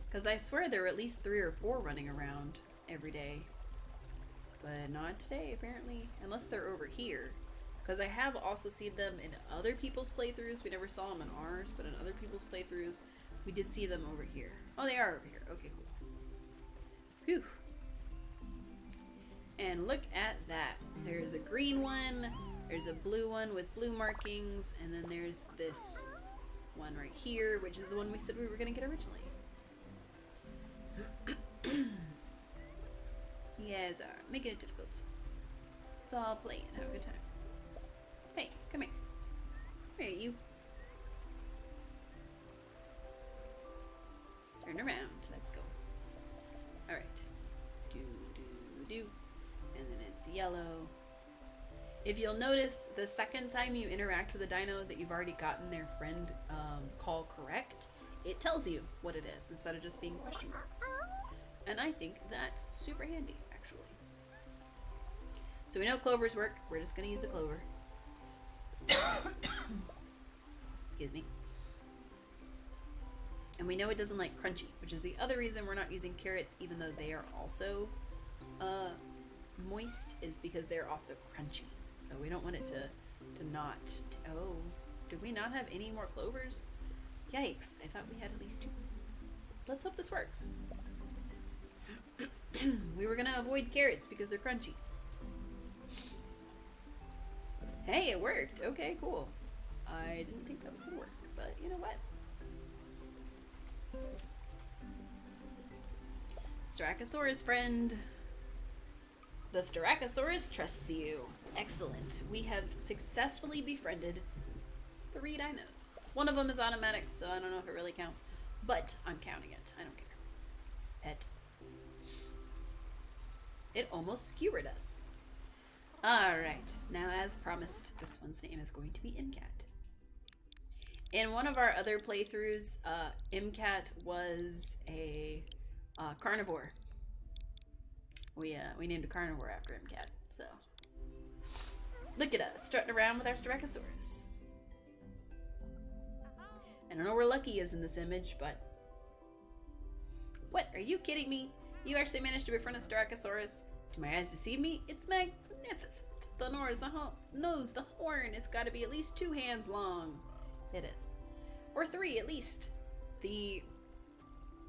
Because I swear there were at least 3 or 4 running around every day. But not today, apparently. Unless they're over here. Because I have also seen them in other people's playthroughs. We never saw them in ours, but in other people's playthroughs, we did see them over here. Oh, they are over here. Okay, cool. Phew. And look at that. There's a green one, there's a blue one with blue markings, and then there's this one right here, which is the one we said we were going to get originally. You guys are making it difficult. It's all play and have a good time. Hey, come here. Here, you. Turn around. Let's go. Alright. Do, do, do. And then it's yellow. If you'll notice, the second time you interact with a dino that you've already gotten their friend call correct, it tells you what it is instead of just being question marks. And I think that's super handy, actually. So we know clovers work. We're just going to use a clover. Excuse me. And we know it doesn't like crunchy, which is the other reason we're not using carrots, even though they are also moist, is because they're also crunchy. So we don't want it to not. Oh, do we not have any more clovers? Yikes! I thought we had at least 2. Let's hope this works. We were gonna avoid carrots because they're crunchy. Hey, it worked. Okay, cool. I didn't think that was gonna work, but you know what? Styracosaurus friend. The Styracosaurus trusts you. Excellent. We have successfully befriended 3 dinos. One of them is automatic, so I don't know if it really counts, but I'm counting it. I don't care. Pet. It almost skewered us. Alright, now as promised, this one's name is going to be MCAT. In one of our other playthroughs, MCAT was a carnivore. We named a carnivore after MCAT, so. Look at us, strutting around with our Styracosaurus. I don't know where Lucky is in this image, but... What, are you kidding me? You actually managed to befriend a Styracosaurus? Do my eyes deceive me? It's magnificent. The nose, the horn, it's gotta be at least 2 hands long. It is. Or 3 at least. The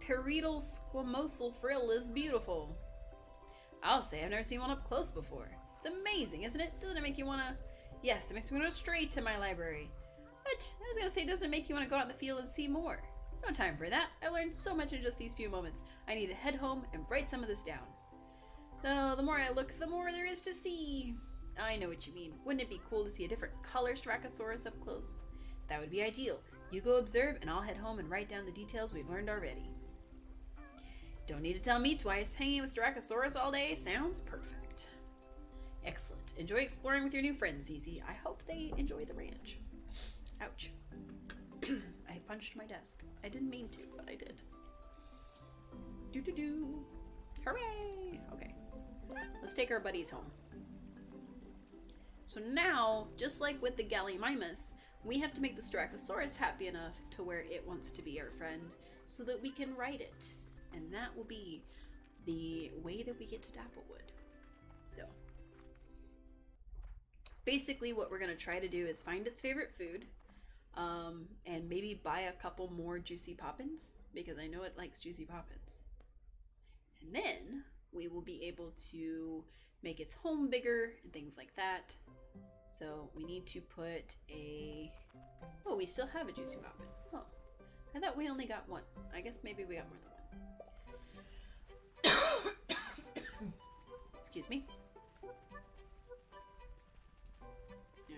parietal squamosal frill is beautiful. I'll say I've never seen one up close before. It's amazing, isn't it? Doesn't it make you wanna... Yes, it makes me want to go straight to my library. But I was gonna say, doesn't it make you want to go out in the field and see more? No time for that. I learned so much in just these few moments. I need to head home and write some of this down. Though the more I look, the more there is to see. I know what you mean. Wouldn't it be cool to see a different color Styracosaurus up close? That would be ideal. You go observe, and I'll head home and write down the details we've learned already. Don't need to tell me twice. Hanging with Styracosaurus all day sounds perfect. Excellent. Enjoy exploring with your new friends, Zizi. I hope they enjoy the ranch. Ouch. I punched my desk. I didn't mean to, but I did. Do. Hooray! Okay. Let's take our buddies home. So now, just like with the Gallimimus, we have to make the Styracosaurus happy enough to where it wants to be our friend so that we can ride it. And that will be the way that we get to Dapplewood. So, basically what we're going to try to do is find its favorite food, and maybe buy a couple more Juicy Poppins, because I know it likes Juicy Poppins. And then we will be able to make its home bigger and things like that. So we need to put a... Oh, we still have a Juicy Poppin. Oh, I thought we only got one. I guess maybe we got more than one. Excuse me.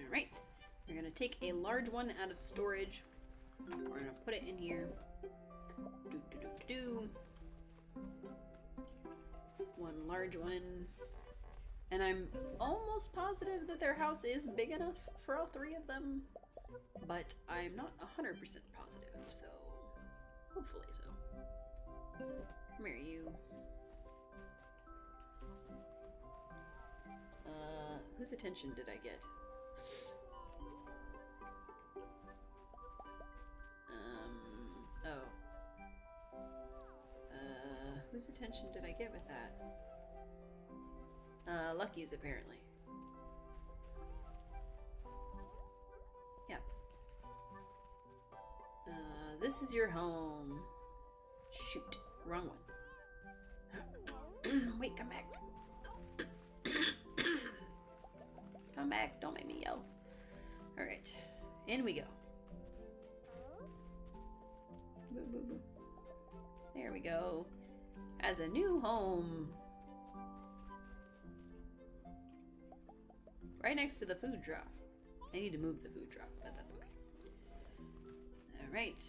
Alright, we're going to take a large one out of storage. We're going to put it in here. One large one. And I'm almost positive that their house is big enough for all three of them, but I'm not 100% positive, so hopefully so. Come here, you. Whose attention did I get? Whose attention did I get with that? Lucky's, apparently. Yeah. This is your home. Shoot. Wrong one. Wait, come back. Come back. Don't make me yell. Alright. In we go. Boo, boo, boo. There we go. As a new home. Right next to the food drop. I need to move the food drop, but that's okay. Alright.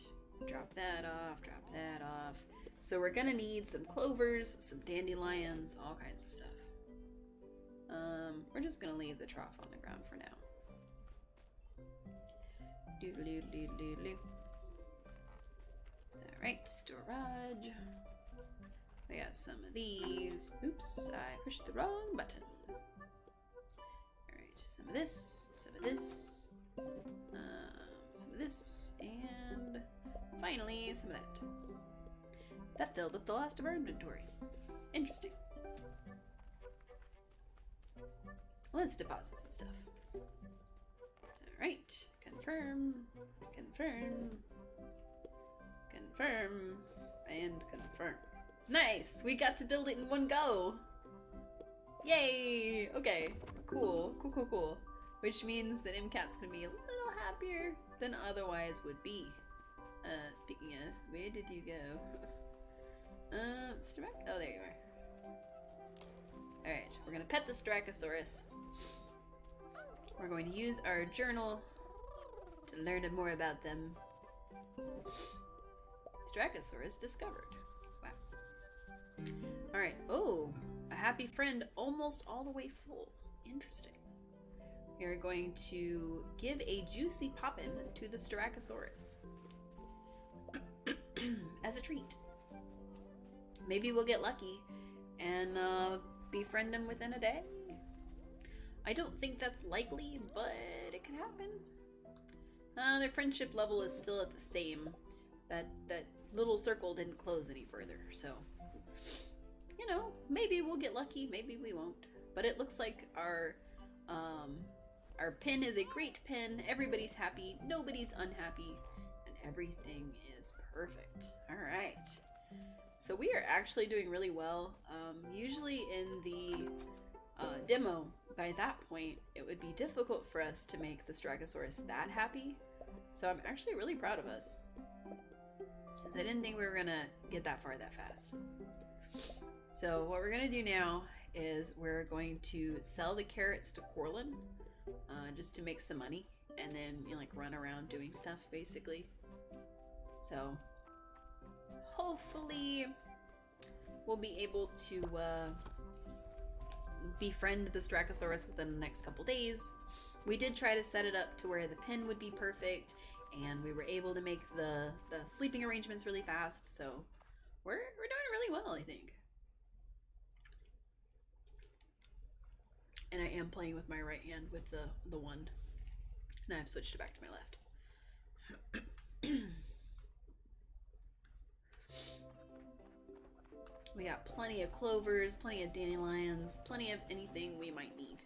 Drop that off, drop that off. So we're gonna need some clovers, some dandelions, all kinds of stuff. We're just gonna leave the trough on the ground for now. Doodle-doodle-doodle-doodle. Alright, storage. We got some of these. Oops, I pushed the wrong button. Alright, some of this, some of this, some of this, and finally some of that. That filled up the last of our inventory. Interesting. Let's deposit some stuff. Alright, confirm, confirm, confirm, and confirm. Nice! We got to build it in one go! Yay! Okay, cool, cool, cool, cool. Which means that MCAT's gonna be a little happier than otherwise would be. Speaking of, where did you go? Oh, there you are. Alright, we're gonna pet the Styracosaurus. We're going to use our journal to learn more about them. Styracosaurus discovered. Wow. Alright, oh, a happy friend almost all the way full. Interesting. We are going to give a Juicy Poppin to the Styracosaurus as a treat. Maybe we'll get lucky and befriend him within a day. I don't think that's likely, but it could happen. Their friendship level is still at the same. That little circle didn't close any further, so you know, maybe we'll get lucky, maybe we won't. But it looks like our pin is a great pin. Everybody's happy, nobody's unhappy, and everything is perfect. All right. So we are actually doing really well. Usually in the demo, by that point, it would be difficult for us to make the Styracosaurus that happy. So I'm actually really proud of us, because I didn't think we were gonna get that far that fast. So what we're gonna do now is we're going to sell the carrots to Corlin, just to make some money, and then like run around doing stuff basically. So hopefully we'll be able to befriend the Styracosaurus within the next couple days. We did try to set it up to where the pin would be perfect, and we were able to make the sleeping arrangements really fast, so we're doing really well, I think. And I am playing with my right hand with the one. Now I've switched it back to my left. We got plenty of clovers, plenty of dandelions, plenty of anything we might need.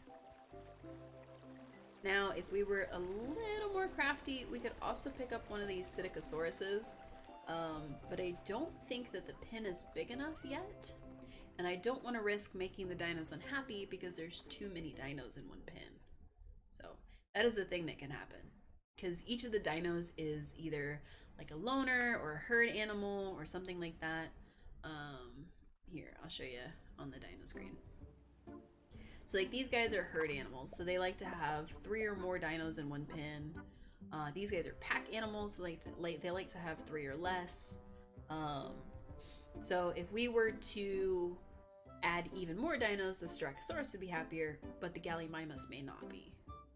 Now, if we were a little more crafty, we could also pick up one of these Psittacosauruses. But I don't think that the pin is big enough yet. And I don't want to risk making the dinos unhappy because there's too many dinos in one pin. So that is a thing that can happen. Because each of the dinos is either like a loner or a herd animal or something like that. Here, I'll show you on the dino screen. So like these guys are herd animals, so they like to have 3 or more dinos in one pen. These guys are pack animals, so they like to have 3 or less. So if we were to add even more dinos, the Styracosaurus would be happier, but the Gallimimus may not be.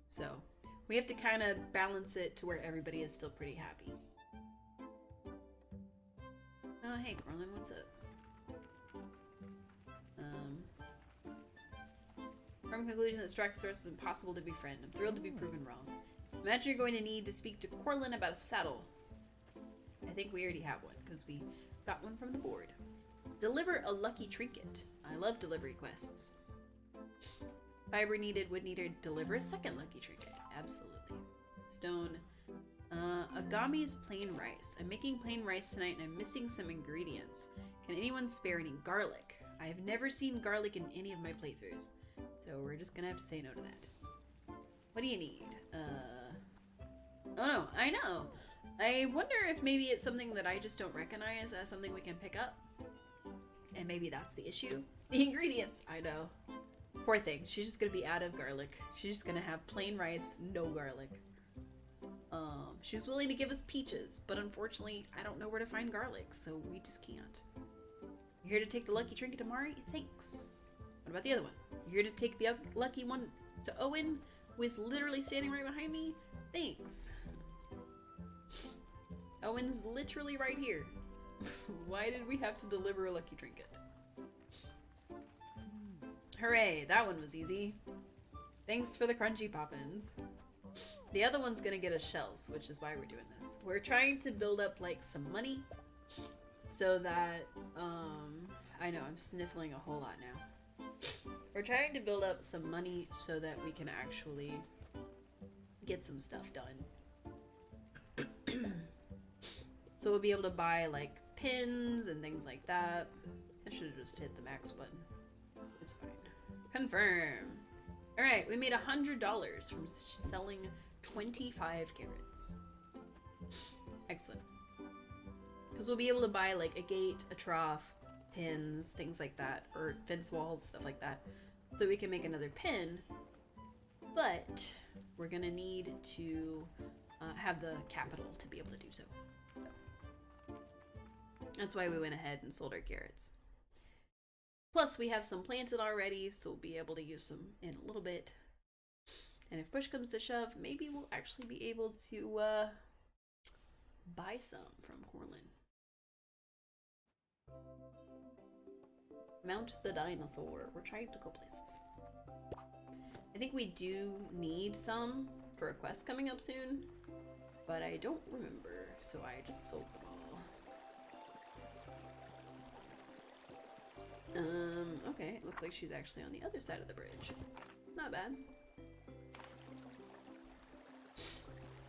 So we have to kind of balance it to where everybody is still pretty happy. Oh, hey, Corlin, what's up? From conclusion that Styracosaurus was impossible to befriend. I'm thrilled to be proven wrong. Imagine you're going to need to speak to Corlin about a saddle. I think we already have one, because we got one from the board. Deliver a lucky trinket. I love delivery quests. Fiber needed, wood needed, deliver a second lucky trinket. Absolutely. Stone. Agami's plain rice. I'm making plain rice tonight and I'm missing some ingredients. Can anyone spare any garlic? I have never seen garlic in any of my playthroughs. So we're just gonna have to say no to that. What do you need? Oh no, I know. I wonder if maybe it's something that I just don't recognize as something we can pick up. And maybe that's the issue. The ingredients, I know. Poor thing, she's just gonna be out of garlic. She's just gonna have plain rice, no garlic. She was willing to give us peaches, but unfortunately, I don't know where to find garlic, so we just can't. You're here to take the lucky trinket to Mari? Thanks. What about the other one? You're here to take the lucky one to Owen, who is literally standing right behind me? Thanks. Owen's literally right here. Why did we have to deliver a lucky trinket? Hooray, that one was easy. Thanks for the crunchy poppins. The other one's gonna get us shells, which is why we're doing this. We're trying to build up like some money so that, I know I'm sniffling a whole lot now. We're trying to build up some money so that we can actually get some stuff done. So we'll be able to buy like pins and things like that. I should have just hit the max button. It's fine. Confirm. Alright, we made $100 from selling 25 carrots. Excellent. Because we'll be able to buy like a gate, a trough, pins, things like that, or fence walls, stuff like that, so we can make another pin. But we're gonna need to have the capital to be able to do so. That's why we went ahead and sold our carrots. Plus, we have some planted already, so we'll be able to use them in a little bit. And if push comes to shove, maybe we'll actually be able to buy some from Corlin. Mount the dinosaur. We're trying to go places. I think we do need some for a quest coming up soon, but I don't remember, so I just sold them all. Okay, it looks like she's actually on the other side of the bridge. Not bad.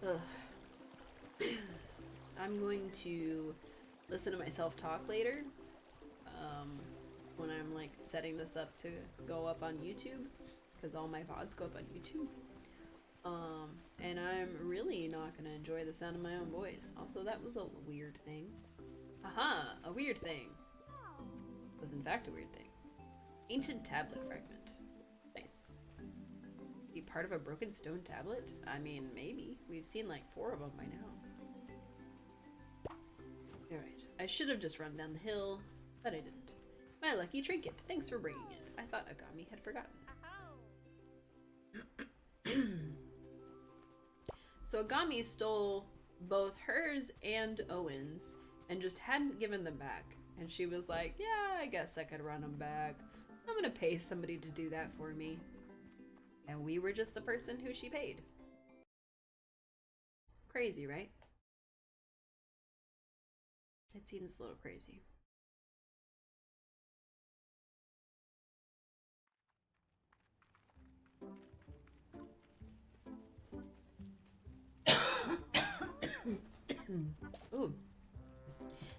Ugh. I'm going to listen to myself talk later, when I'm like setting this up to go up on YouTube, because all my VODs go up on YouTube. And I'm really not gonna enjoy the sound of my own voice. Also, that was a weird thing. Aha! A weird thing. It was in fact a weird thing. Ancient tablet fragment. Nice. Be part of a broken stone tablet? I mean, maybe. We've seen like 4 of them by now. Alright. I should have just run down the hill, but I didn't. My lucky trinket. Thanks for bringing it. I thought Agami had forgotten. So Agami stole both hers and Owen's and just hadn't given them back. And she was like, yeah, I guess I could run them back. I'm gonna pay somebody to do that for me. And we were just the person who she paid. Crazy, right? It seems a little crazy. Ooh.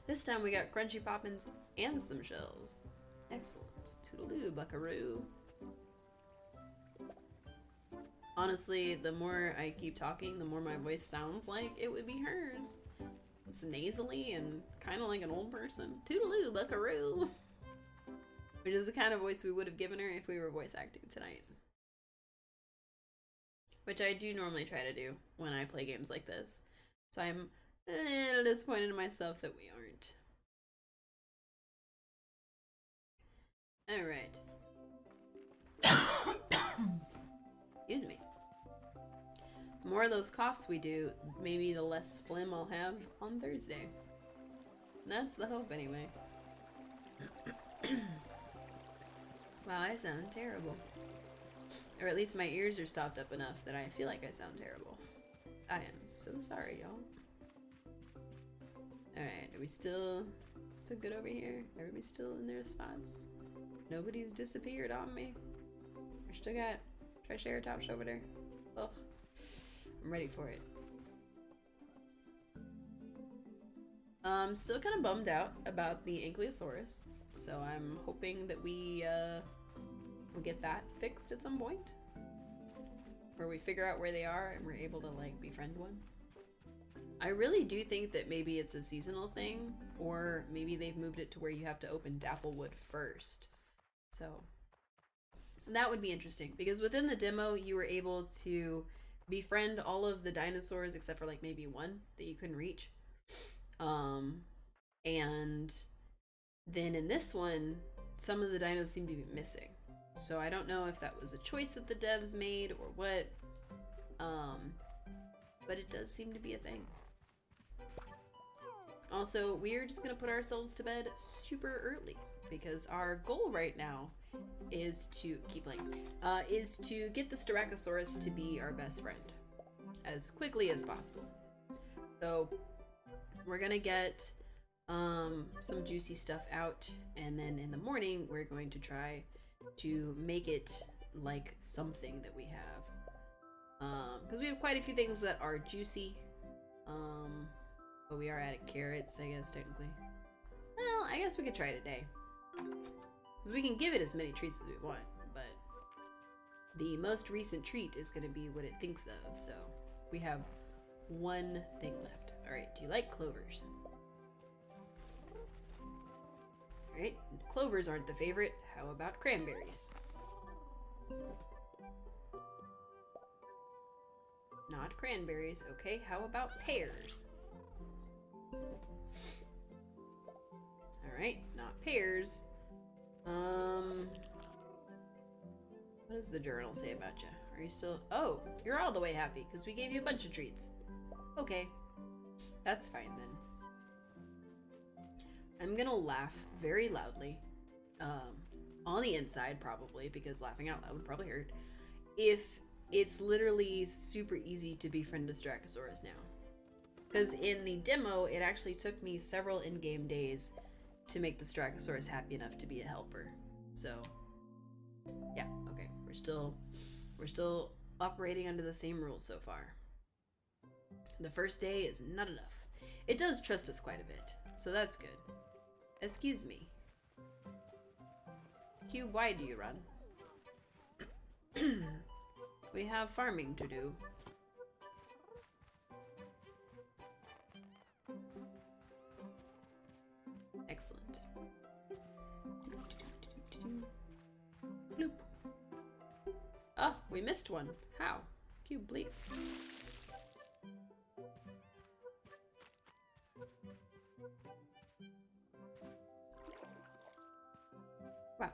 This time we got crunchy poppins and some shells. Excellent. Toodaloo, buckaroo. Honestly, the more I keep talking, the more my voice sounds like it would be hers. It's nasally and kind of like an old person. Toodaloo, buckaroo. Which is the kind of voice we would have given her if we were voice acting tonight. Which I do normally try to do when I play games like this. So I'm a little disappointed in myself that we aren't. Alright. Excuse me. The more of those coughs we do, maybe the less phlegm I'll have on Thursday. That's the hope anyway. Wow, I sound terrible. Or at least my ears are stopped up enough that I feel like I sound terrible. I am so sorry, y'all. Alright, are we still good over here? Everybody's still in their spots? Nobody's disappeared on me? I still got Triceratops over there. Ugh. I'm ready for it. I'm still kind of bummed out about the Ankylosaurus, so I'm hoping that we will get that fixed at some point, where we figure out where they are and we're able to like befriend one. I really do think that maybe it's a seasonal thing, or maybe they've moved it to where you have to open Dapplewood first. So that would be interesting, because within the demo you were able to befriend all of the dinosaurs except for like maybe one that you couldn't reach. And then in this one, some of the dinos seem to be missing. So I don't know if that was a choice that the devs made or what. But it does seem to be a thing. Also, we're just gonna put ourselves to bed super early because our goal right now is to is to get the Styracosaurus to be our best friend as quickly as possible. So we're gonna get some juicy stuff out, and then in the morning we're going to try to make it like something that we have, because we have quite a few things that are juicy, but we are out of carrots, I guess, technically. Well, I guess we could try it today, because we can give it as many treats as we want, but the most recent treat is going to be what it thinks of, so we have one thing left. Alright, do you like clovers? Alright, clovers aren't the favorite. How about cranberries? Not cranberries. Okay, how about pears? Alright, not pears. What does the journal say about you? Are you still... Oh, you're all the way happy because we gave you a bunch of treats. Okay, that's fine then. I'm gonna laugh very loudly, on the inside probably, because laughing out loud would probably hurt, if it's literally super easy to befriend a Styracosaurus now. Because in the demo, it actually took me several in-game days to make the Styracosaurus happy enough to be a helper. So, yeah, okay, we're still operating under the same rules so far. The first day is not enough. It does trust us quite a bit, so that's good. Excuse me. Q, why do you run? We have farming to do. Excellent. Bloop. Ah, we missed one. How? Q, please. Wow.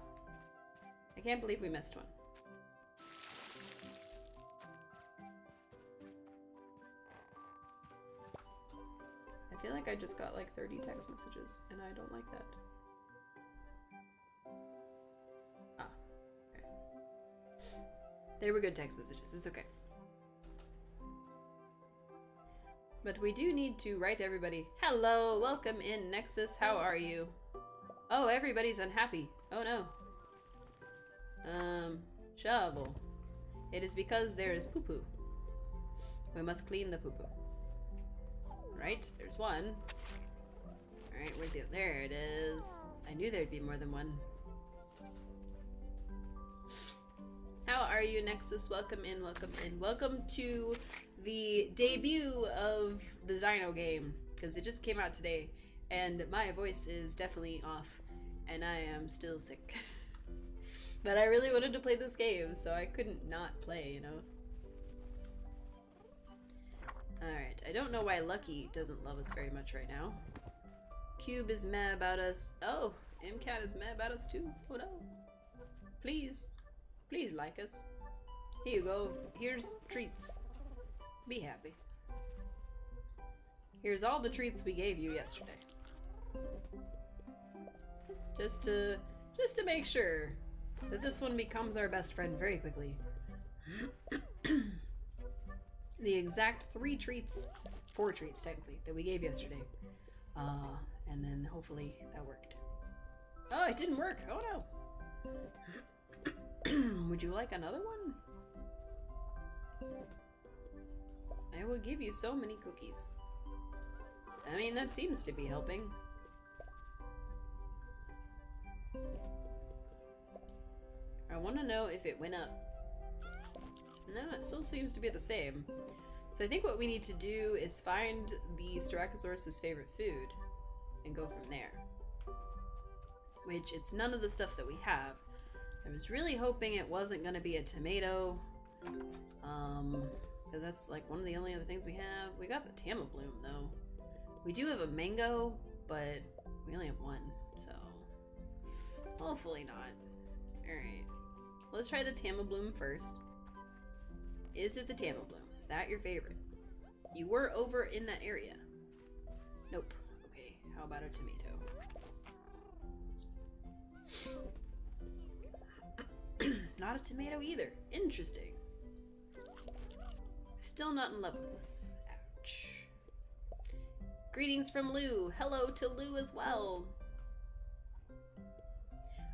I can't believe we missed one. I feel like I just got like 30 text messages, and I don't like that. They were good text messages. It's okay. But we do need to write everybody. Hello, welcome in, Nexus. How are you? Oh, everybody's unhappy. Oh no. Shovel. It is because there is poo-poo. We must clean the poo-poo. Right, there's one. Alright, where's the other? There it is. I knew there'd be more than one. How are you, Nexus? Welcome in, welcome in. Welcome to the debut of the Dino game, because it just came out today, and my voice is definitely off, and I am still sick. But I really wanted to play this game, so I couldn't not play, you know? Alright, I don't know why Lucky doesn't love us very much right now. Cube is meh about us. Oh, MCAT is meh about us too. Oh no. Please. Please like us. Here you go. Here's treats. Be happy. Here's all the treats we gave you yesterday. Just to make sure that this one becomes our best friend very quickly. The exact 4 treats technically, that we gave yesterday. And then hopefully that worked. Oh, it didn't work. Oh no. Would you like another one? I will give you so many cookies. I mean, that seems to be helping. I want to know if it went up. No, it still seems to be the same. So I think what we need to do is find the Styracosaurus's favorite food and go from there. Which, it's none of the stuff that we have. I was really hoping it wasn't going to be a tomato. Because that's like one of the only other things we have. We got the Tama Bloom though. We do have a mango, but we only have one, so hopefully not. Alright. Let's try the Tama Bloom first. Is it the Tama Bloom? Is that your favorite? You were over in that area. Nope. Okay, how about a tomato? Not a tomato either. Interesting. Still not in love with this. Ouch. Greetings from Lou. Hello to Lou as well.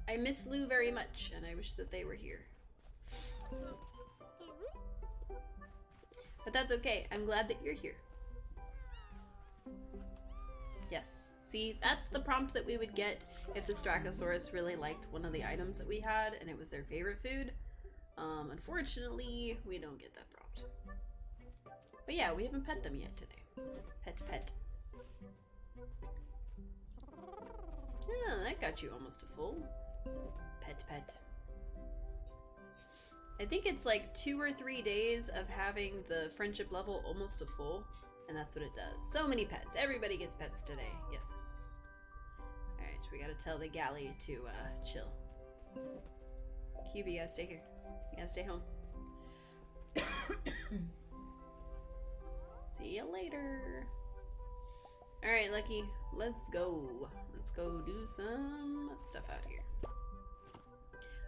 I miss Lou very much, and I wish that they were here. But that's okay. I'm glad that you're here. Yes. See, that's the prompt that we would get if the Styracosaurus really liked one of the items that we had and it was their favorite food. Unfortunately, we don't get that prompt. But yeah, we haven't pet them yet today. Pet, pet. Yeah, that got you almost to full. Pet, pet. I think it's like 2 or 3 days of having the friendship level almost to full, and that's what it does. So many pets. Everybody gets pets today. Yes. Alright, we gotta tell the galley to chill. QB, you gotta stay here. You gotta stay home. See you later. Alright, Lucky. Let's go. Let's go do some stuff out here.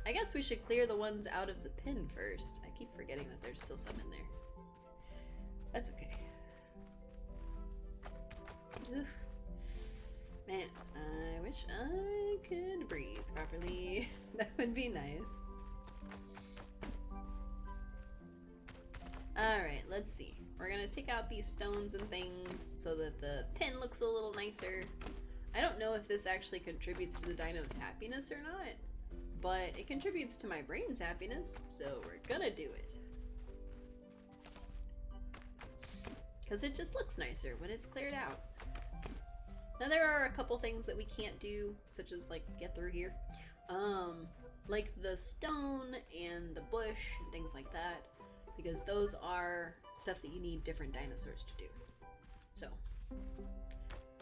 I guess we should clear the ones out of the pin first. I keep forgetting that there's still some in there. That's okay. Oof. Man, I wish I could breathe properly. That would be nice. Alright, let's see. We're gonna take out these stones and things so that the pin looks a little nicer. I don't know if this actually contributes to the dino's happiness or not, but it contributes to my brain's happiness, so we're gonna do it. Because it just looks nicer when it's cleared out. Now there are a couple things that we can't do, such as like get through here. Like the stone and the bush and things like that, because those are stuff that you need different dinosaurs to do. So,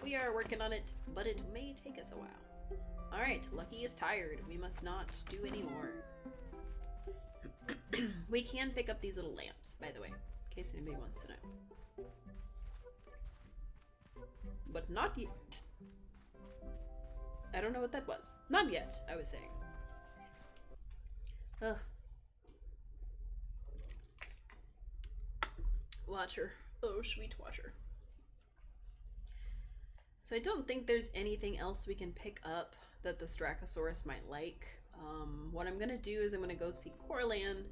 we are working on it, but it may take us a while. Alright, Lucky is tired. We must not do any more. We can pick up these little lamps, by the way, in case anybody wants to know. But not yet. I don't know what that was. Not yet, I was saying. Ugh. Watcher. Oh, sweet watcher. So I don't think there's anything else we can pick up that the Strachosaurus might like. What I'm gonna do is I'm gonna go see Corland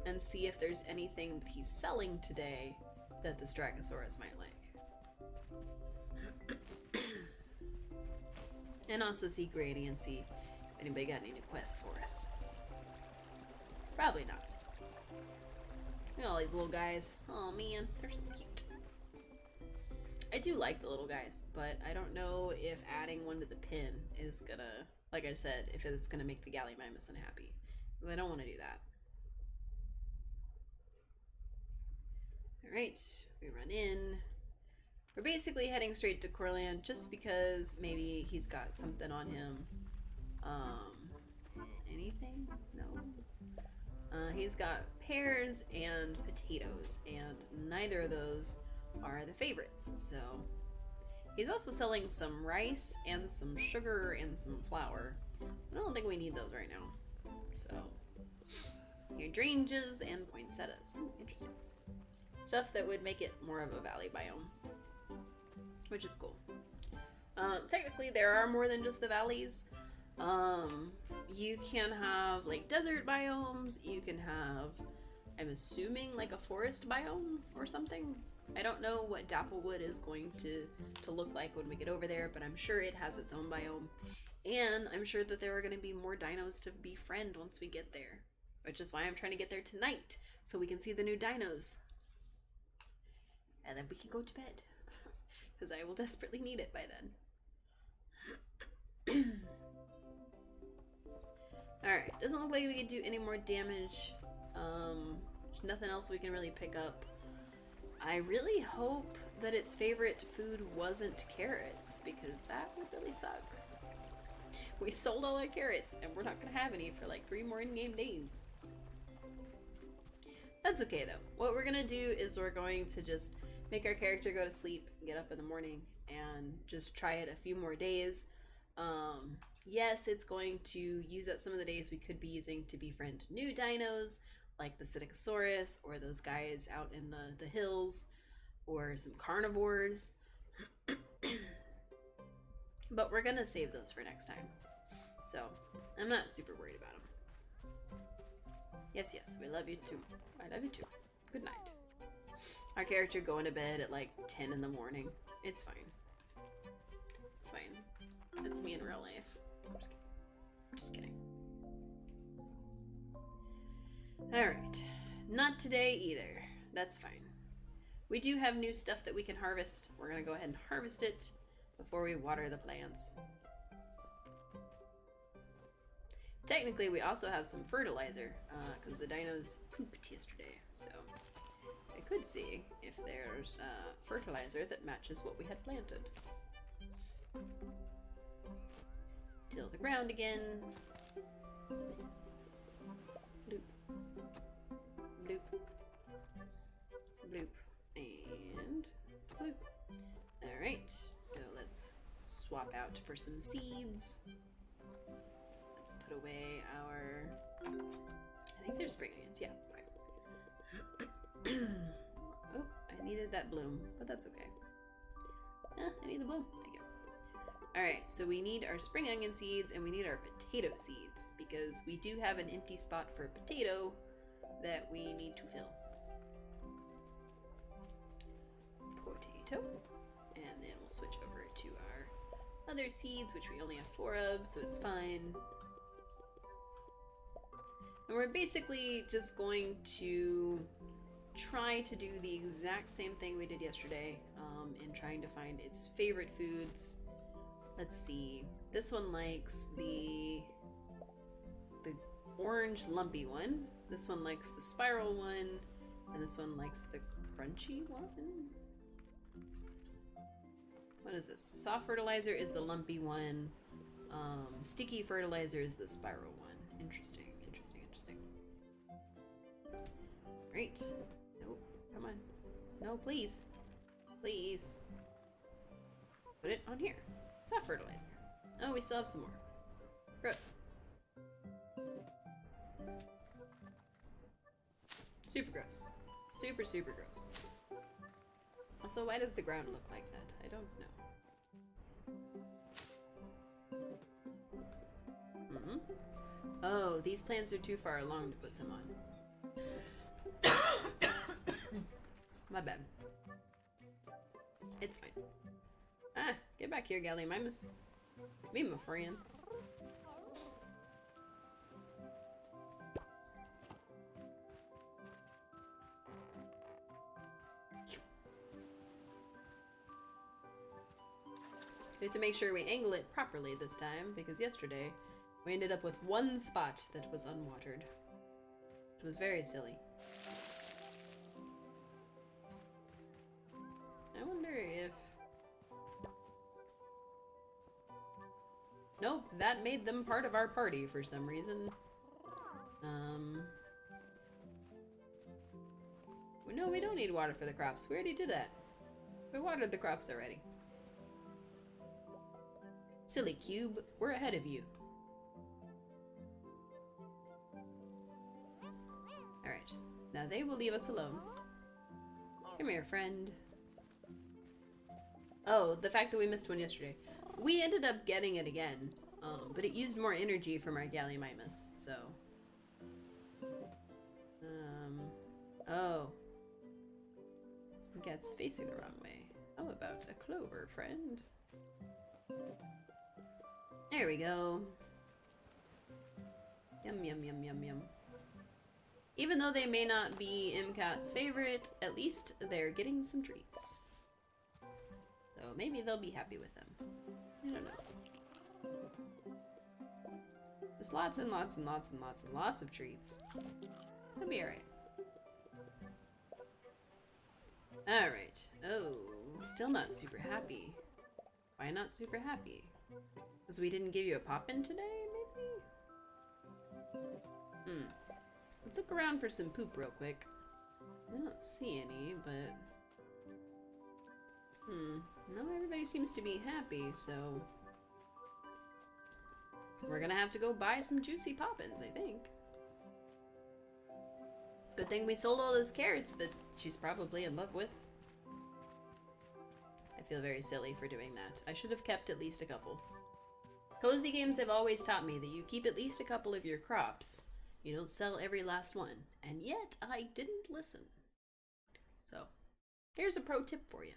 and see if there's anything that he's selling today that the Strachosaurus might like. And also see Grady and see if anybody got any new quests for us. Probably not. Look at all these little guys. Oh man, they're so cute. I do like the little guys, but I don't know if adding one to the pin is gonna, like I said, if it's gonna make the Gallimimus unhappy. Because I don't want to do that. Alright, we run in. We're basically heading straight to Corland just because maybe he's got something on him. Anything? No. He's got pears and potatoes, and neither of those are the favorites, so he's also selling some rice and some sugar and some flour. I don't think we need those right now. So hydrangeas and poinsettias. Ooh, interesting. Stuff that would make it more of a valley biome, which is cool. Technically there are more than just the valleys. You can have like desert biomes, you can have, I'm assuming, like a forest biome or something. I don't know what Dapplewood is going to look like when we get over there, but I'm sure it has its own biome. And I'm sure that there are going to be more dinos to befriend once we get there. Which is why I'm trying to get there tonight, so we can see the new dinos. And then we can go to bed. Because I will desperately need it by then. Alright, doesn't look like we can do any more damage. There's nothing else we can really pick up. I really hope that its favorite food wasn't carrots, because that would really suck. We sold all our carrots, and we're not going to have any for like 3 more in-game days. That's okay, though. What we're going to do is we're going to just make our character go to sleep, get up in the morning, and just try it a few more days. Yes, it's going to use up some of the days we could be using to befriend new dinos, like the Psittacosaurus, or those guys out in the hills, or some carnivores. But we're gonna save those for next time. So, I'm not super worried about them. Yes, yes, we love you too. I love you too. Good night. Our character going to bed at like 10 in the morning. It's fine. It's fine. It's me in real life. I'm just kidding. Alright. Not today either. That's fine. We do have new stuff that we can harvest. We're gonna go ahead and harvest it before we water the plants. Technically, we also have some fertilizer, because the dinos pooped yesterday, so I could see if there's fertilizer that matches what we had planted. Till the ground again. Bloop. Bloop. Bloop. And bloop. Alright, so let's swap out for some seeds. Let's put away our... I think they're spring onions, yeah, okay. Oh, I needed that bloom, but that's okay. I need the bloom. Thank you. Alright, so we need our spring onion seeds and we need our potato seeds because we do have an empty spot for potato that we need to fill. Potato. And then we'll switch over to our other seeds, which we only have 4 of, so it's fine. And we're basically just going to try to do the exact same thing we did yesterday in trying to find its favorite foods. Let's see. This one likes the orange lumpy one. This one likes the spiral one. And this one likes the crunchy one. What is this? Soft fertilizer is the lumpy one. Sticky fertilizer is the spiral one. Interesting. Right. Nope. Come on. No, please. Please. Put it on here. Soft fertilizer. Oh, we still have some more. Gross. Super gross. Super, super gross. Also, why does the ground look like that? I don't know. Oh, these plants are too far along to put some on. My bad. It's fine. Ah, get back here, Gallimimus. Be my friend. We have to make sure we angle it properly this time, because yesterday we ended up with one spot that was unwatered. It was very silly. I wonder if... Nope, that made them part of our party for some reason. No, we don't need water for the crops. We already did that. We watered the crops already. Silly cube, we're ahead of you. Alright, now they will leave us alone. Come here, friend. Oh, the fact that we missed one yesterday. We ended up getting it again, but it used more energy from our Gallimimus, so... Oh. I think it's facing the wrong way. How about a clover, friend? There we go. Yum, yum, yum, yum, yum. Even though they may not be MCAT's favorite, at least they're getting some treats. So maybe they'll be happy with them. I don't know. There's lots and lots and lots and lots and lots of treats. They'll be alright. Alright. Oh, still not super happy. Why not super happy? Because we didn't give you a pop-in today, maybe? Let's look around for some poop real quick. I don't see any, but... No, everybody seems to be happy, so... We're gonna have to go buy some juicy pop-ins, I think. Good thing we sold all those carrots that she's probably in love with. I feel very silly for doing that. I should have kept at least a couple. Cozy games have always taught me that you keep at least a couple of your crops. You don't sell every last one. And yet, I didn't listen. So, here's a pro tip for you.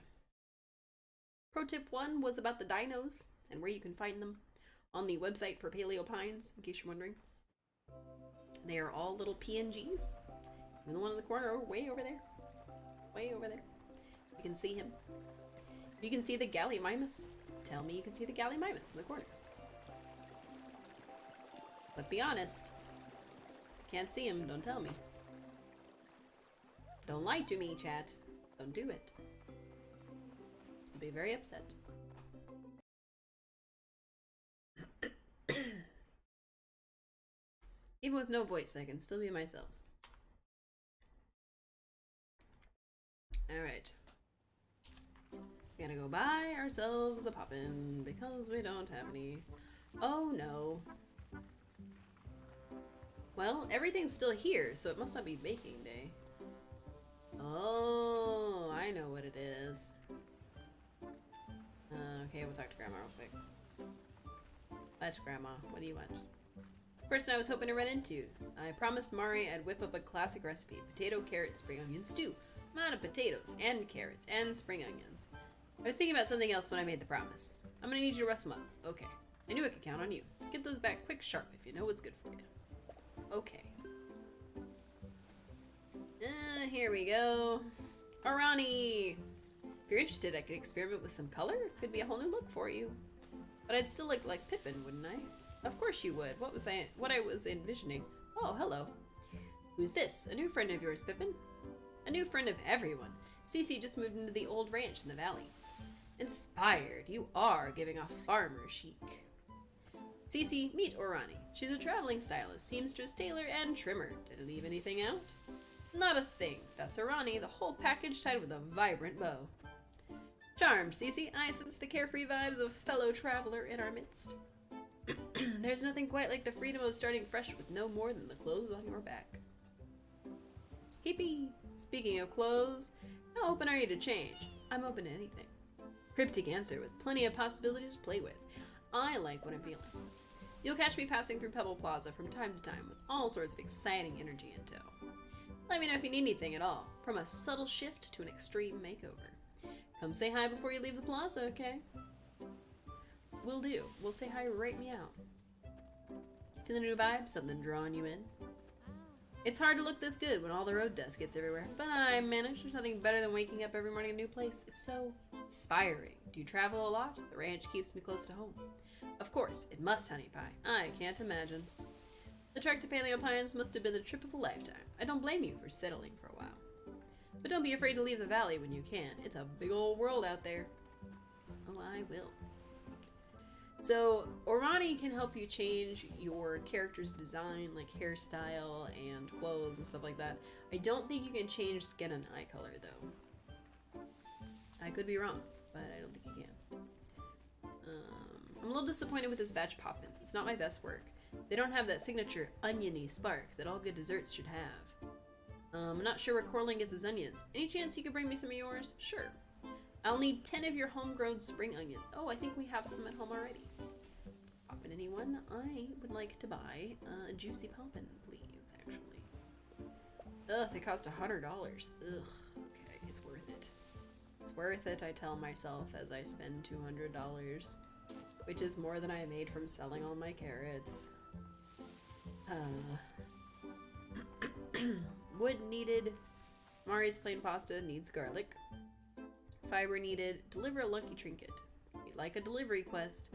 Pro tip 1 was about the dinos and where you can find them on the website for Paleo Pines, in case you're wondering. They are all little PNGs. And the one in the corner, way over there. Way over there. You can see him. If you can see the Gallimimus, tell me you can see the Gallimimus in the corner. But be honest. If you can't see him, don't tell me. Don't lie to me, chat. Don't do it. I'll be very upset. Even with no voice, I can still be myself. Alright. We gotta go buy ourselves a poppin' because we don't have any. Oh no. Well, everything's still here, so it must not be baking day. Oh, I know what it is. Okay, we'll talk to Grandma real quick. Fetch, Grandma. What do you want? Person I was hoping to run into. I promised Mari I'd whip up a classic recipe. Potato, carrot, spring onion stew. I'm out of potatoes, and carrots, and spring onions. I was thinking about something else when I made the promise. I'm gonna need you to rust them up. Okay. I knew I could count on you. Get those back quick sharp if you know what's good for you. Okay. Here we go. Arani! If you're interested, I could experiment with some color. Could be a whole new look for you. But I'd still look like Pippin, wouldn't I? Of course you would. What I was envisioning. Oh, hello. Who's this? A new friend of yours, Pippin? A new friend of everyone. Cece just moved into the old ranch in the valley. Inspired. You are giving off farmer chic. Cece, meet Orani. She's a traveling stylist, seamstress, tailor, and trimmer. Did I leave anything out? Not a thing. That's Orani, the whole package tied with a vibrant bow. Charmed, Cece. I sense the carefree vibes of fellow traveler in our midst. There's nothing quite like the freedom of starting fresh with no more than the clothes on your back. Hippie! Speaking of clothes, how open are you to change? I'm open to anything. Cryptic answer with plenty of possibilities to play with. I like what I'm feeling. You'll catch me passing through Pebble Plaza from time to time with all sorts of exciting energy in tow. Let me know if you need anything at all, from a subtle shift to an extreme makeover. Come say hi before you leave the plaza, okay? Will do. We'll say hi right meow. Feeling a new vibe? Something drawing you in? It's hard to look this good when all the road dust gets everywhere, but I manage. There's nothing better than waking up every morning in a new place. It's so inspiring. Do you travel a lot? The ranch keeps me close to home. Of course, it must, honey pie. I can't imagine. The trek to Paleo Pines must have been the trip of a lifetime. I don't blame you for settling for a while. But don't be afraid to leave the valley when you can. It's a big old world out there. Oh, I will. So, Orani can help you change your character's design, like hairstyle and clothes and stuff like that. I don't think you can change skin and eye color, though. I could be wrong, but I don't think you can. I'm a little disappointed with this batch Poppins. It's not my best work. They don't have that signature oniony spark that all good desserts should have. I'm not sure where Corlin gets his onions. Any chance you could bring me some of yours? Sure. I'll need 10 of your homegrown spring onions. Oh, I think we have some at home already. Poppin' anyone? I would like to buy a juicy poppin', please, actually. Ugh, they cost $100. Ugh, okay, it's worth it. It's worth it, I tell myself, as I spend $200. Which is more than I made from selling all my carrots. Wood needed. Mari's plain pasta needs garlic. Fiber needed. Deliver a lucky trinket. You'd like a delivery quest.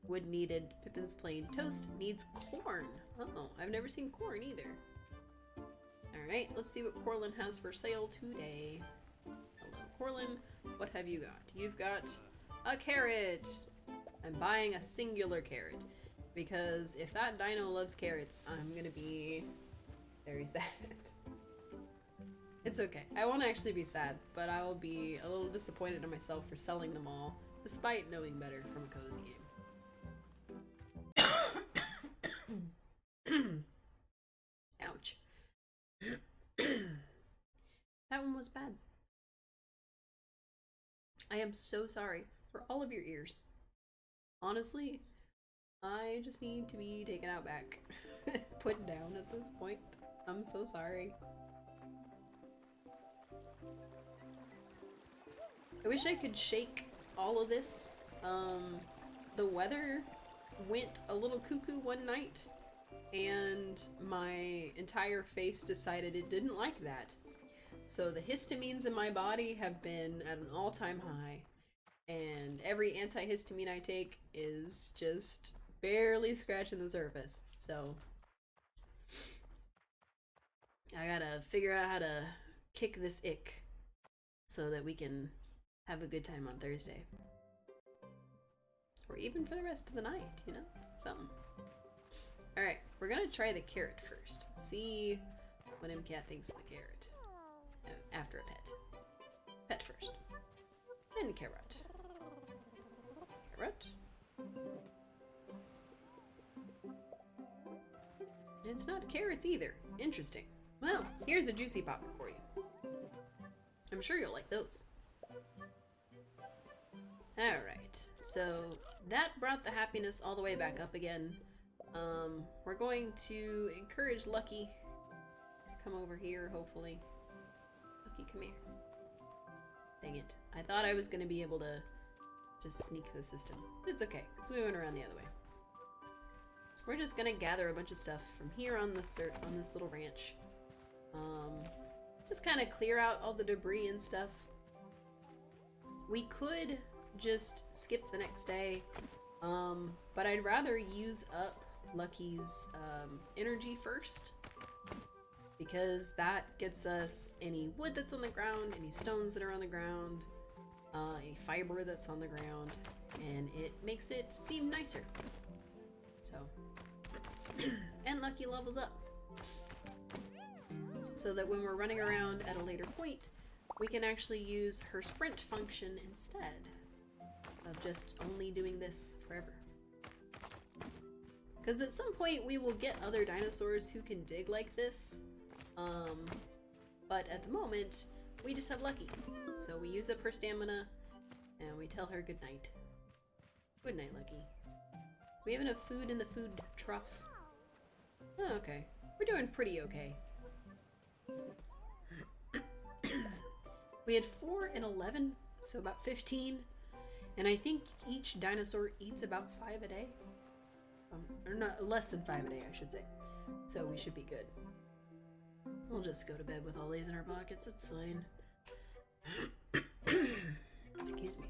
Wood needed. Pippin's plain toast needs corn. Oh, I've never seen corn either. Alright, let's see what Corlin has for sale today. Hello, Corlin. What have you got? You've got a carrot. I'm buying a singular carrot, because if that dino loves carrots, I'm gonna be very sad. It's okay. I won't actually be sad, but I will be a little disappointed in myself for selling them all, despite knowing better from a cozy game. Ouch. That one was bad. I am so sorry for all of your ears. Honestly, I just need to be taken out back. Put down at this point. I'm so sorry. I wish I could shake all of this. The weather went a little cuckoo one night, and my entire face decided it didn't like that. So the histamines in my body have been at an all-time high. And every antihistamine I take is just barely scratching the surface. So I gotta figure out how to kick this ick so that we can have a good time on Thursday. Or even for the rest of the night, you know? Something. Alright, we're gonna try the carrot first. See what MCAT thinks of the carrot. After a pet. Pet first. Then carrot. Carrot. It's not carrots either. Interesting. Well, here's a juicy poppin' for you. I'm sure you'll like those. Alright, so that brought the happiness all the way back up again. We're going to encourage Lucky to come over here, hopefully. Lucky, come here. Dang it. I thought I was going to be able to just sneak the system. But it's okay, because we went around the other way. So we're just going to gather a bunch of stuff from here on this little ranch. Just kind of clear out all the debris and stuff. We could just skip the next day, but I'd rather use up Lucky's energy first, because that gets us any wood that's on the ground, any stones that are on the ground, any fiber that's on the ground, and it makes it seem nicer. So, and Lucky levels up, so that when we're running around at a later point, we can actually use her sprint function instead of just only doing this forever. Because at some point we will get other dinosaurs who can dig like this, but at the moment we just have Lucky. So we use up her stamina, and we tell her good night. Good night, Lucky. We have enough food in the food trough. Oh, okay. We're doing pretty okay. We had 4 and 11, so about 15. And I think each dinosaur eats about 5 a day. Or not, less than 5 a day, I should say. So we should be good. We'll just go to bed with all these in our pockets, it's fine. Excuse me.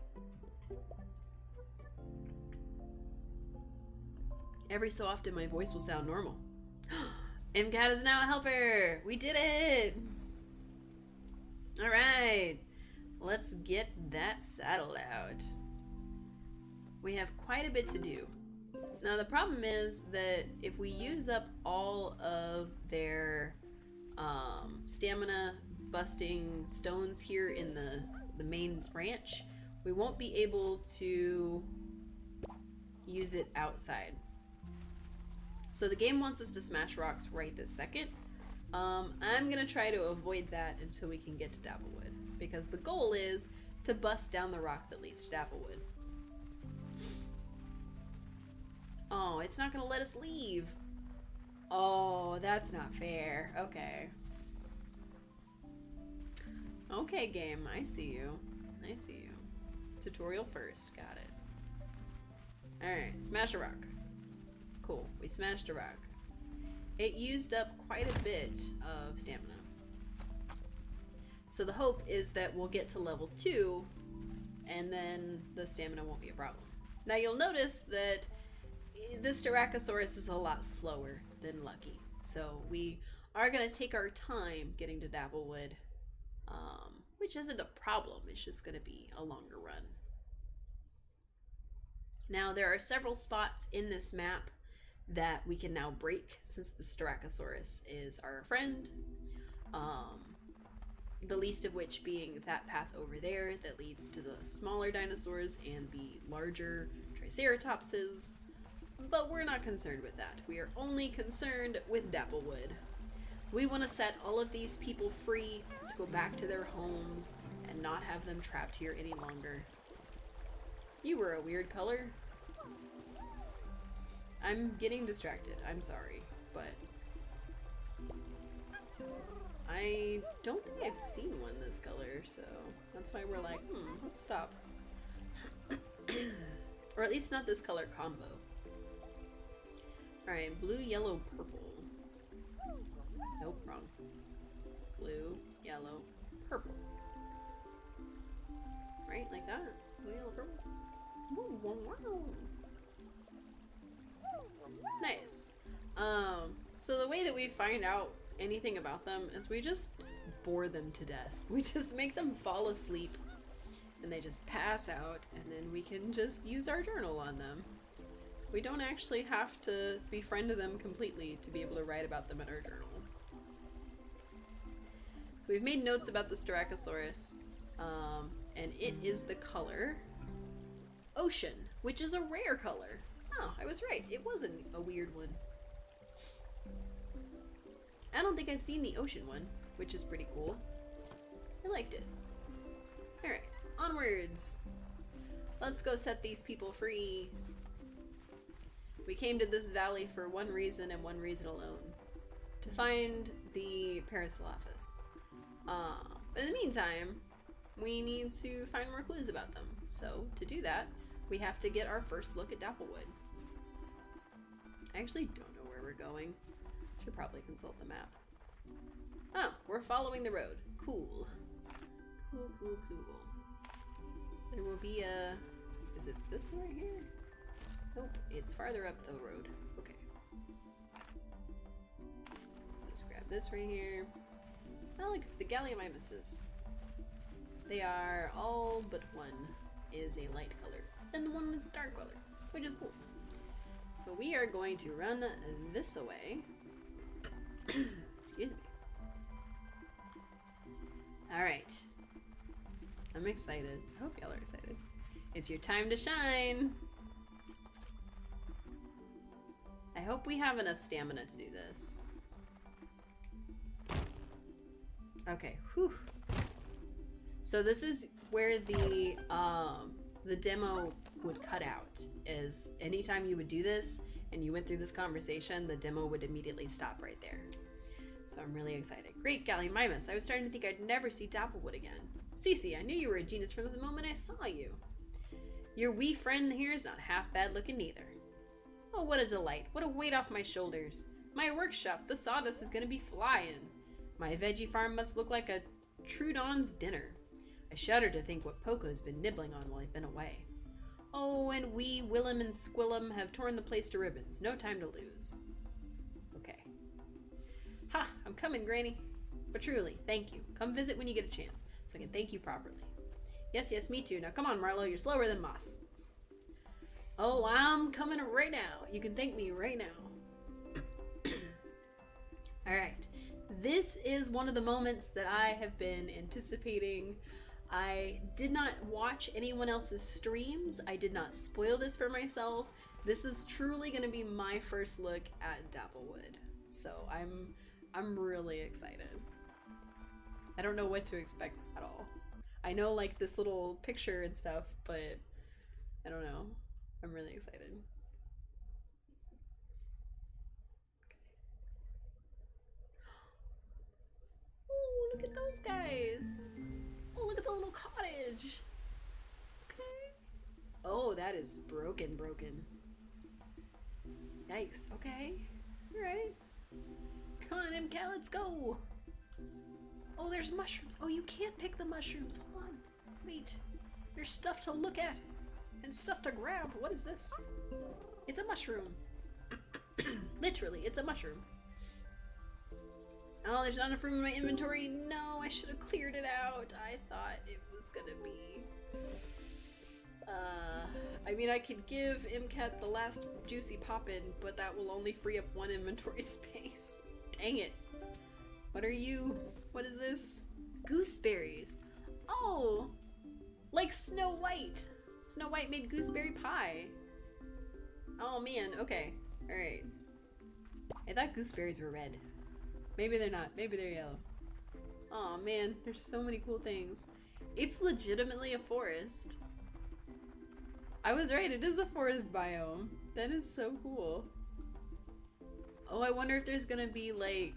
Every so often my voice will sound normal. MCAT is now a helper! We did it! Alright, let's get that saddle out. We have quite a bit to do. Now the problem is that if we use up all of their stamina busting stones here in the main branch, we won't be able to use it outside. So the game wants us to smash rocks right this second. I'm gonna try to avoid that until we can get to Dapplewood, because the goal is to bust down the rock that leads to Dapplewood. Oh, it's not gonna let us leave. Oh, that's not fair. Okay. Okay, game, I see you. I see you. Tutorial first, got it. Alright, smash a rock. Cool, we smashed a rock. It used up quite a bit of stamina. So the hope is that we'll get to level 2 and then the stamina won't be a problem. Now you'll notice that this Styracosaurus is a lot slower than Lucky. So we are going to take our time getting to Dapplewood, which isn't a problem, it's just going to be a longer run. Now there are several spots in this map that we can now break since the Styracosaurus is our friend. The least of which being that path over there that leads to the smaller dinosaurs and the larger Triceratopses. But we're not concerned with that. We are only concerned with Dapplewood. We want to set all of these people free to go back to their homes and not have them trapped here any longer. You were a weird color. I'm getting distracted, I'm sorry, but I don't think I've seen one this color, so that's why we're like, let's stop. Or at least not this color combo. Alright, blue, yellow, purple. Nope, wrong. Blue, yellow, purple. Right, like that? Blue, yellow, purple. Ooh, wow. Nice. So the way that we find out anything about them is we just bore them to death. We just make them fall asleep and they just pass out, and then we can just use our journal on them. We don't actually have to befriend them completely to be able to write about them in our journal. So we've made notes about the Styracosaurus, and it is the color Ocean, which is a rare color. Oh, I was right. It wasn't a weird one. I don't think I've seen the ocean one, which is pretty cool. I liked it. Alright, onwards. Let's go set these people free. We came to this valley for one reason and one reason alone. To find the Parasaurolophus. But in the meantime, we need to find more clues about them. So, to do that, we have to get our first look at Dapplewood. I actually don't know where we're going. Should probably consult the map. Oh, we're following the road. Cool. Cool, cool, cool. There will be a... Is it this way here? Nope, it's farther up the road. Okay. Let's grab this right here. Oh, look, it's the Gallimimuses. They are all but one is a light color, and the one is a dark color, which is cool. So we are going to run this away. Excuse me. Alright. I'm excited. I hope y'all are excited. It's your time to shine! I hope we have enough stamina to do this. Okay, whew. So this is where the demo would cut out, is anytime you would do this and you went through this conversation, the demo would immediately stop right there. So I'm really excited. Great Gallimimus, I was starting to think I'd never see Dapplewood again. Cece, I knew you were a genius from the moment I saw you. Your wee friend here is not half bad looking neither. Oh, what a delight. What a weight off my shoulders. My workshop, the sawdust is gonna be flying. My veggie farm must look like a Trudon's dinner. I shudder to think what Poco's been nibbling on while I've been away. Oh, and we, Willem and Squillum, have torn the place to ribbons. No time to lose. Okay. Ha! I'm coming, Granny. But truly, thank you. Come visit when you get a chance, so I can thank you properly. Yes, yes, me too. Now come on, Marlo. You're slower than Moss. Oh, I'm coming right now. You can thank me right now. Alright. This is one of the moments that I have been anticipating. I did not watch anyone else's streams. I did not spoil this for myself. This is truly going to be my first look at Dapplewood. So I'm really excited. I don't know what to expect at all. I know like this little picture and stuff, but I don't know. I'm really excited. Oh, look at those guys. Oh, look at the little cottage. Okay. Oh, that is broken. Yikes. Okay. Alright. Come on, MCAT, let's go. Oh, there's mushrooms. Oh, you can't pick the mushrooms. Hold on. Wait. There's stuff to look at. And stuff to grab. What is this? It's a mushroom. Literally, it's a mushroom. Oh, there's not enough room in my inventory. No, I should have cleared it out. I thought it was gonna be... I mean, I could give MCAT the last juicy poppin', but that will only free up one inventory space. Dang it. What are you? What is this? Gooseberries. Oh! Like Snow White. Snow White made gooseberry pie. Oh man, okay. Alright. I thought gooseberries were red. Maybe they're not. Maybe they're yellow. Oh man, there's so many cool things. It's legitimately a forest. I was right, it is a forest biome. That is so cool. Oh, I wonder if there's gonna be like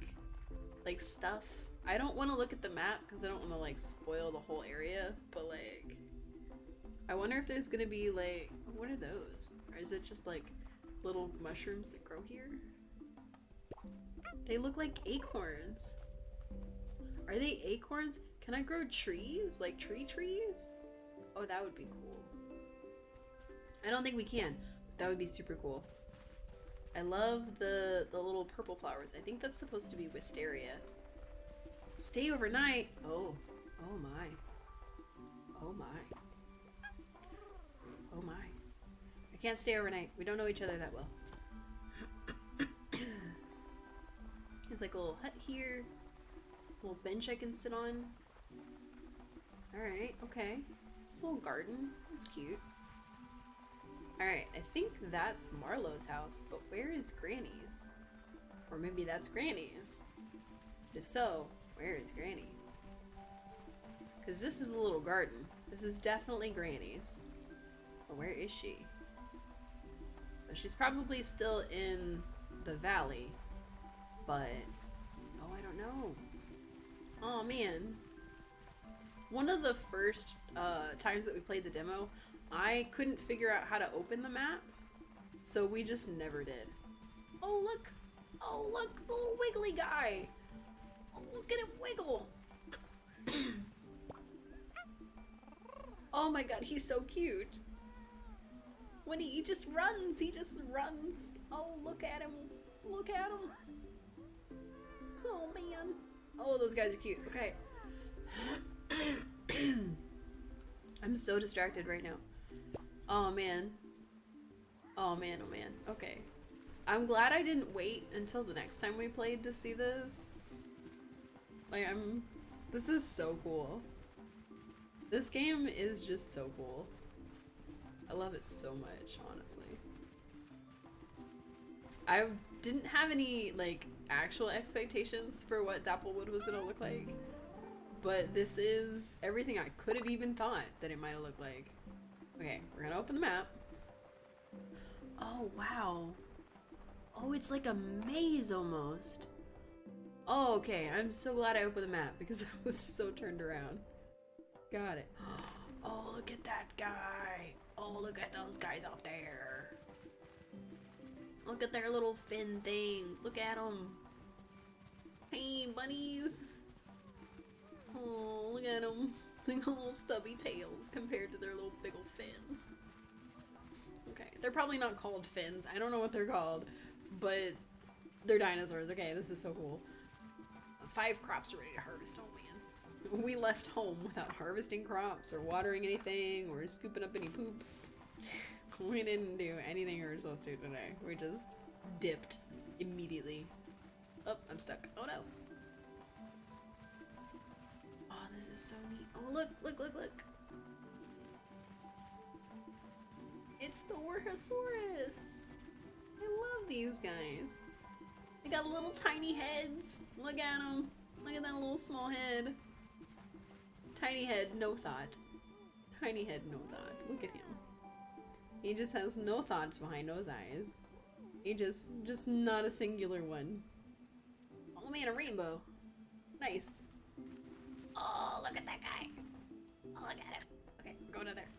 stuff. I don't want to look at the map because I don't want to like spoil the whole area, but like I wonder if there's gonna be like, what are those? Or is it just like little mushrooms that grow here? They look like acorns. Are they acorns? Can I grow trees? Like trees? Oh, that would be cool. I don't think we can, but that would be super cool. I love the little purple flowers. I think that's supposed to be wisteria. Stay overnight? Oh. Oh my. Oh my. Oh my. I can't stay overnight. We don't know each other that well. There's like a little hut here. A little bench I can sit on. Alright, okay. There's a little garden. That's cute. Alright, I think that's Marlo's house, but where is Granny's? Or maybe that's Granny's. If so, where is Granny? Because this is a little garden. This is definitely Granny's. But where is she? Well, she's probably still in the valley. But, oh, I don't know. Oh man. One of the first times that we played the demo, I couldn't figure out how to open the map, so we just never did. Oh look! Oh look, the little wiggly guy! Oh, look at him wiggle! Oh my god, he's so cute! When he just runs, Oh, look at him! Look at him! Oh man! Oh, those guys are cute. Okay. I'm so distracted right now. Oh man. Oh man, oh man. Okay. I'm glad I didn't wait until the next time we played to see this. Like, this is so cool. This game is just so cool. I love it so much, honestly. I didn't have any, like, actual expectations for what Dapplewood was gonna look like. But this is everything I could have even thought that it might have looked like. Okay, we're gonna open the map. Oh, wow. Oh, it's like a maze almost. Oh, okay. I'm so glad I opened the map because I was so turned around. Got it. Oh, look at that guy. Oh, look at those guys out there. Look at their little fin things. Look at them. Hey, bunnies. Oh, look at them. Little stubby tails compared to their little big old fins. Okay, they're probably not called fins. I don't know what they're called, but they're dinosaurs. Okay, this is so cool. 5 crops ready to harvest. Oh man. We left home without harvesting crops or watering anything or scooping up any poops. We didn't do anything we were supposed to today. We just dipped immediately. Oh, I'm stuck. Oh no. Oh, this is so neat. Oh, look, look, look, look. It's the Warhosaurus. I love these guys. They got little tiny heads. Look at them. Look at that little small head. Tiny head, no thought. Tiny head, no thought. Look at him. He just has no thoughts behind those eyes. He just not a singular one. Oh man, a rainbow. Nice. Oh, look at that guy. Oh, look at him. Okay, we're going down there.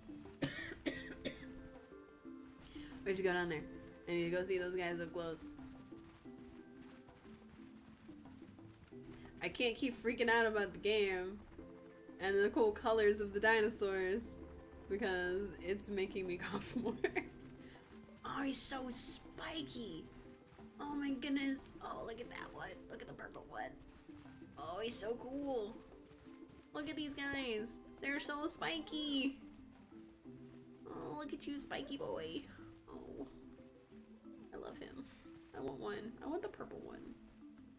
We have to go down there. I need to go see those guys up close. I can't keep freaking out about the game and the cool colors of the dinosaurs because it's making me cough more. Oh, he's so spiky. Oh my goodness. Oh, look at that one. Look at the purple one. Oh, he's so cool. Look at these guys. They're so spiky. Oh, look at you, spiky boy. Oh, I love him. I want one. I want the purple one.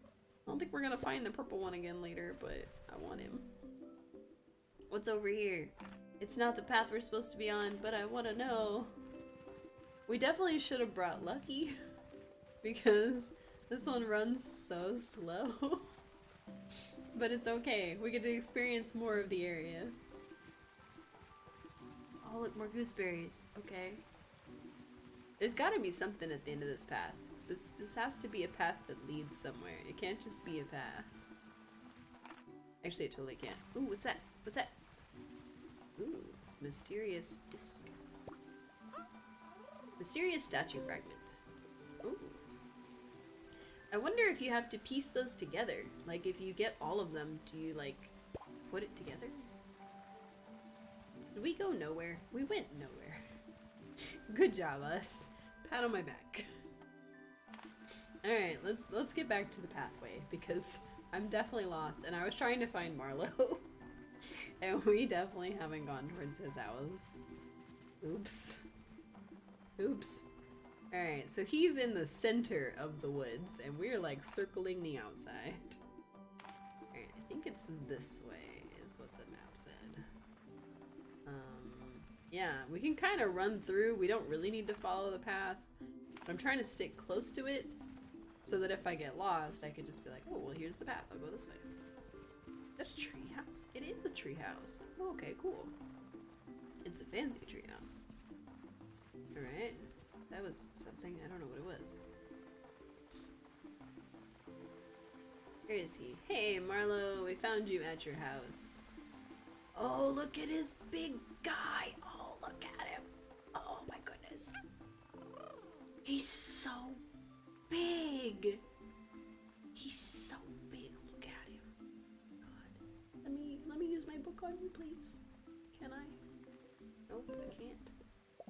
I don't think we're gonna find the purple one again later, but I want him. What's over here? It's not the path we're supposed to be on, but I want to know. We definitely should have brought Lucky because this one runs so slow. But it's okay. We get to experience more of the area. Oh, look, more gooseberries. Okay. There's gotta be something at the end of this path. This has to be a path that leads somewhere. It can't just be a path. Actually, it totally can't. Ooh, what's that? What's that? Ooh, mysterious disc. Mysterious statue fragment. Ooh. I wonder if you have to piece those together. Like, if you get all of them, do you, like, put it together? Did we go nowhere? We went nowhere. Good job, us. Pat on my back. Alright, let's get back to the pathway, because I'm definitely lost, and I was trying to find Marlowe. And we definitely haven't gone towards his house. Oops. Oops. Alright, so he's in the center of the woods, and we're like circling the outside. Alright, I think it's this way, is what the map said. Yeah, we can kind of run through. We don't really need to follow the path, but I'm trying to stick close to it so that if I get lost, I can just be like, oh, well, here's the path. I'll go this way. Is that a tree house? It is a tree house. Oh, okay, cool. It's a fancy tree house. Alright. That was something. I don't know what it was. Where is he? Hey, Marlowe, we found you at your house. Oh, look at his big guy. Oh, look at him. Oh, my goodness. He's so big. He's so big. Look at him. God. Let me use my book on you, please. Can I? Nope, I can't.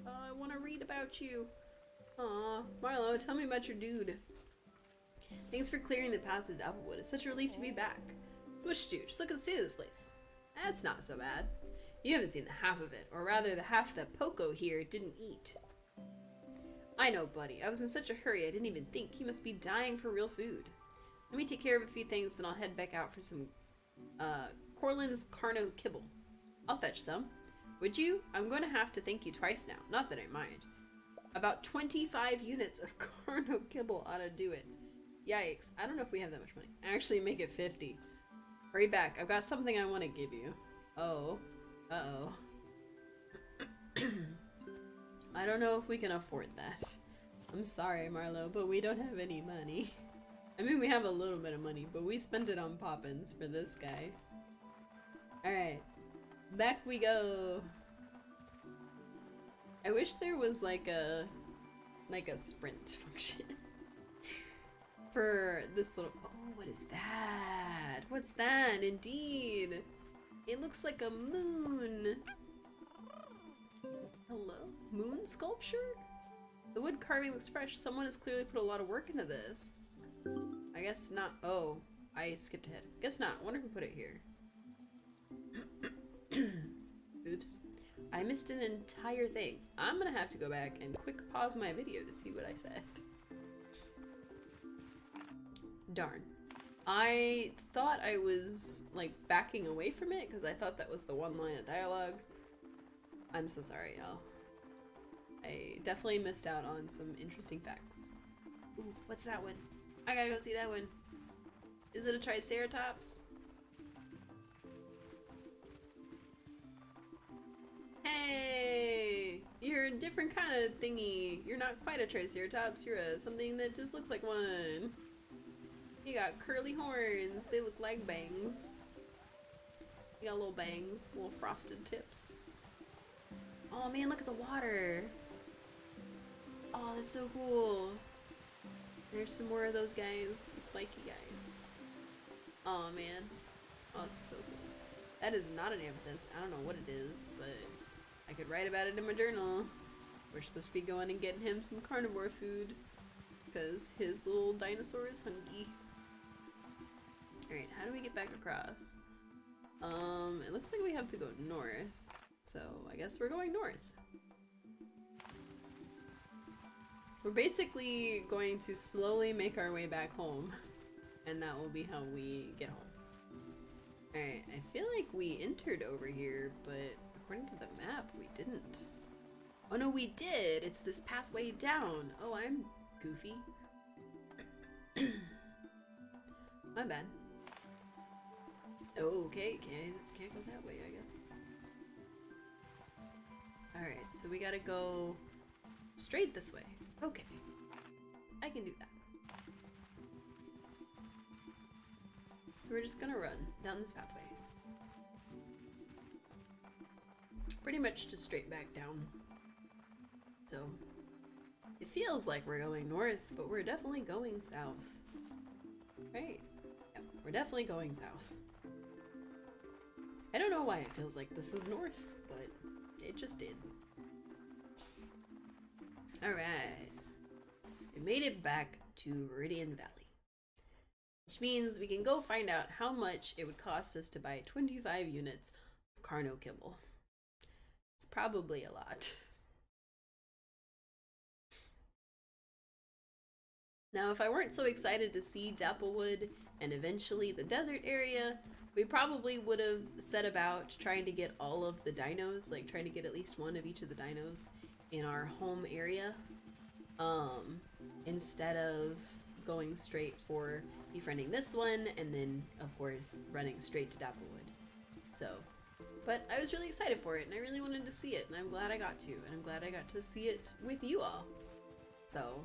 Oh, I want to read about you. Aw, Marlowe, tell me about your dude. Thanks for clearing the path to Applewood. It's such a relief to be back. So what should you do? Just look at the state of this place. That's not so bad. You haven't seen the half of it, or rather the half that Poco here didn't eat. I know, buddy. I was in such a hurry I didn't even think. He must be dying for real food. Let me take care of a few things, then I'll head back out for some Corlin's Carno kibble. I'll fetch some. Would you? I'm going to have to thank you twice now. Not that I mind. About 25 units of Carno kibble ought to do it. Yikes. I don't know if we have that much money. Actually, make it 50. Hurry back. I've got something I want to give you. Oh. Uh-oh. I don't know if we can afford that. I'm sorry, Marlo, but we don't have any money. I mean, we have a little bit of money, but we spent it on poppins for this guy. Alright. Back we go. I wish there was like a sprint function for this little. Oh, what is that? What's that? Indeed, it looks like a moon. Hello, moon sculpture. The wood carving looks fresh. Someone has clearly put a lot of work into this. I guess not. Oh, I skipped ahead. Guess not. Wonder who put it here. Oops. I missed an entire thing. I'm gonna have to go back and quick pause my video to see what I said. Darn. I thought I was like backing away from it because I thought that was the one line of dialogue. I'm so sorry, y'all. I definitely missed out on some interesting facts. Ooh, what's that one? I gotta go see that one. Is it a triceratops? Hey! You're a different kind of thingy. You're not quite a triceratops, you're a something that just looks like one. You got curly horns, they look like bangs. You got little bangs, little frosted tips. Oh man, look at the water. Oh, that's so cool. There's some more of those guys, the spiky guys. Oh man. Oh, this is so cool. That is not an amethyst. I don't know what it is, but I could write about it in my journal. We're supposed to be going and getting him some carnivore food because his little dinosaur is hungry. Alright, how do we get back across? It looks like we have to go north, so I guess we're going north. We're basically going to slowly make our way back home, and that will be how we get home. Alright, I feel like we entered over here, but according to the map, we didn't. Oh no, we did! It's this pathway down! Oh, I'm goofy. My bad. Oh, okay, can't go that way, I guess. Alright, so we gotta go straight this way. Okay. I can do that. So we're just gonna run down this pathway. Pretty much just straight back down. So, it feels like we're going north, but we're definitely going south. Right? Yeah, we're definitely going south. I don't know why it feels like this is north, but it just did. Alright. We made it back to Viridian Valley. Which means we can go find out how much it would cost us to buy 25 units of Carno Kibble. It's probably a lot. Now, if I weren't so excited to see Dapplewood and eventually the desert area, we probably would have set about trying to get all of the dinos, like trying to get at least one of each of the dinos in our home area, instead of going straight for befriending this one and then, of course, running straight to Dapplewood. So, but I was really excited for it and I really wanted to see it, and I'm glad I got to, and I'm glad I got to see it with you all. So,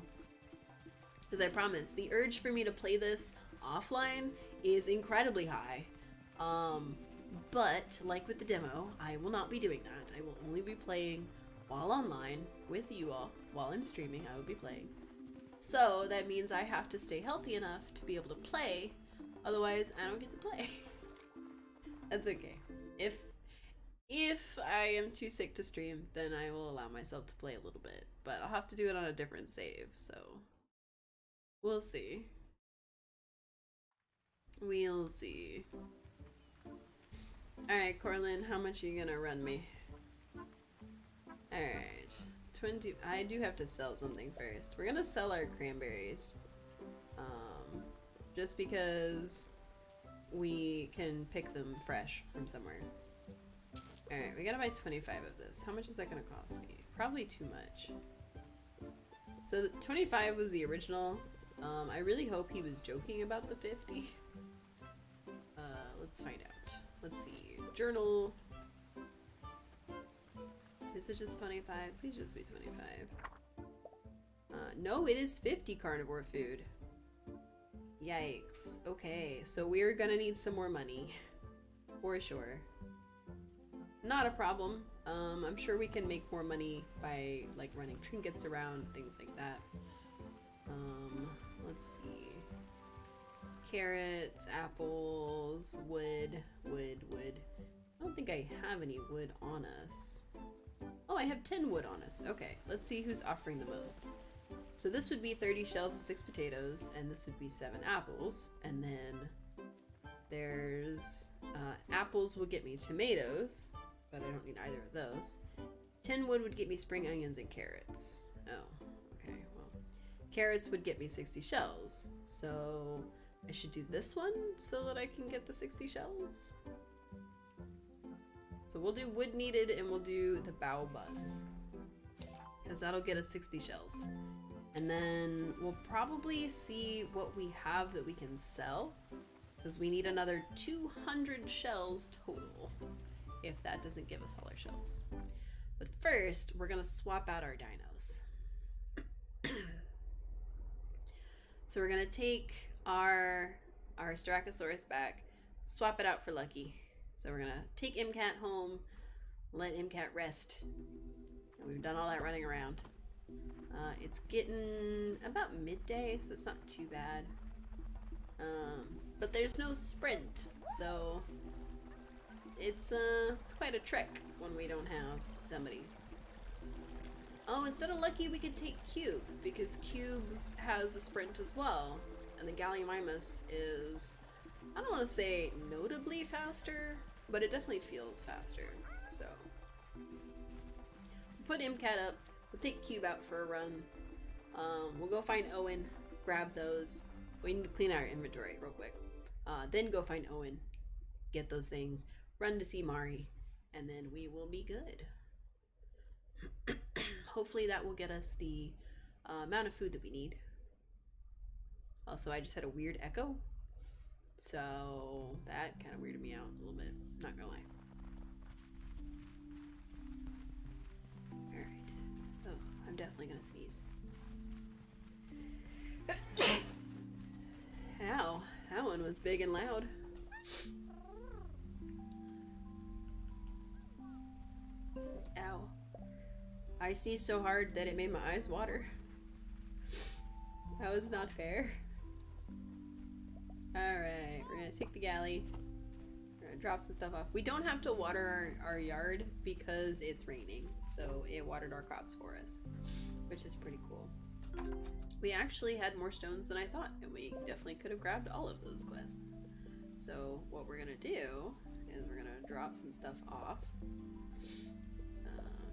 as I promised, the urge for me to play this offline is incredibly high. But like with the demo, I will not be doing that. I will only be playing while online with you all. While I'm streaming, I will be playing. So that means I have to stay healthy enough to be able to play. Otherwise, I don't get to play. That's okay. If I am too sick to stream, then I will allow myself to play a little bit. But I'll have to do it on a different save, so we'll see. We'll see. Alright, Corlin, how much are you gonna run me? Alright. 20. I do have to sell something first. We're gonna sell our cranberries. Just because we can pick them fresh from somewhere. Alright, we gotta buy 25 of this. How much is that gonna cost me? Probably too much. So 25 was the original. I really hope he was joking about the 50. let's find out. Let's see. Journal. Is it just 25? Please just be 25. No, it is 50 carnivore food. Yikes. Okay, so we're gonna need some more money. For sure. Not a problem. I'm sure we can make more money by like running trinkets around, things like that. Let's see. Carrots, apples, wood. I don't think I have any wood on us. Oh, I have 10 wood on us. Okay, let's see who's offering the most. So this would be 30 shells and 6 potatoes, and this would be 7 apples. And then there's apples will get me tomatoes, but I don't need either of those. 10 wood would get me spring onions and carrots. Oh, okay, well. Carrots would get me 60 shells. So I should do this one so that I can get the 60 shells. So we'll do wood needed and we'll do the bow buns, because that'll get us 60 shells. And then we'll probably see what we have that we can sell, because we need another 200 shells total if that doesn't give us all our shells. But first, we're gonna swap out our dinos. So we're gonna take our Styracosaurus back, swap it out for Lucky. So we're gonna take MCAT home, let MCAT rest. And we've done all that running around. It's getting about midday, so it's not too bad. But there's no sprint, so it's quite a trek when we don't have somebody. Oh, instead of Lucky, we could take Cube, because Cube has a sprint as well, and the Gallimimus is, I don't want to say notably faster, but it definitely feels faster. So we'll put MCAT up. We'll take Cube out for a run. We'll go find Owen, grab those. We need to clean our inventory real quick. Then go find Owen, get those things, run to see Mari, and then we will be good. Hopefully that will get us the amount of food that we need. Also, I just had a weird echo, so that kind of weirded me out a little bit, not gonna lie. Alright. Oh, I'm definitely gonna sneeze. Ow, that one was big and loud. Ow. I sneezed so hard that it made my eyes water. That was not fair. Alright, we're gonna take the galley. We're gonna drop some stuff off. We don't have to water our yard because it's raining, so it watered our crops for us, which is pretty cool. We actually had more stones than I thought, and we definitely could have grabbed all of those quests. So what we're gonna do is we're gonna drop some stuff off.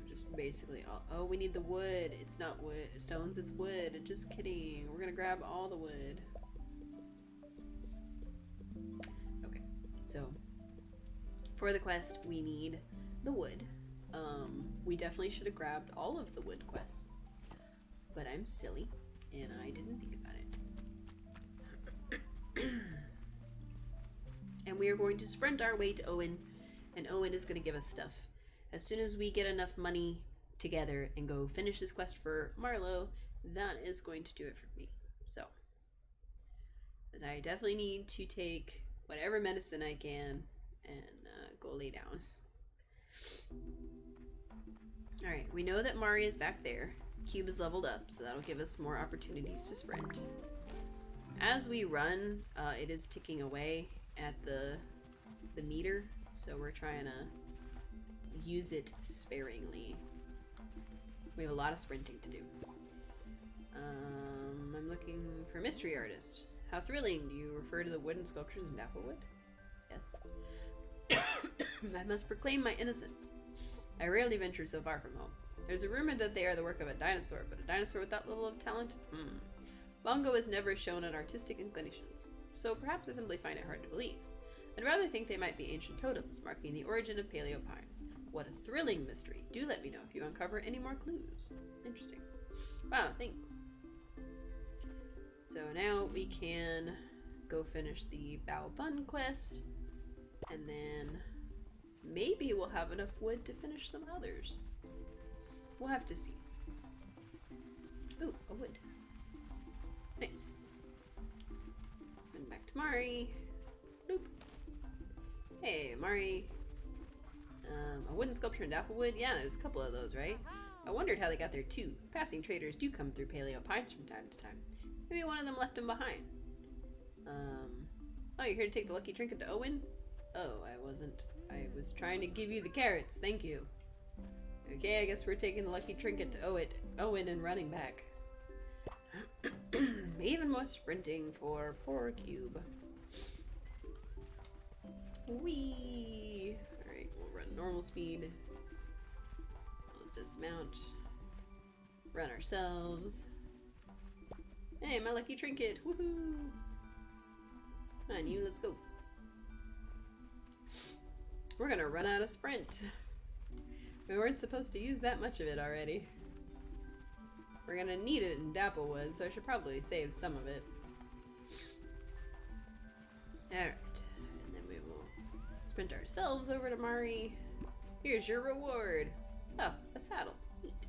Just basically all, oh, we need the wood. It's not wood, stones, it's wood. Just kidding. We're gonna grab all the wood. Okay, so for the quest, we need the wood. We definitely should have grabbed all of the wood quests, but I'm silly and I didn't think about it. And we are going to sprint our way to Owen, and Owen is going to give us stuff. As soon as we get enough money together and go finish this quest for Marlowe, that is going to do it for me. So, as I definitely need to take whatever medicine I can and go lay down. Alright, we know that Mari is back there. Cube is leveled up, so that'll give us more opportunities to sprint. As we run, it is ticking away at the meter, so we're trying to use it sparingly. We have a lot of sprinting to do. I'm looking for mystery artist. How thrilling! Do you refer to the wooden sculptures in Dapplewood? Yes. I must proclaim my innocence. I rarely venture so far from home. There's a rumor that they are the work of a dinosaur, but a dinosaur with that level of talent? Longo has never shown an artistic inclinations, so perhaps I simply find it hard to believe. I'd rather think they might be ancient totems, marking the origin of Paleo pines. What a thrilling mystery. Do let me know if you uncover any more clues. Interesting. Wow, thanks. So now we can go finish the Bao Bun quest. And then maybe we'll have enough wood to finish some others. We'll have to see. Ooh, a wood. Nice. And back to Mari. Bloop. Hey, Mari. A wooden sculpture in Applewood? Yeah, there's a couple of those, right? I wondered how they got there too. Passing traders do come through Paleo Pines from time to time. Maybe one of them left them behind. Oh, you're here to take the lucky trinket to Owen? Oh, I wasn't. I was trying to give you the carrots, thank you. Okay, I guess we're taking the lucky trinket to Owen and running back. Even more sprinting for poor Cube. Whee! Alright, we'll run normal speed. We'll dismount. Run ourselves. Hey, my lucky trinket! Woohoo! Come on, you, let's go. We're gonna run out of sprint. We weren't supposed to use that much of it already. We're gonna need it in Dapplewood, so I should probably save some of it. Alright, and then we will sprint ourselves over to Mari. Here's your reward. Oh, a saddle. Neat.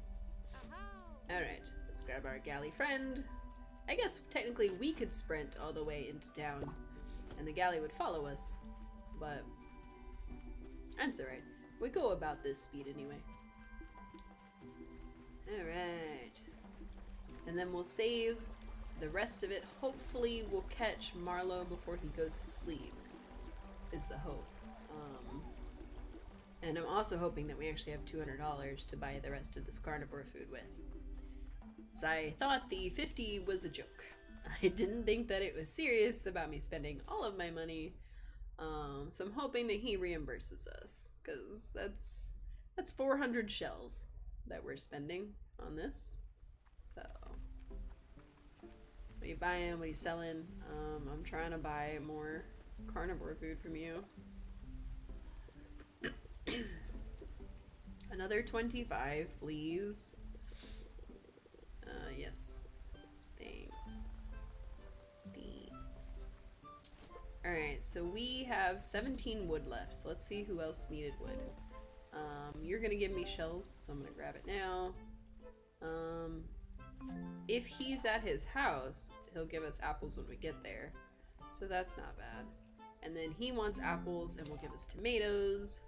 Alright, let's grab our galley friend. I guess technically we could sprint all the way into town, and the galley would follow us, but that's alright. We go about this speed anyway. Alright. And then we'll save the rest of it. Hopefully we'll catch Marlowe before he goes to sleep, is the hope. And I'm also hoping that we actually have $200 to buy the rest of this carnivore food with. So I thought the 50 was a joke. I didn't think that it was serious about me spending all of my money. So I'm hoping that he reimburses us, because that's 400 shells that we're spending on this. So what are you buying? What are you selling? I'm trying to buy more carnivore food from you. Another 25, please. Yes. Thanks. Thanks. Alright, so we have 17 wood left, so let's see who else needed wood. You're gonna give me shells, so I'm gonna grab it now. If he's at his house, he'll give us apples when we get there, so that's not bad. And then he wants apples and will give us tomatoes.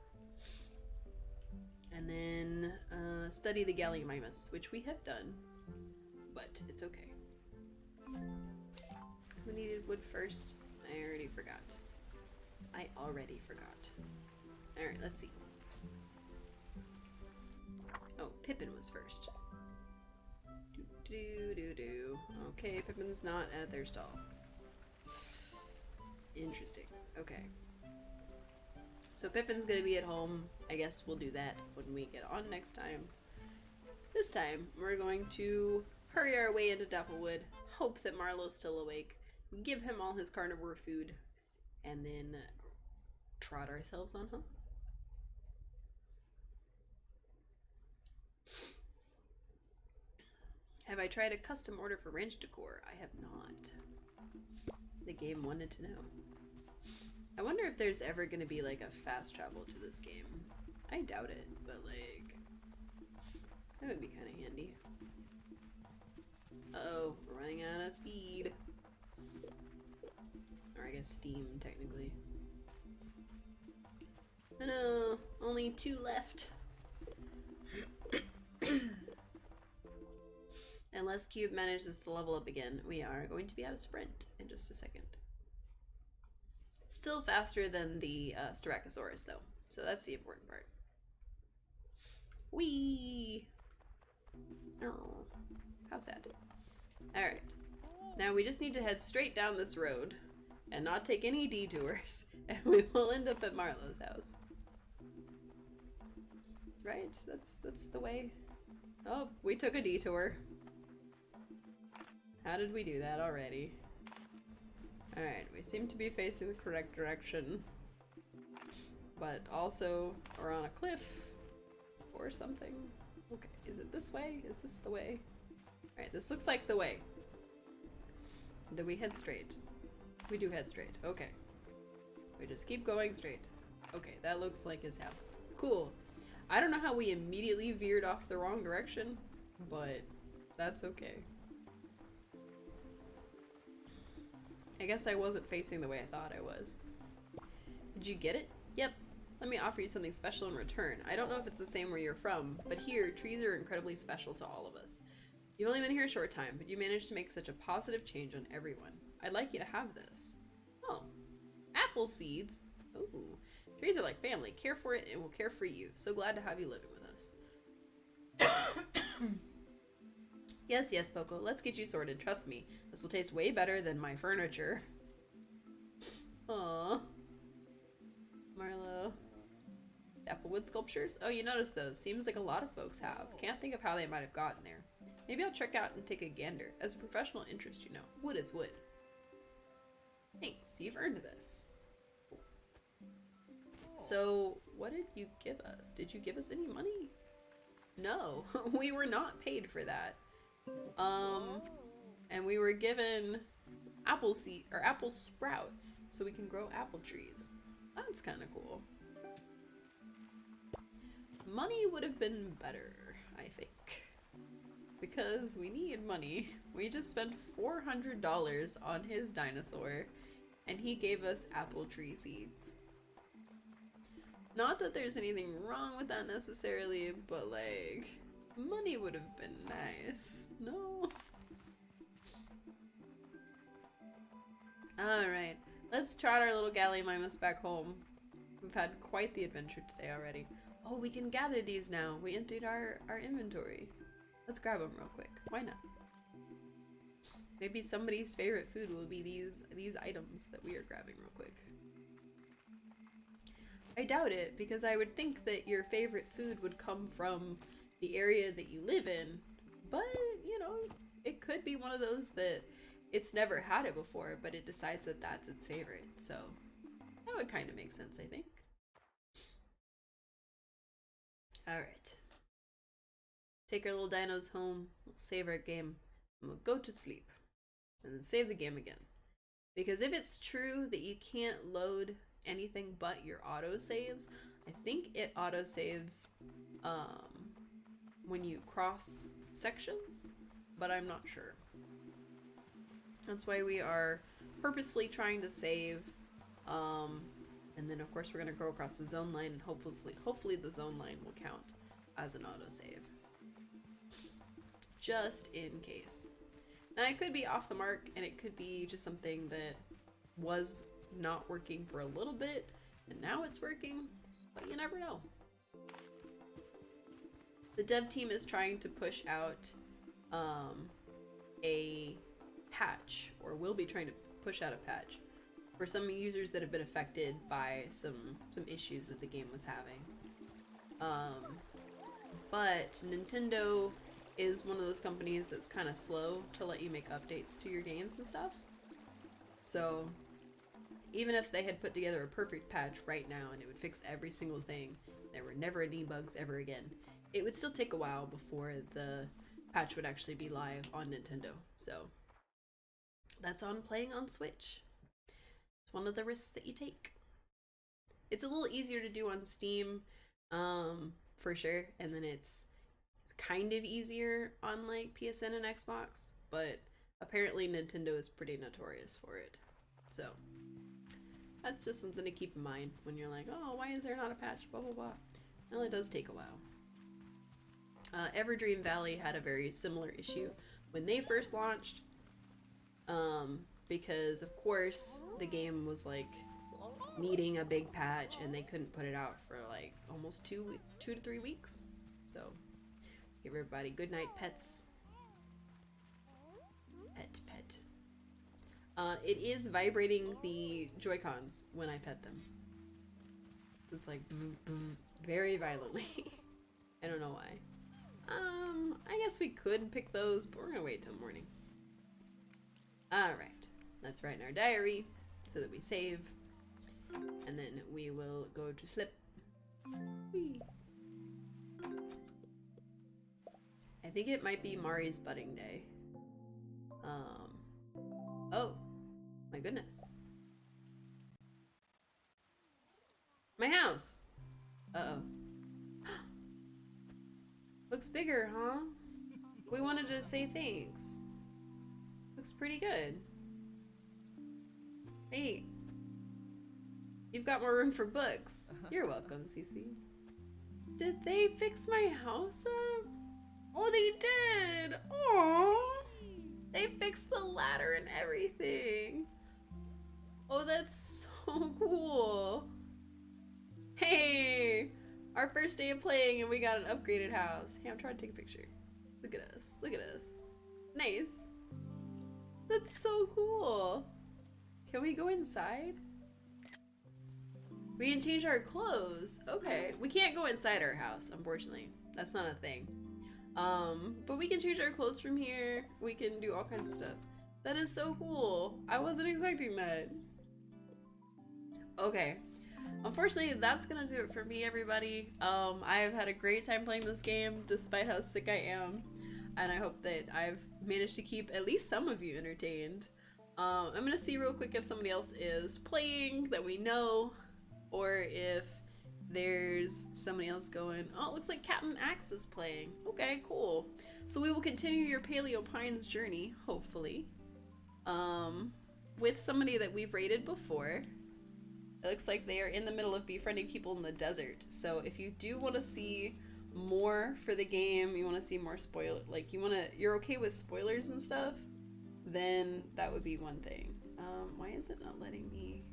And then study the Gallimimus, which we have done, but it's okay. Who needed wood first? I already forgot. Alright, let's see. Oh, Pippin was first. Do. Okay, Pippin's not at their stall. Interesting. Okay. So Pippin's gonna be at home. I guess we'll do that when we get on next time. This time, we're going to hurry our way into Dapplewood, hope that Marlowe's still awake, give him all his carnivore food, and then trot ourselves on home. Have I tried a custom order for ranch decor? I have not. The game wanted to know. I wonder if there's ever going to be like a fast travel to this game. I doubt it, but like, that would be kind of handy. Uh-oh, we're running out of speed. Or I guess steam, technically. Oh no, only 2 left. Unless Cube manages to level up again, we are going to be out of sprint in just a second. Still faster than the Styracosaurus though, so that's the important part. Whee! Oh, how sad. Alright, now we just need to head straight down this road and not take any detours, and we will end up at Marlowe's house. Right? That's the way. Oh, we took a detour. How did we do that already? Alright, we seem to be facing the correct direction. But also, we're on a cliff. Or something. Okay, is it this way? Is this the way? Alright, this looks like the way. Do we head straight? We do head straight, okay. We just keep going straight. Okay, that looks like his house. Cool. I don't know how we immediately veered off the wrong direction, but that's okay. I guess I wasn't facing the way I thought I was. Did you get it? Yep. Let me offer you something special in return. I don't know if it's the same where you're from, but here, trees are incredibly special to all of us. You've only been here a short time, but you managed to make such a positive change on everyone. I'd like you to have this. Oh. Apple seeds? Ooh. Trees are like family. Care for it and it will care for you. So glad to have you living with us. Yes, yes, Poco. Let's get you sorted. Trust me. This will taste way better than my furniture. Aww. Marlo. Applewood sculptures? Oh, you noticed those. Seems like a lot of folks have. Can't think of how they might have gotten there. Maybe I'll check out and take a gander. As a professional interest, you know. Wood is wood. Thanks. You've earned this. So, what did you give us? Did you give us any money? No. We were not paid for that. And we were given apple seed or apple sprouts so we can grow apple trees. That's kind of cool. Money would have been better, I think, because we need money. We just spent $400 on his dinosaur and he gave us apple tree seeds. Not that there's anything wrong with that necessarily, but like, money would have been nice. No? Alright, let's trot our little Gallimimus back home. We've had quite the adventure today already. Oh, we can gather these now. We emptied our inventory. Let's grab them real quick. Why not? Maybe somebody's favorite food will be these items that we are grabbing real quick. I doubt it, because I would think that your favorite food would come from the area that you live in, but, you know, it could be one of those that it's never had it before, but it decides that that's its favorite, so that would kind of make sense, I think. Alright. Take our little dinos home, we'll save our game, and we'll go to sleep, and then save the game again. Because if it's true that you can't load anything but your autosaves, I think it autosaves when you cross sections, but I'm not sure. That's why we are purposefully trying to save, and then of course we're going to go across the zone line, and hopefully the zone line will count as an autosave. Just in case. Now it could be off the mark, and it could be just something that was not working for a little bit, and now it's working, but you never know. The dev team is trying to push out a patch, or will be trying to push out a patch for some users that have been affected by some issues that the game was having. But Nintendo is one of those companies that's kind of slow to let you make updates to your games and stuff. So even if they had put together a perfect patch right now and it would fix every single thing, there were never any bugs ever again, it would still take a while before the patch would actually be live on Nintendo. So that's on playing on Switch. It's one of the risks that you take. It's a little easier to do on Steam, for sure, and then it's kind of easier on like PSN and Xbox, but apparently Nintendo is pretty notorious for it. So that's just something to keep in mind when you're like, oh, why is there not a patch, blah blah blah. Well, it does take a while. Everdream Valley had a very similar issue when they first launched, because of course the game was like needing a big patch and they couldn't put it out for like almost 2 to 3 weeks. So give everybody good night, pets. Pet. It is vibrating the Joy-Cons when I pet them. It's like very violently. I don't know why. I guess we could pick those, but we're gonna wait till morning. Alright, let's write in our diary so that we save, and then we will go to sleep. Whee. I think it might be Mari's budding day. Oh my goodness. My house. Uh-oh. Looks bigger, huh? We wanted to say thanks. Looks pretty good. Hey. You've got more room for books. You're welcome, Cece. Did they fix my house up? Oh, they did! Aww! They fixed the ladder and everything. Oh, that's so cool. Hey! Our first day of playing and we got an upgraded house. Hey, I'm trying to take a picture. Look at us. Look at us. Nice. That's so cool. Can we go inside? We can change our clothes. Okay. We can't go inside our house, unfortunately. That's not a thing. But we can change our clothes from here. We can do all kinds of stuff. That is so cool. I wasn't expecting that. Okay. Unfortunately, that's gonna do it for me, everybody. I've had a great time playing this game, despite how sick I am. And I hope that I've managed to keep at least some of you entertained. I'm gonna see real quick if somebody else is playing that we know, or if there's somebody else going. Oh, it looks like Captain Axe is playing. Okay, cool. So we will continue your Paleo Pines journey, hopefully, with somebody that we've raided before. It looks like they are in the middle of befriending people in the desert. So if you do want to see more for the game, you want to see more you're okay with spoilers and stuff, then that would be one thing. Why is it not letting me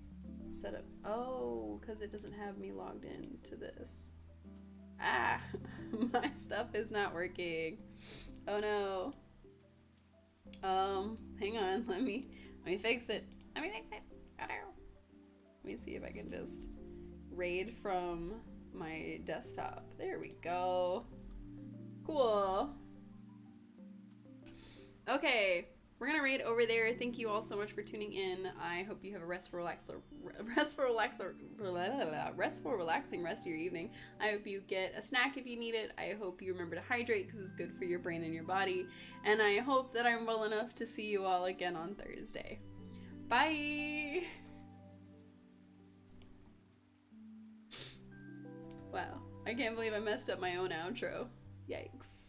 set up? Oh, because it doesn't have me logged in to this. Ah, my stuff is not working. Oh no. Hang on, let me fix it. Let me fix it. Oh no. Let me see if I can just raid from my desktop. There we go. Cool. Okay, we're gonna raid over there. Thank you all so much for tuning in. I hope you have a restful, relaxing rest of your evening. I hope you get a snack if you need it. I hope you remember to hydrate because it's good for your brain and your body. And I hope that I'm well enough to see you all again on Thursday. Bye! Wow, I can't believe I messed up my own outro. Yikes.